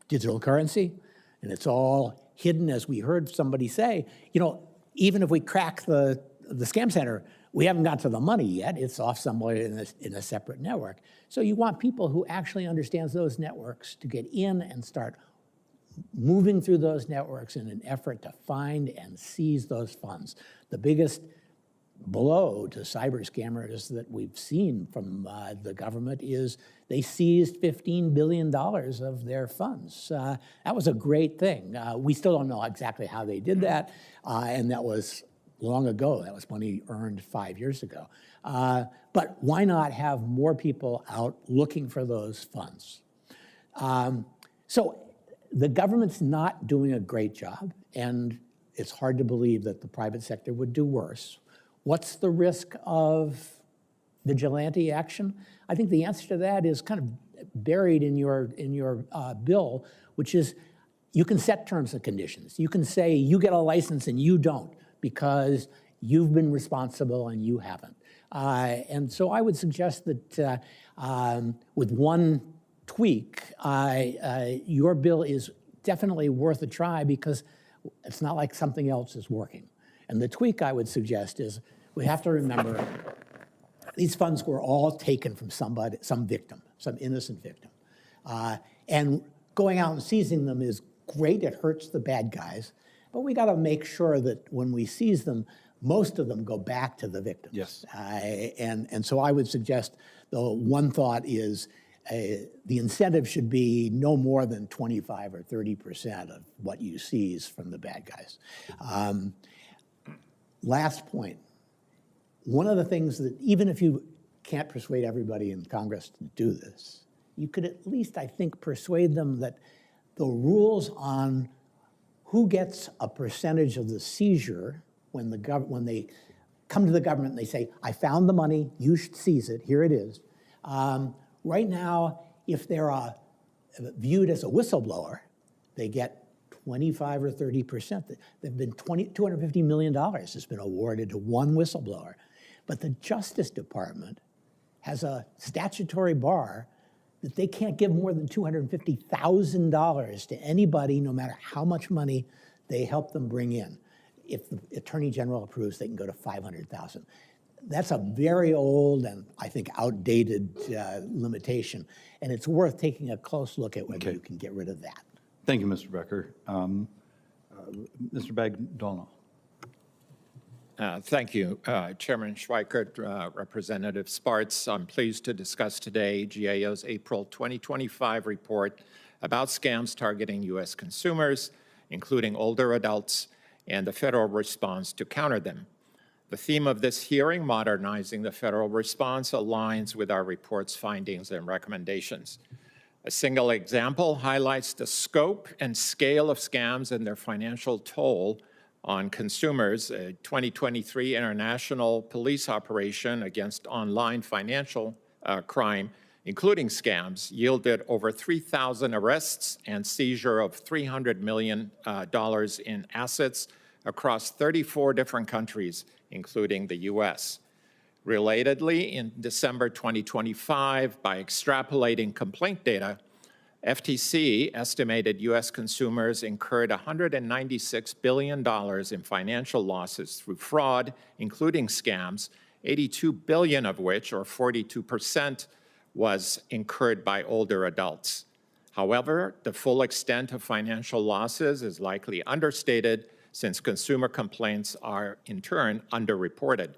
digital currency, and it's all hidden, as we heard somebody say. You know, even if we crack the scam center, we haven't got to the money yet. It's off somewhere in a separate network. So you want people who actually understand those networks to get in and start moving through those networks in an effort to find and seize those funds. The biggest blow to cyber scammers that we've seen from the government is they seized $15 billion of their funds. That was a great thing. We still don't know exactly how they did that, and that was long ago. That was money earned 5 years ago. But why not have more people out looking for those funds? So the government's not doing a great job, and it's hard to believe that the private sector would do worse. What's the risk of vigilante action? I think the answer to that is kind of buried in your bill, which is you can set terms and conditions. You can say you get a license and you don't because you've been responsible and you haven't. And so I would suggest that with one tweak, your bill is definitely worth a try, because it's not like something else is working. And the tweak I would suggest is we have to remember these funds were all taken from somebody, some victim, some innocent victim. And going out and seizing them is great. It hurts the bad guys. But we got to make sure that when we seize them, most of them go back to the victims. Yes. And so I would suggest the one thought is the incentive should be no more than 25 or 30% of what you seize from the bad guys. Last point. One of the things that, even if you can't persuade everybody in Congress to do this, you could at least, I think, persuade them that the rules on who gets a percentage of the seizure when they come to the government and they say, I found the money, you should seize it, here it is. Right now, if they're viewed as a whistleblower, they get 25 or 30%. They've been $250 million has been awarded to one whistleblower. But the Justice Department has a statutory bar that they can't give more than $250,000 to anybody, no matter how much money they help them bring in. If the Attorney General approves, they can go to $500,000. That's a very old and I think outdated limitation, and it's worth taking a close look at whether you can get rid of that. Thank you, Mr. Becker. Mr. Bagdoyan. Thank you, Chairman Schweikert, Representative Sparts. I'm pleased to discuss today GAO's April 2025 report about scams targeting U.S. consumers, including older adults, and the federal response to counter them. The theme of this hearing, Modernizing the Federal Response, aligns with our report's findings and recommendations. A single example highlights the scope and scale of scams and their financial toll on consumers. A 2023 international police operation against online financial crime, including scams, yielded over 3,000 arrests and seizure of $300 million in assets across 34 different countries, including the U.S. Relatedly, in December 2025, by extrapolating complaint data FTC estimated U.S. consumers incurred $196 billion in financial losses through fraud, including scams, $82 billion of which, or 42%, was incurred by older adults. However, the full extent of financial losses is likely understated since consumer complaints are, in turn, underreported.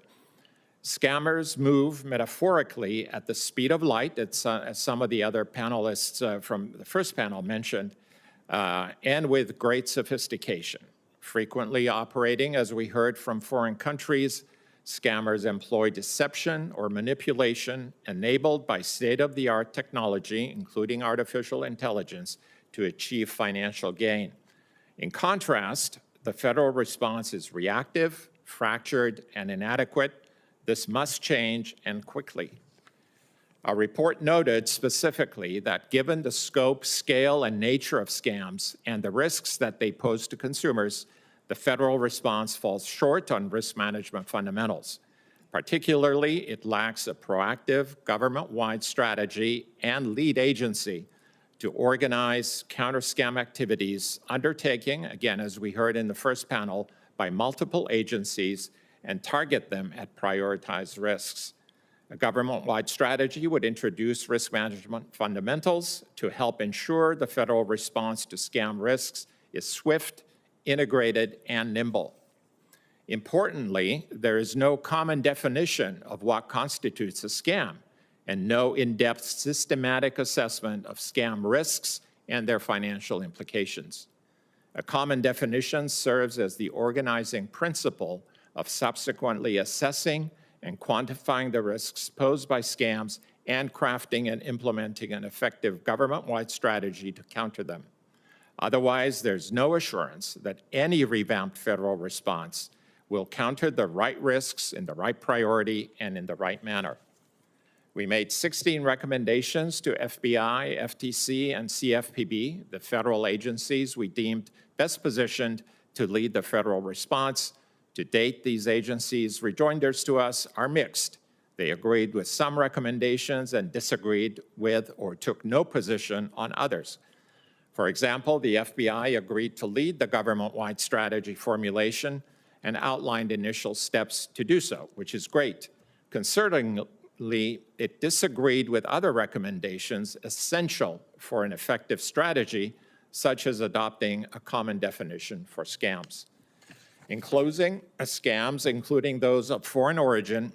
Scammers move metaphorically at the speed of light, as some of the other panelists from the first panel mentioned, and with great sophistication. Frequently operating, as we heard, from foreign countries, scammers employ deception or manipulation enabled by state-of-the-art technology, including artificial intelligence, to achieve financial gain. In contrast, the federal response is reactive, fractured, and inadequate. This must change, and quickly. Our report noted specifically that given the scope, scale, and nature of scams and the risks that they pose to consumers, the federal response falls short on risk management fundamentals. Particularly, it lacks a proactive government-wide strategy and lead agency to organize counter-scam activities undertaking, again, as we heard in the first panel, by multiple agencies and target them at prioritized risks. A government-wide strategy would introduce risk management fundamentals to help ensure the federal response to scam risks is swift, integrated, and nimble. Importantly, there is no common definition of what constitutes a scam and no in-depth systematic assessment of scam risks and their financial implications. A common definition serves as the organizing principle of subsequently assessing and quantifying the risks posed by scams and crafting and implementing an effective government-wide strategy to counter them. Otherwise, there's no assurance that any revamped federal response will counter the right risks in the right priority and in the right manner. We made 16 recommendations to FBI, FTC, and CFPB, the federal agencies we deemed best positioned to lead the federal response. To date, these agencies' rejoinders to us are mixed. They agreed with some recommendations and disagreed with or took no position on others. For example, the FBI agreed to lead the government-wide strategy formulation and outlined initial steps to do so, which is great. Concerningly, it disagreed with other recommendations essential for an effective strategy, such as adopting a common definition for scams. In closing, scams, including those of foreign origin,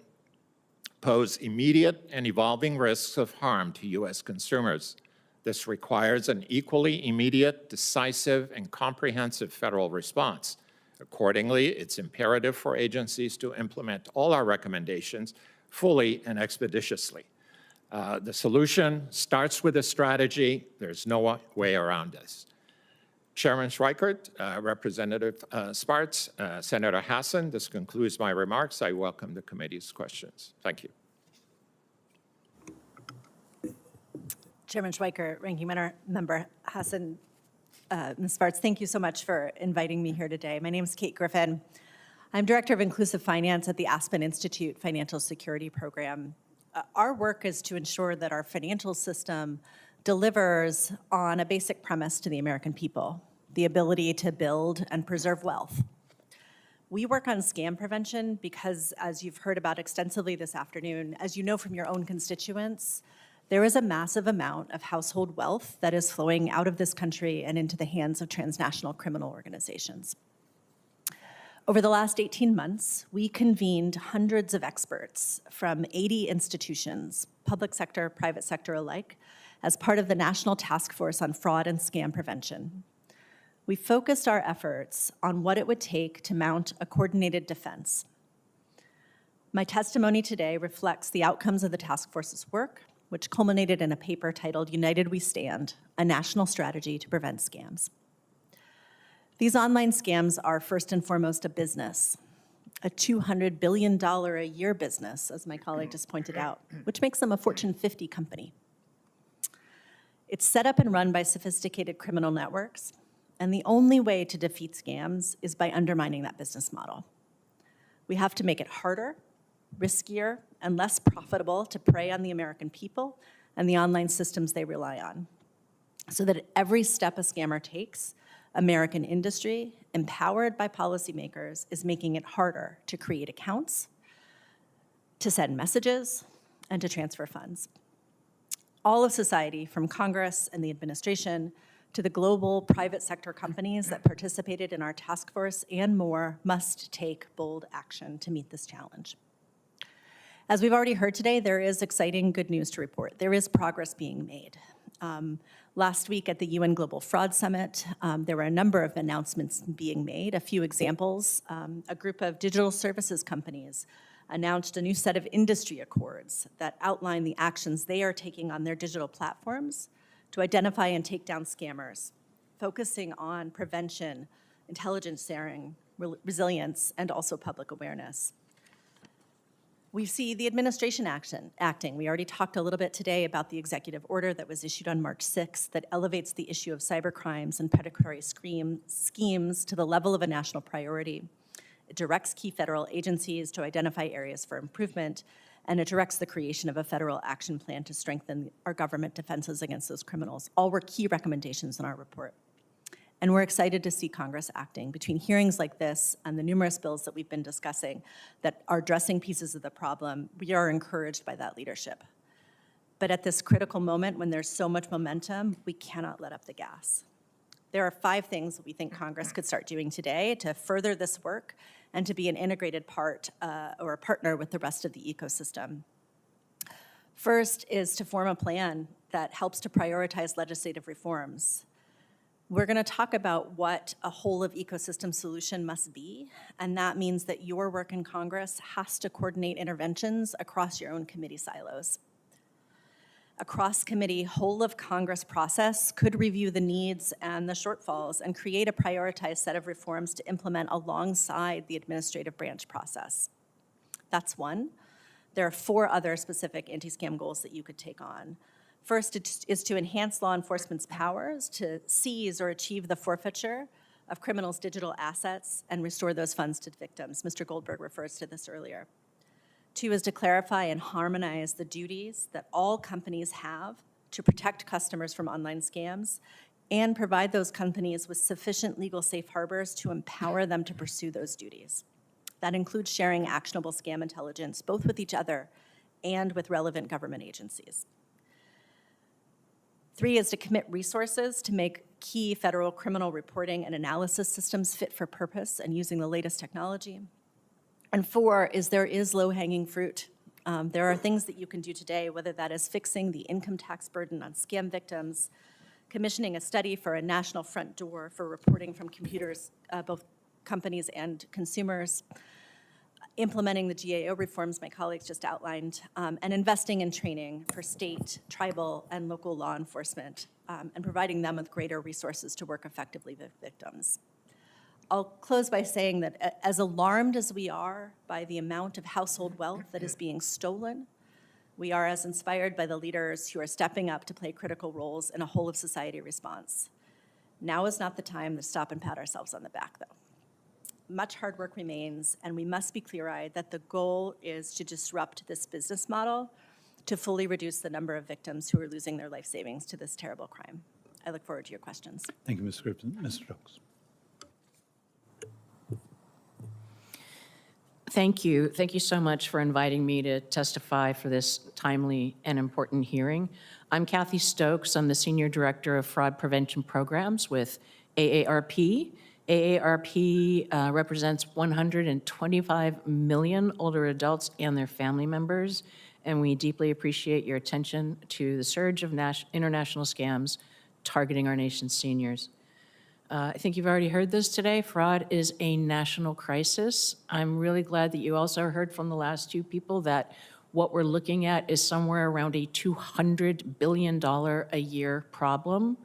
pose immediate and evolving risks of harm to U.S. consumers. This requires an equally immediate, decisive, and comprehensive federal response. Accordingly, it's imperative for agencies to implement all our recommendations fully and expeditiously. The solution starts with a strategy. There's no way around this. Chairman Schweikert, Representative Sparts, Senator Hassan, this concludes my remarks. I welcome the committee's questions. Thank you. Chairman Schweikert, Ranking Member Hassan, Ms. Sparts, thank you so much for inviting me here today. My name is Kate Griffin. I'm Director of Inclusive Finance at the Aspen Institute Financial Security Program. Our work is to ensure that our financial system delivers on a basic premise to the American people: the ability to build and preserve wealth. We work on scam prevention because, as you've heard about extensively this afternoon, as you know from your own constituents, there is a massive amount of household wealth that is flowing out of this country and into the hands of transnational criminal organizations. Over the last 18 months, we convened hundreds of experts from 80 institutions, public sector, private sector alike, as part of the National Task Force on Fraud and Scam Prevention. We focused our efforts on what it would take to mount a coordinated defense. My testimony today reflects the outcomes of the task force's work, which culminated in a paper titled United We Stand, a National Strategy to Prevent Scams. These online scams are first and foremost a business, a $200 billion a year business, as my colleague just pointed out, which makes them a Fortune 50 company. It's set up and run by sophisticated criminal networks, and the only way to defeat scams is by undermining that business model. We have to make it harder, riskier, and less profitable to prey on the American people and the online systems they rely on. so that at every step a scammer takes, American industry, empowered by policymakers, is making it harder to create accounts, to send messages, and to transfer funds. All of society, from Congress and the administration to the global private sector companies that participated in our task force and more, must take bold action to meet this challenge. As we've already heard today, there is exciting good news to report. There is progress being made. Last week at the UN Global Fraud Summit, there were a number of announcements being made. A few examples, a group of digital services companies announced a new set of industry accords that outline the actions they are taking on their digital platforms to identify and take down scammers, focusing on prevention, intelligence sharing, resilience, and also public awareness. We see the administration acting. We already talked a little bit today about the executive order that was issued on March 6th that elevates the issue of cybercrimes and predatory schemes to the level of a national priority. It directs key federal agencies to identify areas for improvement, and it directs the creation of a federal action plan to strengthen our government defenses against those criminals. All were key recommendations in our report. And we're excited to see Congress acting. Between hearings like this and the numerous bills that we've been discussing that are addressing pieces of the problem, we are encouraged by that leadership. But at this critical moment when there's so much momentum, we cannot let up the gas. There are 5 things that we think Congress could start doing today to further this work and to be an integrated part or a partner with the rest of the ecosystem. First is to form a plan that helps to prioritize legislative reforms. We're going to talk about what a whole of ecosystem solution must be, and that means that your work in Congress has to coordinate interventions across your own committee silos. A cross-committee whole of Congress process could review the needs and the shortfalls and create a prioritized set of reforms to implement alongside the administrative branch process. That's one. There are 4 other specific anti-scam goals that you could take on. First is to enhance law enforcement's powers to seize or achieve the forfeiture of criminals' digital assets and restore those funds to victims. Mr. Goldberg refers to this earlier. 2 is to clarify and harmonize the duties that all companies have to protect customers from online scams and provide those companies with sufficient legal safe harbors to empower them to pursue those duties. That includes sharing actionable scam intelligence, both with each other and with relevant government agencies. 3 is to commit resources to make key federal criminal reporting and analysis systems fit for purpose and using the latest technology. And 4 is there is low-hanging fruit. There are things that you can do today, whether that is fixing the income tax burden on scam victims, commissioning a study for a national front door for reporting from computers, both companies and consumers, implementing the GAO reforms my colleagues just outlined, and investing in training for state, tribal, and local law enforcement, and providing them with greater resources to work effectively with victims. I'll close by saying that as alarmed as we are by the amount of household wealth that is being stolen, we are as inspired by the leaders who are stepping up to play critical roles in a whole of society response. Now is not the time to stop and pat ourselves on the back, though. Much hard work remains, and we must be clear-eyed that the goal is to disrupt this business model to fully reduce the number of victims who are losing their life savings to this terrible crime. I look forward to your questions. Thank you, Ms. Griffin. Mr. Stokes. Thank you. Thank you so much for inviting me to testify for this timely and important hearing. I'm Kathy Stokes. I'm the Senior Director of Fraud Prevention Programs with AARP. AARP represents 125 million older adults and their family members, and we deeply appreciate your attention to the surge of international scams targeting our nation's seniors. I think you've already heard this today. Fraud is a national crisis. I'm really glad that you also heard from the last 2 people that what we're looking at is somewhere around a $200 billion a year problem,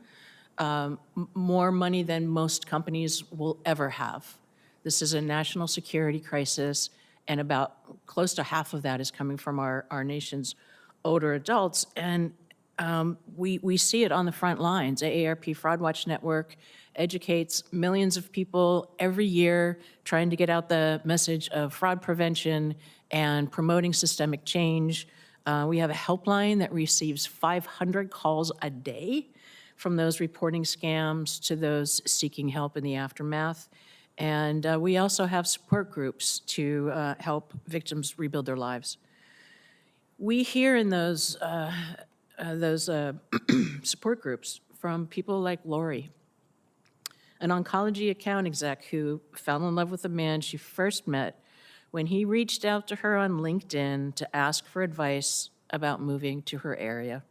more money than most companies will ever have. This is a national security crisis, and about close to half of that is coming from our nation's older adults. And we see it on the front lines. AARP Fraud Watch Network educates millions of people every year trying to get out the message of fraud prevention and promoting systemic change. We have a helpline that receives 500 calls a day. from those reporting scams to those seeking help in the aftermath. And we also have support groups to help victims rebuild their lives. We hear in those support groups from people like Lori, an oncology account exec who fell in love with a man she first met when he reached out to her on LinkedIn to ask for advice about moving to her area.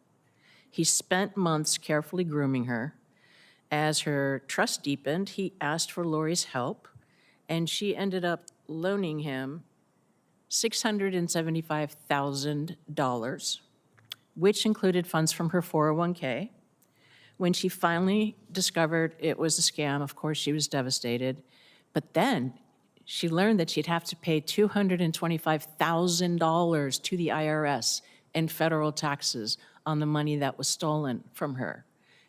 He spent months carefully grooming her. As her trust deepened, he asked for Lori's help, and she ended up loaning him $675,000, which included funds from her 401k. When she finally discovered it was a scam, of course, she was devastated. But then she learned that she'd have to pay $225,000 to the IRS in federal taxes on the money that was stolen from her.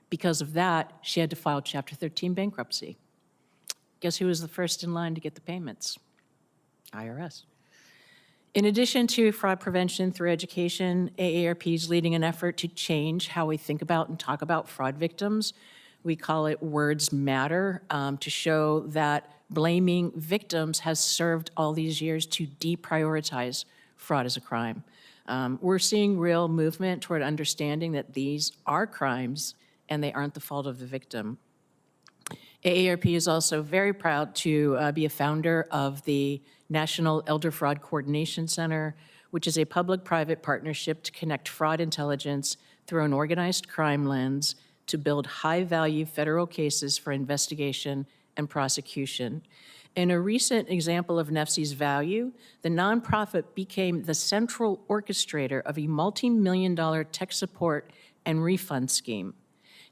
Because of that, she had to file Chapter 13 bankruptcy. Guess who was the first in line to get the payments? IRS. In addition to fraud prevention through education, AARP is leading an effort to change how we think about and talk about fraud victims. We call it Words Matter, to show that blaming victims has served all these years to deprioritize fraud as a crime. We're seeing real movement toward understanding that these are crimes and they aren't the fault of the victim. AARP is also very proud to be a founder of the National Elder Fraud Coordination Center, which is a public-private partnership to connect fraud intelligence through an organized crime lens to build high-value federal cases for investigation and prosecution. In a recent example of NEFC's value, the nonprofit became the central orchestrator of a multi-million-dollar tech support and refund scheme.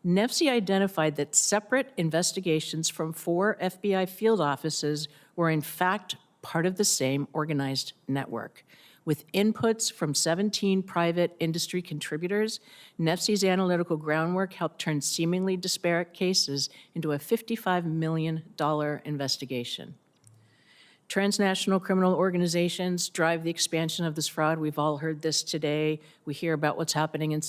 NEFC identified that separate investigations from 4 FBI field offices were in fact part of the same organized network. With inputs from 17 private industry contributors, NEFC's analytical groundwork helped turn seemingly disparate cases into a $55 million investigation. Transnational criminal organizations drive the expansion of this fraud. We've all heard this today. We hear about what's happening in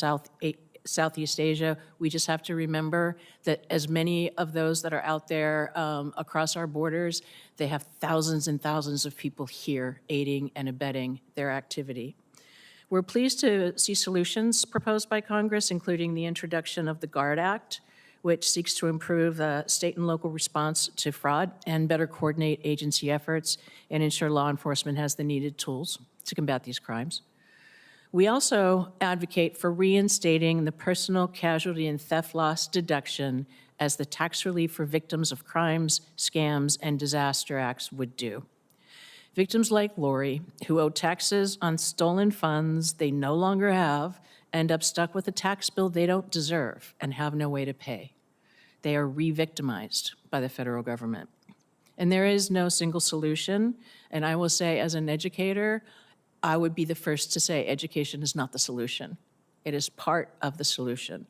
Southeast Asia. We just have to remember that as many of those that are out there across our borders, they have thousands and thousands of people here aiding and abetting their activity. We're pleased to see solutions proposed by Congress, including the introduction of the GUARD Act, which seeks to improve the state and local response to fraud and better coordinate agency efforts and ensure law enforcement has the needed tools to combat these crimes. We also advocate for reinstating the personal casualty and theft loss deduction as the tax relief for victims of crimes, scams, and disaster acts would do. Victims like Lori, who owe taxes on stolen funds they no longer have, end up stuck with a tax bill they don't deserve and have no way to pay. They are re-victimized by the federal government. And there is no single solution, and I will say as an educator, I would be the first to say education is not the solution. It is part of the solution.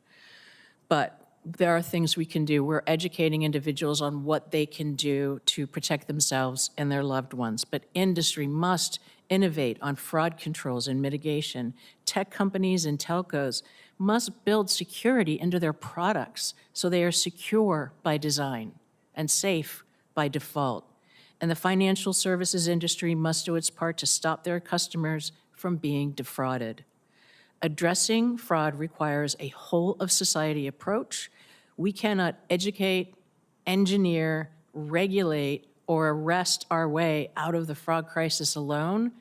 But there are things we can do. We're educating individuals on what they can do to protect themselves and their loved ones. But industry must innovate on fraud controls and mitigation. Tech companies and telcos must build security into their products so they are secure by design and safe by default. And the financial services industry must do its part to stop their customers from being defrauded. Addressing fraud requires a whole-of-society approach. We cannot educate, engineer, regulate, or arrest our way out of the fraud crisis alone,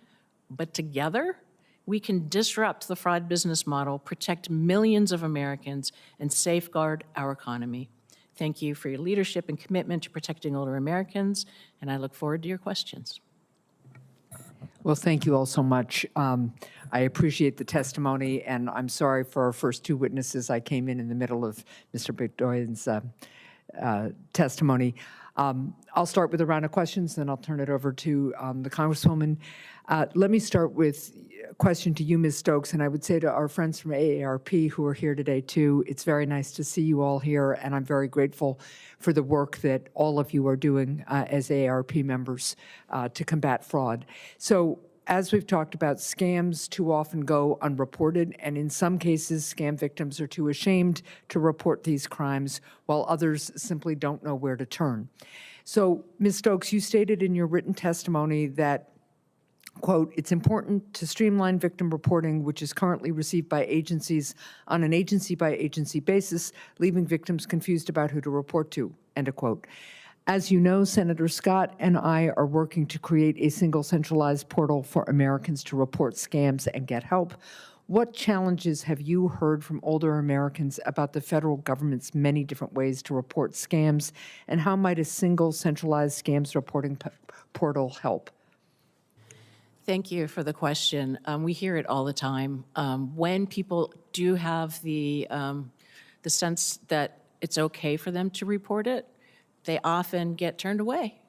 but together, we can disrupt the fraud business model, protect millions of Americans, and safeguard our economy. Thank you for your leadership and commitment to protecting older Americans, and I look forward to your questions. Well, thank you all so much. I appreciate the testimony, and I'm sorry for our first 2 witnesses. I came in the middle of Mr. Bagdoyan's testimony. I'll start with a round of questions, then I'll turn it over to the Congresswoman. Let me start with a question to you, Ms. Stokes, and I would say to our friends from AARP who are here today, too, it's very nice to see you all here, and I'm very grateful for the work that all of you are doing as AARP members to combat fraud. So as we've talked about, scams too often go unreported, and in some cases, scam victims are too ashamed to report these crimes, while others simply don't know where to turn. So, Ms. Stokes, you stated in your written testimony that, quote, "It's important to streamline victim reporting, which is currently received by agencies on an agency-by-agency basis, leaving victims confused about who to report to," end of quote. As you know, Senator Scott and I are working to create a single centralized portal for Americans to report scams and get help. What challenges have you heard from older Americans about the federal government's many different ways to report scams, and how might a single centralized scams reporting portal help? Thank you for the question. We hear it all the time. When people do have the sense that it's okay for them to report it, they often get turned away.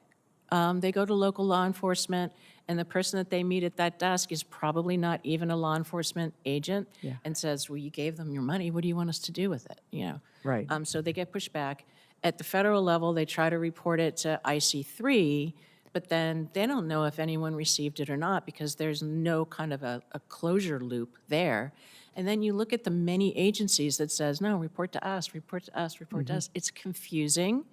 They go to local law enforcement, and the person that they meet at that desk is probably not even a law enforcement agent, and says, "Well, you gave them your money. What do you want us to do with it?" You know. Right. So they get pushed back. At the federal level, they try to report it to IC3, but then they don't know if anyone received it or not because there's no kind of a closure loop there. And then you look at the many agencies that says, "No, report to us, report to us, report to us." It's confusing,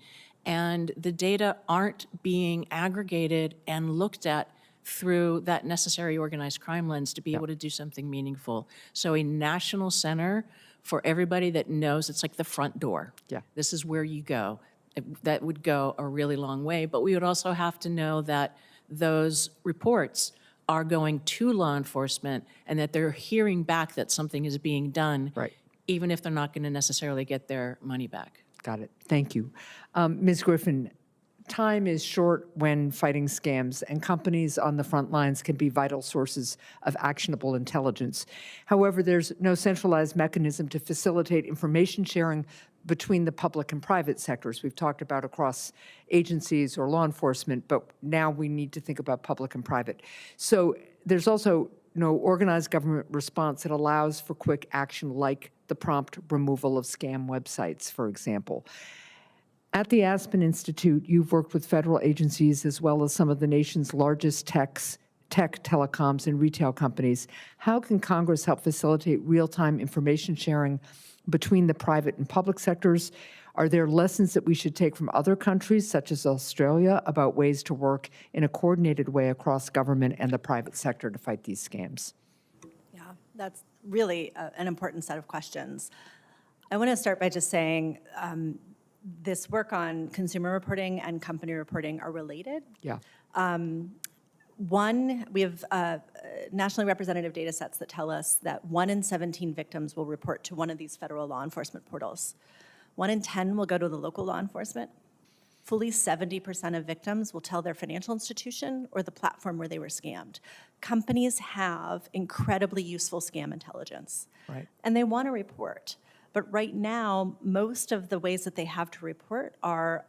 and the data aren't being aggregated and looked at through that necessary organized crime lens to be able to do something meaningful. So a national center for everybody that knows, it's like the front door. Yeah. This is where you go. That would go a really long way. But we would also have to know that those reports are going to law enforcement and that they're hearing back that something is being done, Right. even if they're not going to necessarily get their money back. Got it. Thank you. Ms. Griffin, time is short when fighting scams, and companies on the front lines can be vital sources of actionable intelligence. However, there's no centralized mechanism to facilitate information sharing between the public and private sectors. We've talked about across agencies or law enforcement, but now we need to think about public and private. So there's also no organized government response that allows for quick action, like the prompt removal of scam websites, for example. At the Aspen Institute, you've worked with federal agencies as well as some of the nation's largest tech, telecoms, and retail companies. How can Congress help facilitate real-time information sharing between the private and public sectors? Are there lessons that we should take from other countries, such as Australia, about ways to work in a coordinated way across government and the private sector to fight these scams? Yeah, that's really an important set of questions. I want to start by just saying this work on consumer reporting and company reporting are related. Yeah. One, we have nationally representative data sets that tell us that 1 in 17 victims will report to one of these federal law enforcement portals. 1 in 10 will go to the local law enforcement. Fully 70% of victims will tell their financial institution or the platform where they were scammed. Companies have incredibly useful scam intelligence. Right. And they want to report. But right now, most of the ways that they have to report are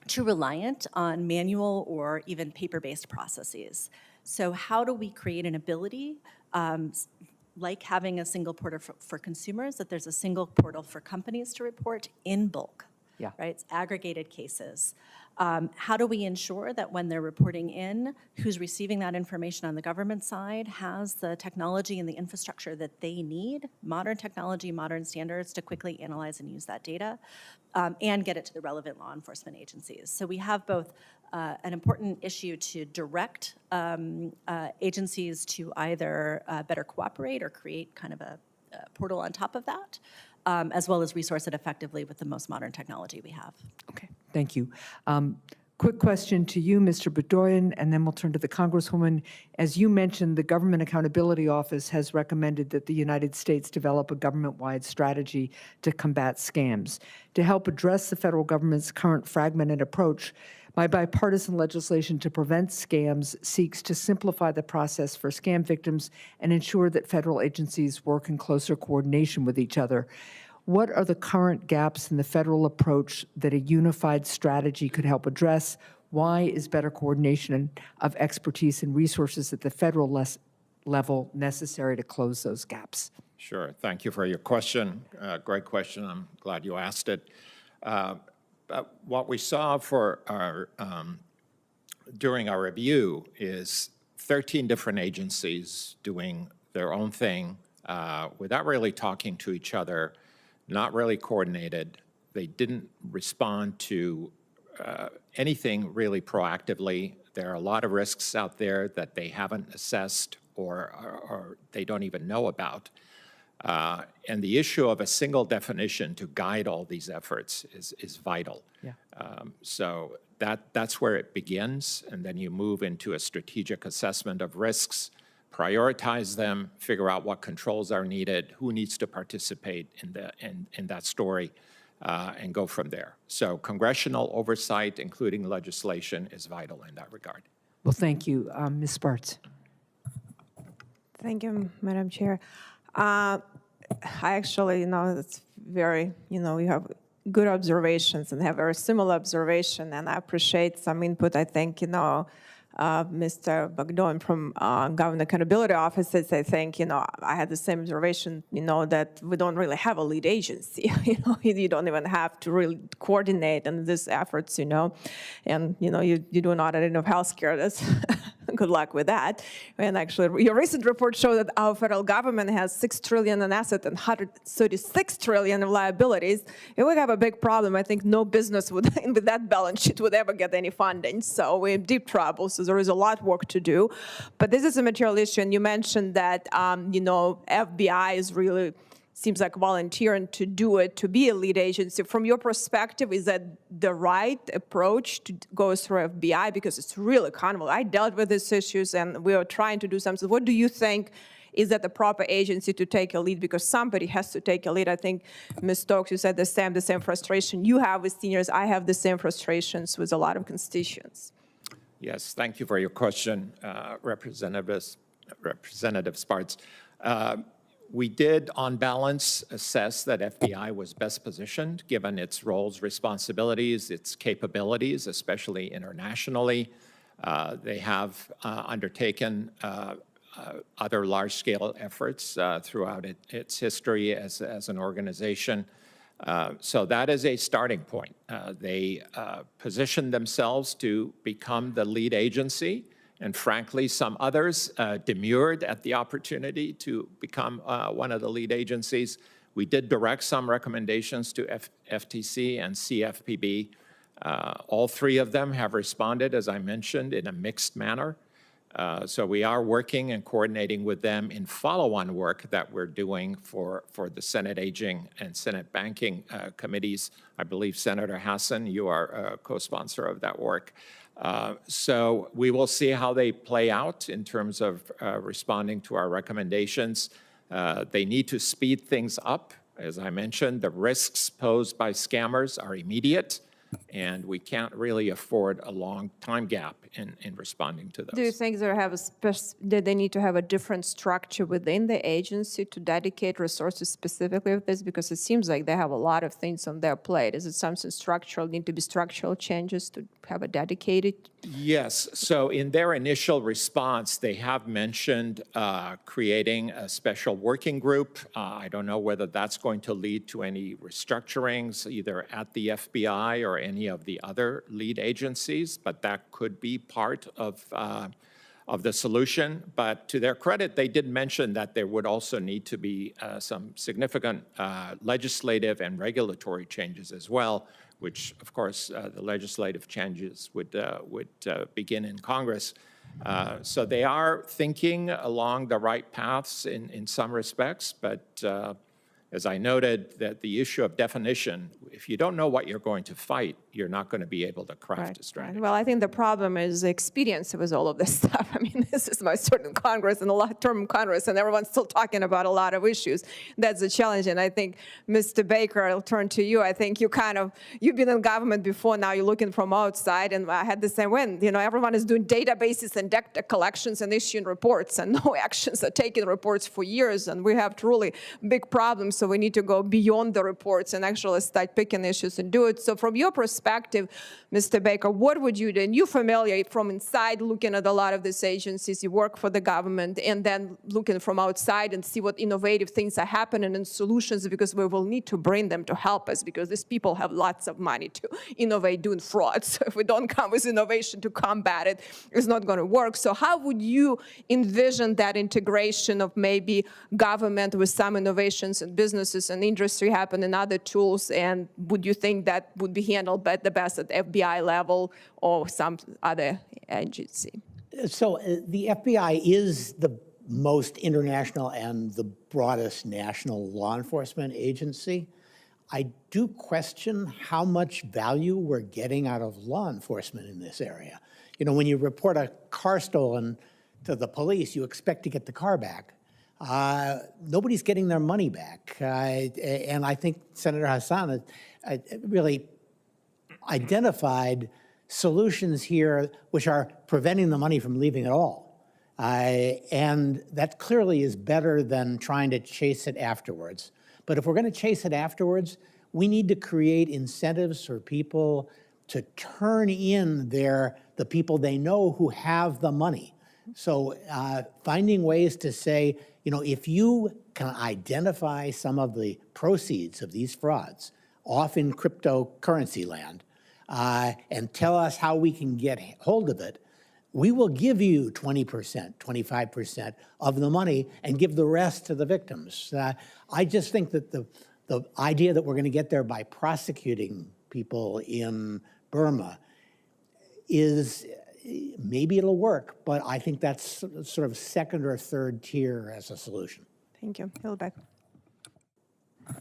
too reliant on manual or even paper-based processes. So how do we create an ability, like having a single portal for consumers, that there's a single portal for companies to report in bulk? Yeah. Right, it's aggregated cases. How do we ensure that when they're reporting in, who's receiving that information on the government side has the technology and the infrastructure that they need, modern technology, modern standards to quickly analyze and use that data, and get it to the relevant law enforcement agencies? So we have both an important issue to direct agencies to either better cooperate or create kind of a portal on top of that, as well as resource it effectively with the most modern technology we have. Okay, thank you. Quick question to you, Mr. Bagdoyan, and then we'll turn to the Congresswoman. As you mentioned, the Government Accountability Office has recommended that the United States develop a government-wide strategy to combat scams. To help address the federal government's current fragmented approach, my bipartisan legislation to prevent scams seeks to simplify the process for scam victims and ensure that federal agencies work in closer coordination with each other. What are the current gaps in the federal approach that a unified strategy could help address? Why is better coordination of expertise and resources at the federal level necessary to close those gaps? Sure. Thank you for your question. Great question. I'm glad you asked it. What we saw for our during our review is 13 different agencies doing their own thing without really talking to each other, not really coordinated. They didn't respond to anything really proactively. There are a lot of risks out there that they haven't assessed or they don't even know about. And the issue of a single definition to guide all these efforts is vital. Yeah. So that's where it begins, and then you move into a strategic assessment of risks, prioritize them, figure out what controls are needed, who needs to participate in that story, and go from there. So congressional oversight, including legislation, is vital in that regard. Well, thank you. Ms. Spartz. Thank you, Madam Chair. I actually, it's very, you have good observations and have very similar observation, and I appreciate some input. I think, Mr. Bagdoyan from Government Accountability Office, I think, I had the same observation, that we don't really have a lead agency. You don't even have to really coordinate in these efforts, and, you do an audit of healthcare. That's good luck with that. And actually, your recent report showed that our federal government has $6 trillion in assets and $136 trillion in liabilities. If we have a big problem, I think no business with that balance sheet would ever get any funding. So we're in deep trouble. So there is a lot of work to do. But this is a material issue. And you mentioned that, FBI is really seems like volunteering to do it, to be a lead agency. From your perspective, is that the right approach to go through FBI? Because it's really accountable. I dealt with these issues, and we are trying to do something. What do you think is that the proper agency to take a lead? Because somebody has to take a lead. I think, Ms. Stokes, you said the same frustration you have with seniors. I have the same frustrations with a lot of constituents. Yes, thank you for your question, Representative Spartz. We did, on balance, assess that FBI was best positioned, given its roles, responsibilities, its capabilities, especially internationally. They have undertaken other large-scale efforts throughout its history as an organization. So that is a starting point. They positioned themselves to become the lead agency. And frankly, some others demurred at the opportunity to become one of the lead agencies. We did direct some recommendations to FTC and CFPB. All three of them have responded, as I mentioned, in a mixed manner. So we are working and coordinating with them in follow-on work that we're doing for the Senate Aging and Senate Banking committees. I believe, Senator Hassan, you are a co-sponsor of that work. So we will see how they play out in terms of responding to our recommendations. They need to speed things up. As I mentioned, the risks posed by scammers are immediate, and we can't really afford a long time gap in responding to those. Do you think that they need to have a different structure within the agency to dedicate resources specifically with this? Because it seems like they have a lot of things on their plate. Is it something structural, need to be structural changes to have a dedicated? Yes. So in their initial response, they have mentioned creating a special working group. I don't know whether that's going to lead to any restructurings, either at the FBI or any of the other lead agencies, but that could be part of the solution. But to their credit, they did mention that there would also need to be some significant legislative and regulatory changes as well, which, of course, the legislative changes would begin in Congress. So they are thinking along the right paths in some respects, but as I noted, that the issue of definition, if you don't know what you're going to fight, you're not going to be able to craft a strategy. Well, I think the problem is the experience with all of this stuff. I mean, this is my third in Congress and a lot term in Congress, and everyone's still talking about a lot of issues. That's a challenge, and I think, Mr. Baker, I'll turn to you. I think you've been in government before, now you're looking from outside, and I had the same when, everyone is doing databases and data collections and issuing reports, and no actions are taken reports for years, and we have truly big problems So we need to go beyond the reports and actually start picking issues and do it. So from your perspective, Mr. Baker, what would you do? And you're familiar from inside looking at a lot of these agencies. You work for the government and then looking from outside and see what innovative things are happening and solutions, because we will need to bring them to help us, because these people have lots of money to innovate doing fraud. So if we don't come with innovation to combat it, it's not going to work. So how would you envision that integration of maybe government with some innovations and businesses and industry happen and other tools? And would you think that would be handled by the best at FBI level or some other agency? So the FBI is the most international and the broadest national law enforcement agency. I do question how much value we're getting out of law enforcement in this area. You know, when you report a car stolen to the police, you expect to get the car back. Nobody's getting their money back. And I think Senator Hassan really identified solutions here which are preventing the money from leaving at all. And that clearly is better than trying to chase it afterwards. But if we're going to chase it afterwards, we need to create incentives for people to turn in the people they know who have the money. So finding ways to say, you know, if you can identify some of the proceeds of these frauds off in cryptocurrency land and tell us how we can get hold of it, we will give you 20%, 25% of the money and give the rest to the victims. I just think that the idea that we're going to get there by prosecuting people in Burma is, maybe it'll work, but I think that's sort of second or third tier as a solution. Thank you. Hilbeck.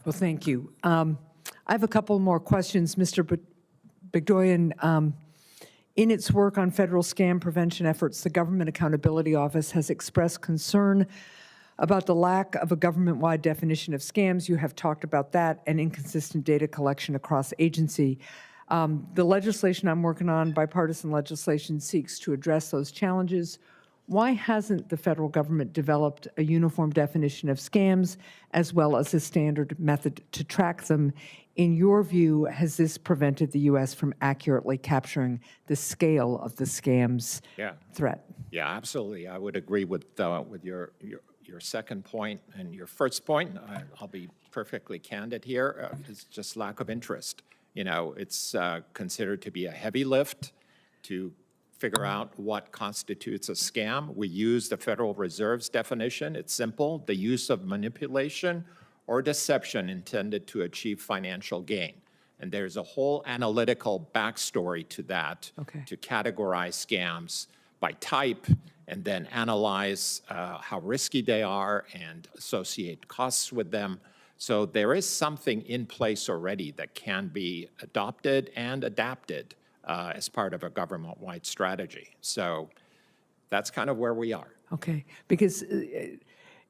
Well, thank you. I have a couple more questions. Mr. Bagdoyan, in its work on federal scam prevention efforts, the Government Accountability Office has expressed concern about the lack of a government-wide definition of scams. You have talked about that, and inconsistent data collection across agency. The legislation I'm working on, bipartisan legislation, seeks to address those challenges. Why hasn't the federal government developed a uniform definition of scams as well as a standard method to track them? In your view, has this prevented the U.S. from accurately capturing the scale of the scams threat? Yeah, absolutely. I would agree with your second point and your first point. I'll be perfectly candid here. It's just lack of interest. You know, it's considered to be a heavy lift to figure out what constitutes a scam. We use the Federal Reserve's definition. It's simple: the use of manipulation or deception intended to achieve financial gain. And there's a whole analytical backstory to that, to categorize scams by type and then analyze how risky they are and associate costs with them. So there is something in place already that can be adopted and adapted as part of a government-wide strategy. So that's kind of where we are. Okay, because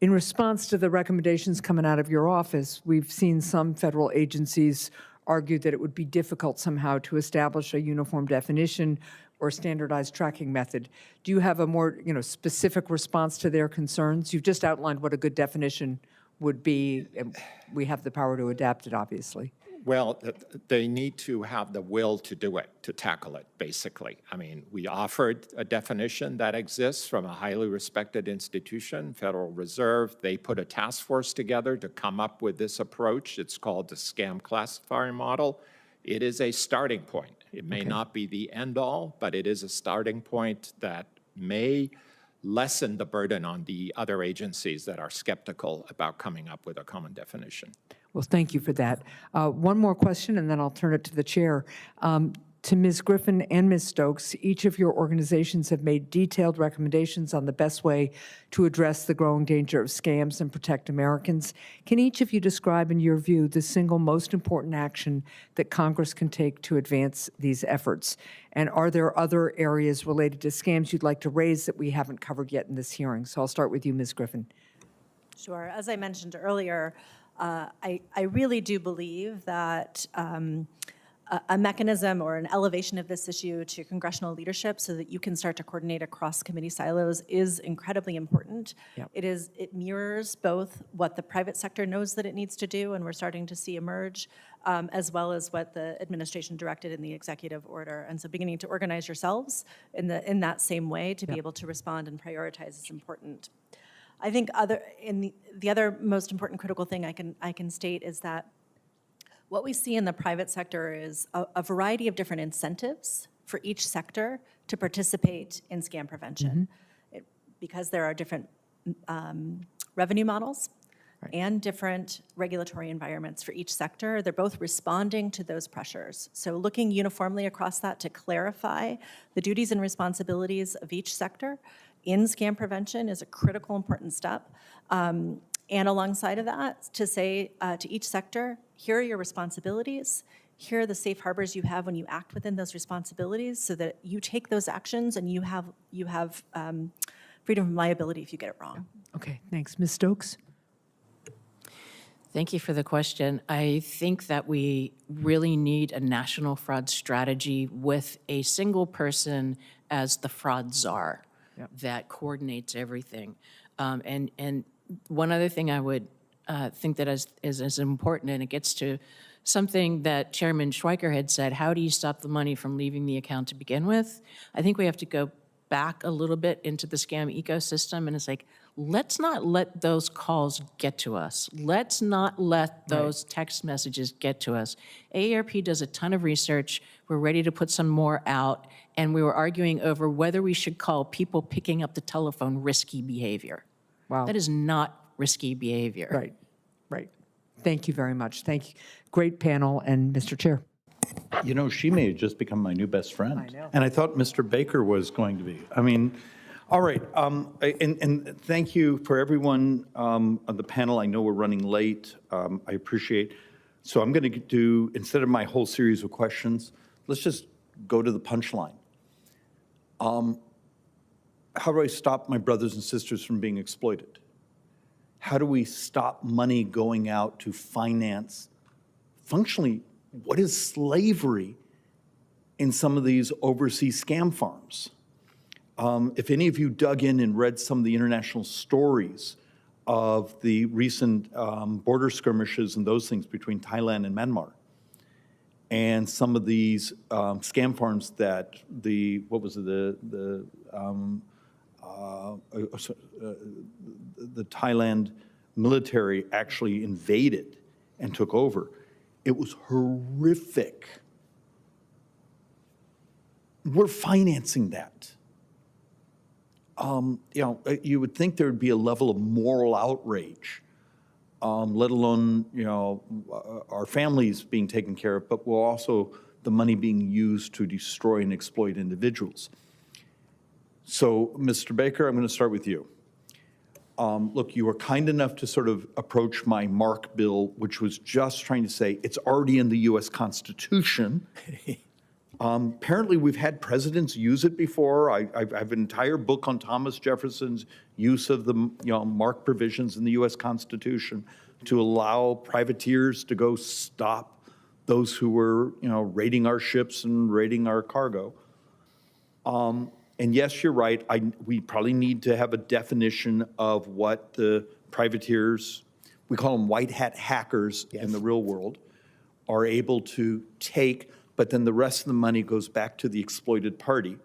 in response to the recommendations coming out of your office, we've seen some federal agencies argue that it would be difficult somehow to establish a uniform definition or standardized tracking method. Do you have a more specific response to their concerns? You've just outlined what a good definition would be, and we have the power to adapt it, obviously. Well, they need to have the will to do it, to tackle it, basically. I mean, we offered a definition that exists from a highly respected institution, Federal Reserve. They put a task force together to come up with this approach. It's called the Scam Classifier Model. It is a starting point. It may not be the end-all, but it is a starting point that may lessen the burden on the other agencies that are skeptical about coming up with a common definition. Well, thank you for that. One more question, and then I'll turn it to the chair. To Ms. Griffin and Ms. Stokes, each of your organizations have made detailed recommendations on the best way to address the growing danger of scams and protect Americans. Can each of you describe, in your view, the single most important action that Congress can take to advance these efforts? And are there other areas related to scams you'd like to raise that we haven't covered yet in this hearing? So I'll start with you, Ms. Griffin. Sure. As I mentioned earlier, I really do believe that a mechanism or an elevation of this issue to congressional leadership so that you can start to coordinate across committee silos is incredibly important. Yep. It mirrors both what the private sector knows that it needs to do, and we're starting to see emerge, as well as what the administration directed in the executive order. And so beginning to organize yourselves in that same way to be able to respond and prioritize is important. I think the other most important critical thing I can state is that what we see in the private sector is a variety of different incentives for each sector to participate in scam prevention. Because there are different revenue models and different regulatory environments for each sector, they're both responding to those pressures. So looking uniformly across that to clarify the duties and responsibilities of each sector in scam prevention is a critical, important step. And alongside of that, to say to each sector, here are your responsibilities, here are the safe harbors you have when you act within those responsibilities so that you take those actions and you have freedom from liability if you get it wrong. Okay, thanks. Ms. Stokes? Thank you for the question. I think that we really need a national fraud strategy with a single person as the fraud czar that coordinates everything. And one other thing I would think that is important, and it gets to something that Chairman Schweiker had said, how do you stop the money from leaving the account to begin with? I think we have to go back a little bit into the scam ecosystem, and it's like, let's not let those calls get to us. Let's not let those text messages get to us. AARP does a ton of research. We're ready to put some more out, and we were arguing over whether we should call people picking up the telephone risky behavior. Wow. That is not risky behavior. Right, right. Thank you very much. Thank you. Great panel, and Mr. Chair. You know, she may have just become my new best friend. I know. And I thought Mr. Baker was going to be. I mean, all right. And thank you for everyone on the panel. I know we're running late. I appreciate. So I'm going to do, instead of my whole series of questions, let's just go to the punchline. How do I stop my brothers and sisters from being exploited? How do we stop money going out to finance functionally what is slavery in some of these overseas scam farms? If any of you dug in and read some of the international stories of the recent border skirmishes and those things between Thailand and Myanmar, and some of these scam farms that the Thailand military actually invaded and took over. It was horrific. We're financing that. You know, you would think there would be a level of moral outrage, let alone, you know, our families being taken care of, but will also the money being used to destroy and exploit individuals. So, Mr. Baker, I'm going to start with you. Look, you were kind enough to sort of approach my Mark bill, which was just trying to say it's already in the U.S. Constitution. Apparently, we've had presidents use it before. I have an entire book on Thomas Jefferson's use of the Mark provisions in the U.S. Constitution to allow privateers to go stop those who were raiding our ships and raiding our cargo. And yes, you're right. We probably need to have a definition of what the privateers, we call them white hat hackers in the real world, are able to take, but then the rest of the money goes back to the exploited party.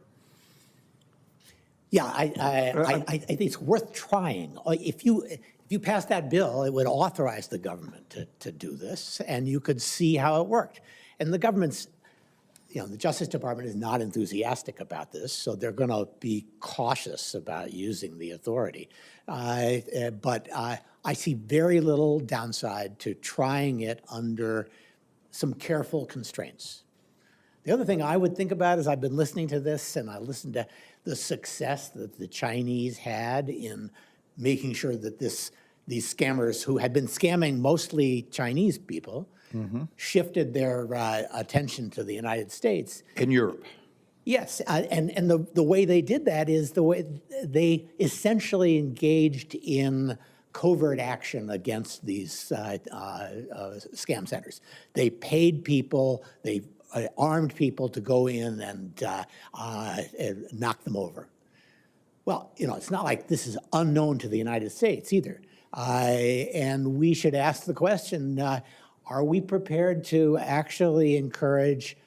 Yeah, I think it's worth trying. If you pass that bill, it would authorize the government to do this, and you could see how it worked. And the government's, the Justice Department is not enthusiastic about this, so they're going to be cautious about using the authority. But I see very little downside to trying it under some careful constraints. The other thing I would think about is I've been listening to this, and I listened to the success that the Chinese had in making sure that these scammers who had been scamming mostly Chinese people shifted their attention to the United States. In Europe. Yes, and the way they did that is the way they essentially engaged in covert action against these scam centers. They paid people, they armed people to go in and knock them over. Well, you know, it's not like this is unknown to the United States either. And we should ask the question, are we prepared to actually encourage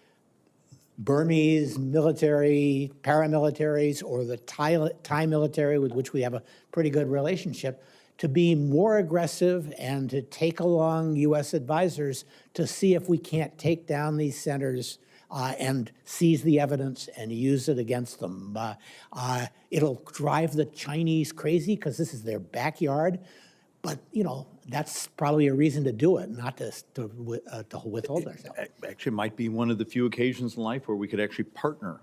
Burmese military, paramilitaries, or the Thai military, with which we have a pretty good relationship, to be more aggressive and to take along U.S. advisors to see if we can't take down these centers and seize the evidence and use it against them. It'll drive the Chinese crazy because this is their backyard, but you know, that's probably a reason to do it, not to withhold ourselves. Actually, it might be one of the few occasions in life where we could actually partner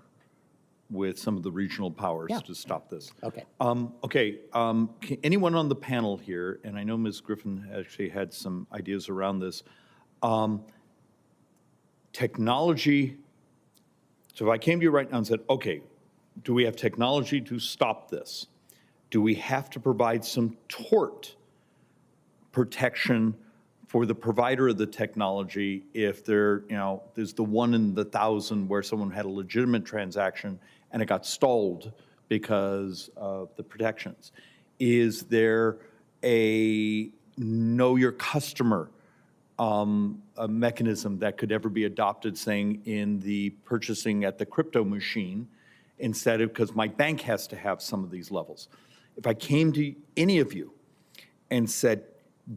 with some of the regional powers to stop this. Okay. Anyone on the panel here, and I know Ms. Griffin actually had some ideas around this, technology, so if I came to you right now and said, okay, do we have technology to stop this? Do we have to provide some tort protection for the provider of the technology if there, you know, there's the 1 in 1,000 where someone had a legitimate transaction and it got stalled because of the protections? Is there a know your customer a mechanism that could ever be adopted, saying in the purchasing at the crypto machine, instead of, because my bank has to have some of these levels? If I came to any of you and said,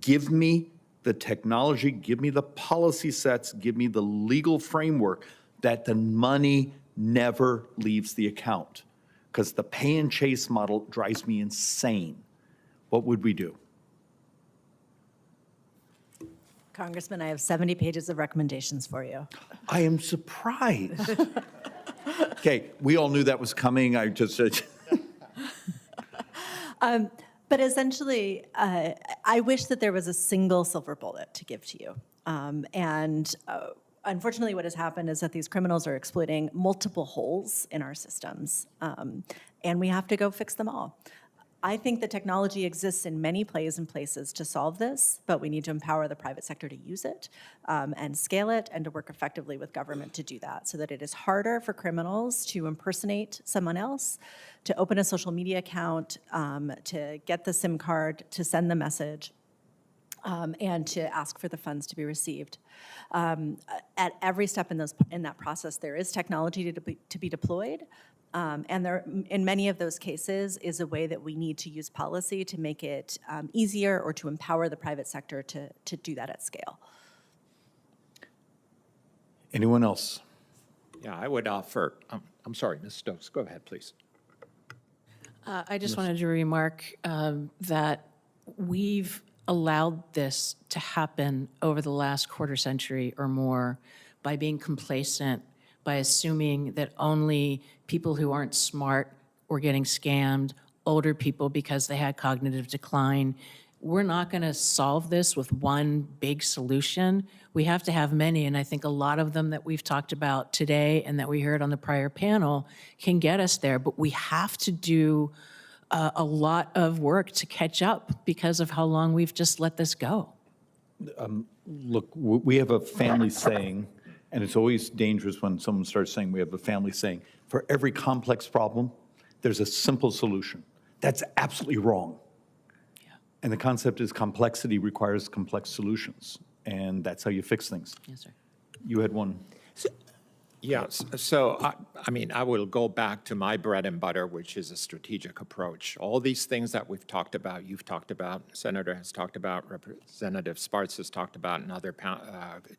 give me the technology, give me the policy sets, give me the legal framework that the money never leaves the account, because the pay and chase model drives me insane, what would we do? Congressman, I have 70 pages of recommendations for you. I am surprised. Okay, we all knew that was coming. I just said. But essentially, I wish that there was a single silver bullet to give to you. Unfortunately, what has happened is that these criminals are exploiting multiple holes in our systems, and we have to go fix them all. I think the technology exists in many places to solve this, but we need to empower the private sector to use it and scale it, and to work effectively with government to do that, so that it is harder for criminals to impersonate someone else, to open a social media account, to get the SIM card, to send the message, and to ask for the funds to be received. At every step in that process, there is technology to be deployed. And there, in many of those cases, is a way that we need to use policy to make it easier, or to empower the private sector to do that at scale. Anyone else? Yeah, I would offer, I'm sorry, Ms. Stokes, go ahead, please. I just wanted to remark that we've allowed this to happen over the last quarter century or more by being complacent, by assuming that only people who aren't smart were getting scammed, older people because they had cognitive decline. We're not going to solve this with one big solution. We have to have many, and I think a lot of them that we've talked about today and that we heard on the prior panel can get us there, but we have to do a lot of work to catch up because of how long we've just let this go. Look, we have a family saying, and it's always dangerous when someone starts saying we have a family saying, for every complex problem, there's a simple solution. That's absolutely wrong. Yeah. And the concept is complexity requires complex solutions, and that's how you fix things. Yes, sir. You had one. Yes, so I mean, I will go back to my bread and butter, which is a strategic approach. All these things that we've talked about, you've talked about, Senator has talked about, Representative Sparts has talked about, and other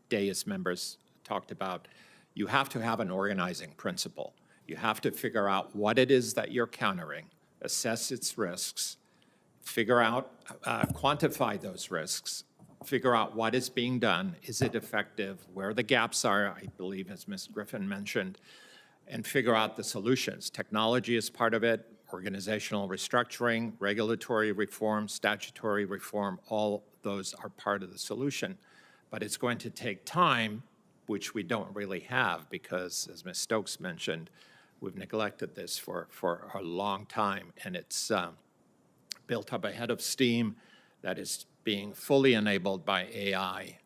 dais members talked about, you have to have an organizing principle. You have to figure out what it is that you're countering, assess its risks, figure out, quantify those risks, figure out what is being done, is it effective, where the gaps are, I believe, as Ms. Griffin mentioned, and figure out the solutions. Technology is part of it, organizational restructuring, regulatory reform, statutory reform, all those are part of the solution. But it's going to take time, which we don't really have, because, as Ms. Stokes mentioned, we've neglected this for a long time, and it's built up a head of steam. that is being fully enabled by AI.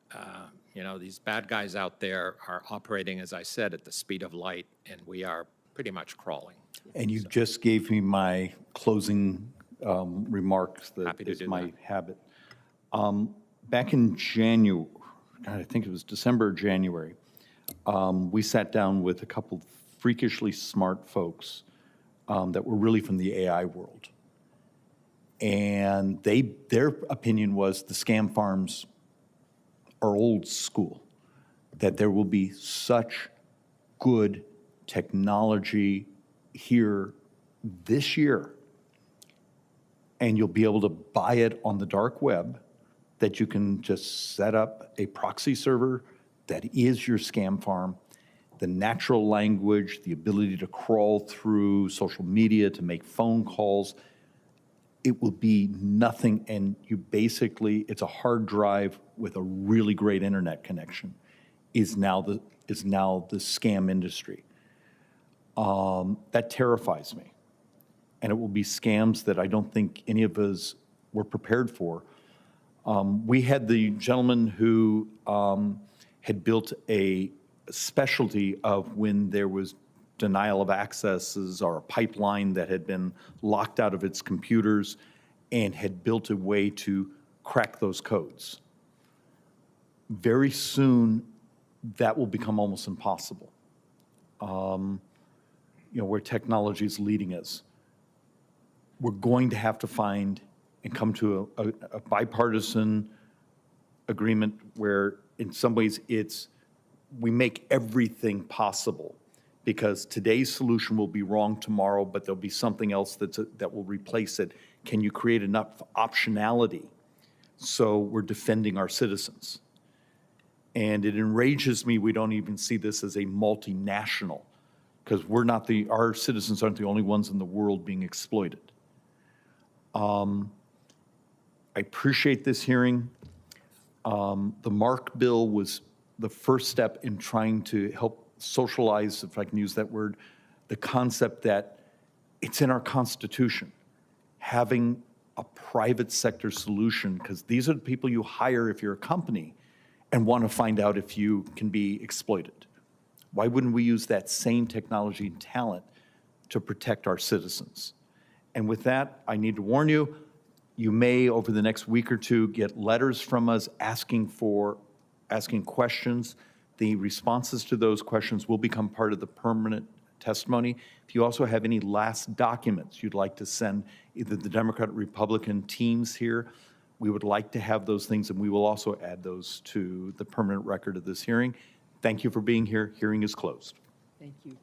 These bad guys out there are operating, as I said, at the speed of light, and we are pretty much crawling. And you just gave me my closing remarks that Happy to is do my that. habit. Back in January, God, I think it was December or January, we sat down with a couple freakishly smart folks that were really from the AI world. And their opinion was the scam farms are old school, that there will be such good technology here this year, and you'll be able to buy it on the dark web, that you can just set up a proxy server that is your scam farm. The natural language, the ability to crawl through social media, to make phone calls, it will be nothing, and you basically, it's a hard drive with a really great internet connection, is now the scam industry. That terrifies me. And it will be scams that I don't think any of us were prepared for. We had the gentleman who had built a specialty of when there was denial of accesses or a pipeline that had been locked out of its computers, and had built a way to crack those codes. Very soon, that will become almost impossible. Where technology is leading us. We're going to have to find and come to a bipartisan agreement where in some ways we make everything possible, because today's solution will be wrong tomorrow, but there'll be something else that will replace it. Can you create enough optionality so we're defending our citizens? And it enrages me we don't even see this as a multinational, because our citizens aren't the only ones in the world being exploited. I appreciate this hearing. The Mark bill was the first step in trying to help socialize, if I can use that word, the concept that it's in our Constitution, having a private sector solution, because these are the people you hire if you're a company and want to find out if you can be exploited. Why wouldn't we use that same technology and talent to protect our citizens? And with that, I need to warn you, you may, over the next week or two, get letters from us asking questions. The responses to those questions will become part of the permanent testimony. If you also have any last documents you'd like to send either the Democrat or Republican teams here, we would like to have those things, and we will also add those to the permanent record of this hearing. Thank you for being here. Hearing is closed. Thank you.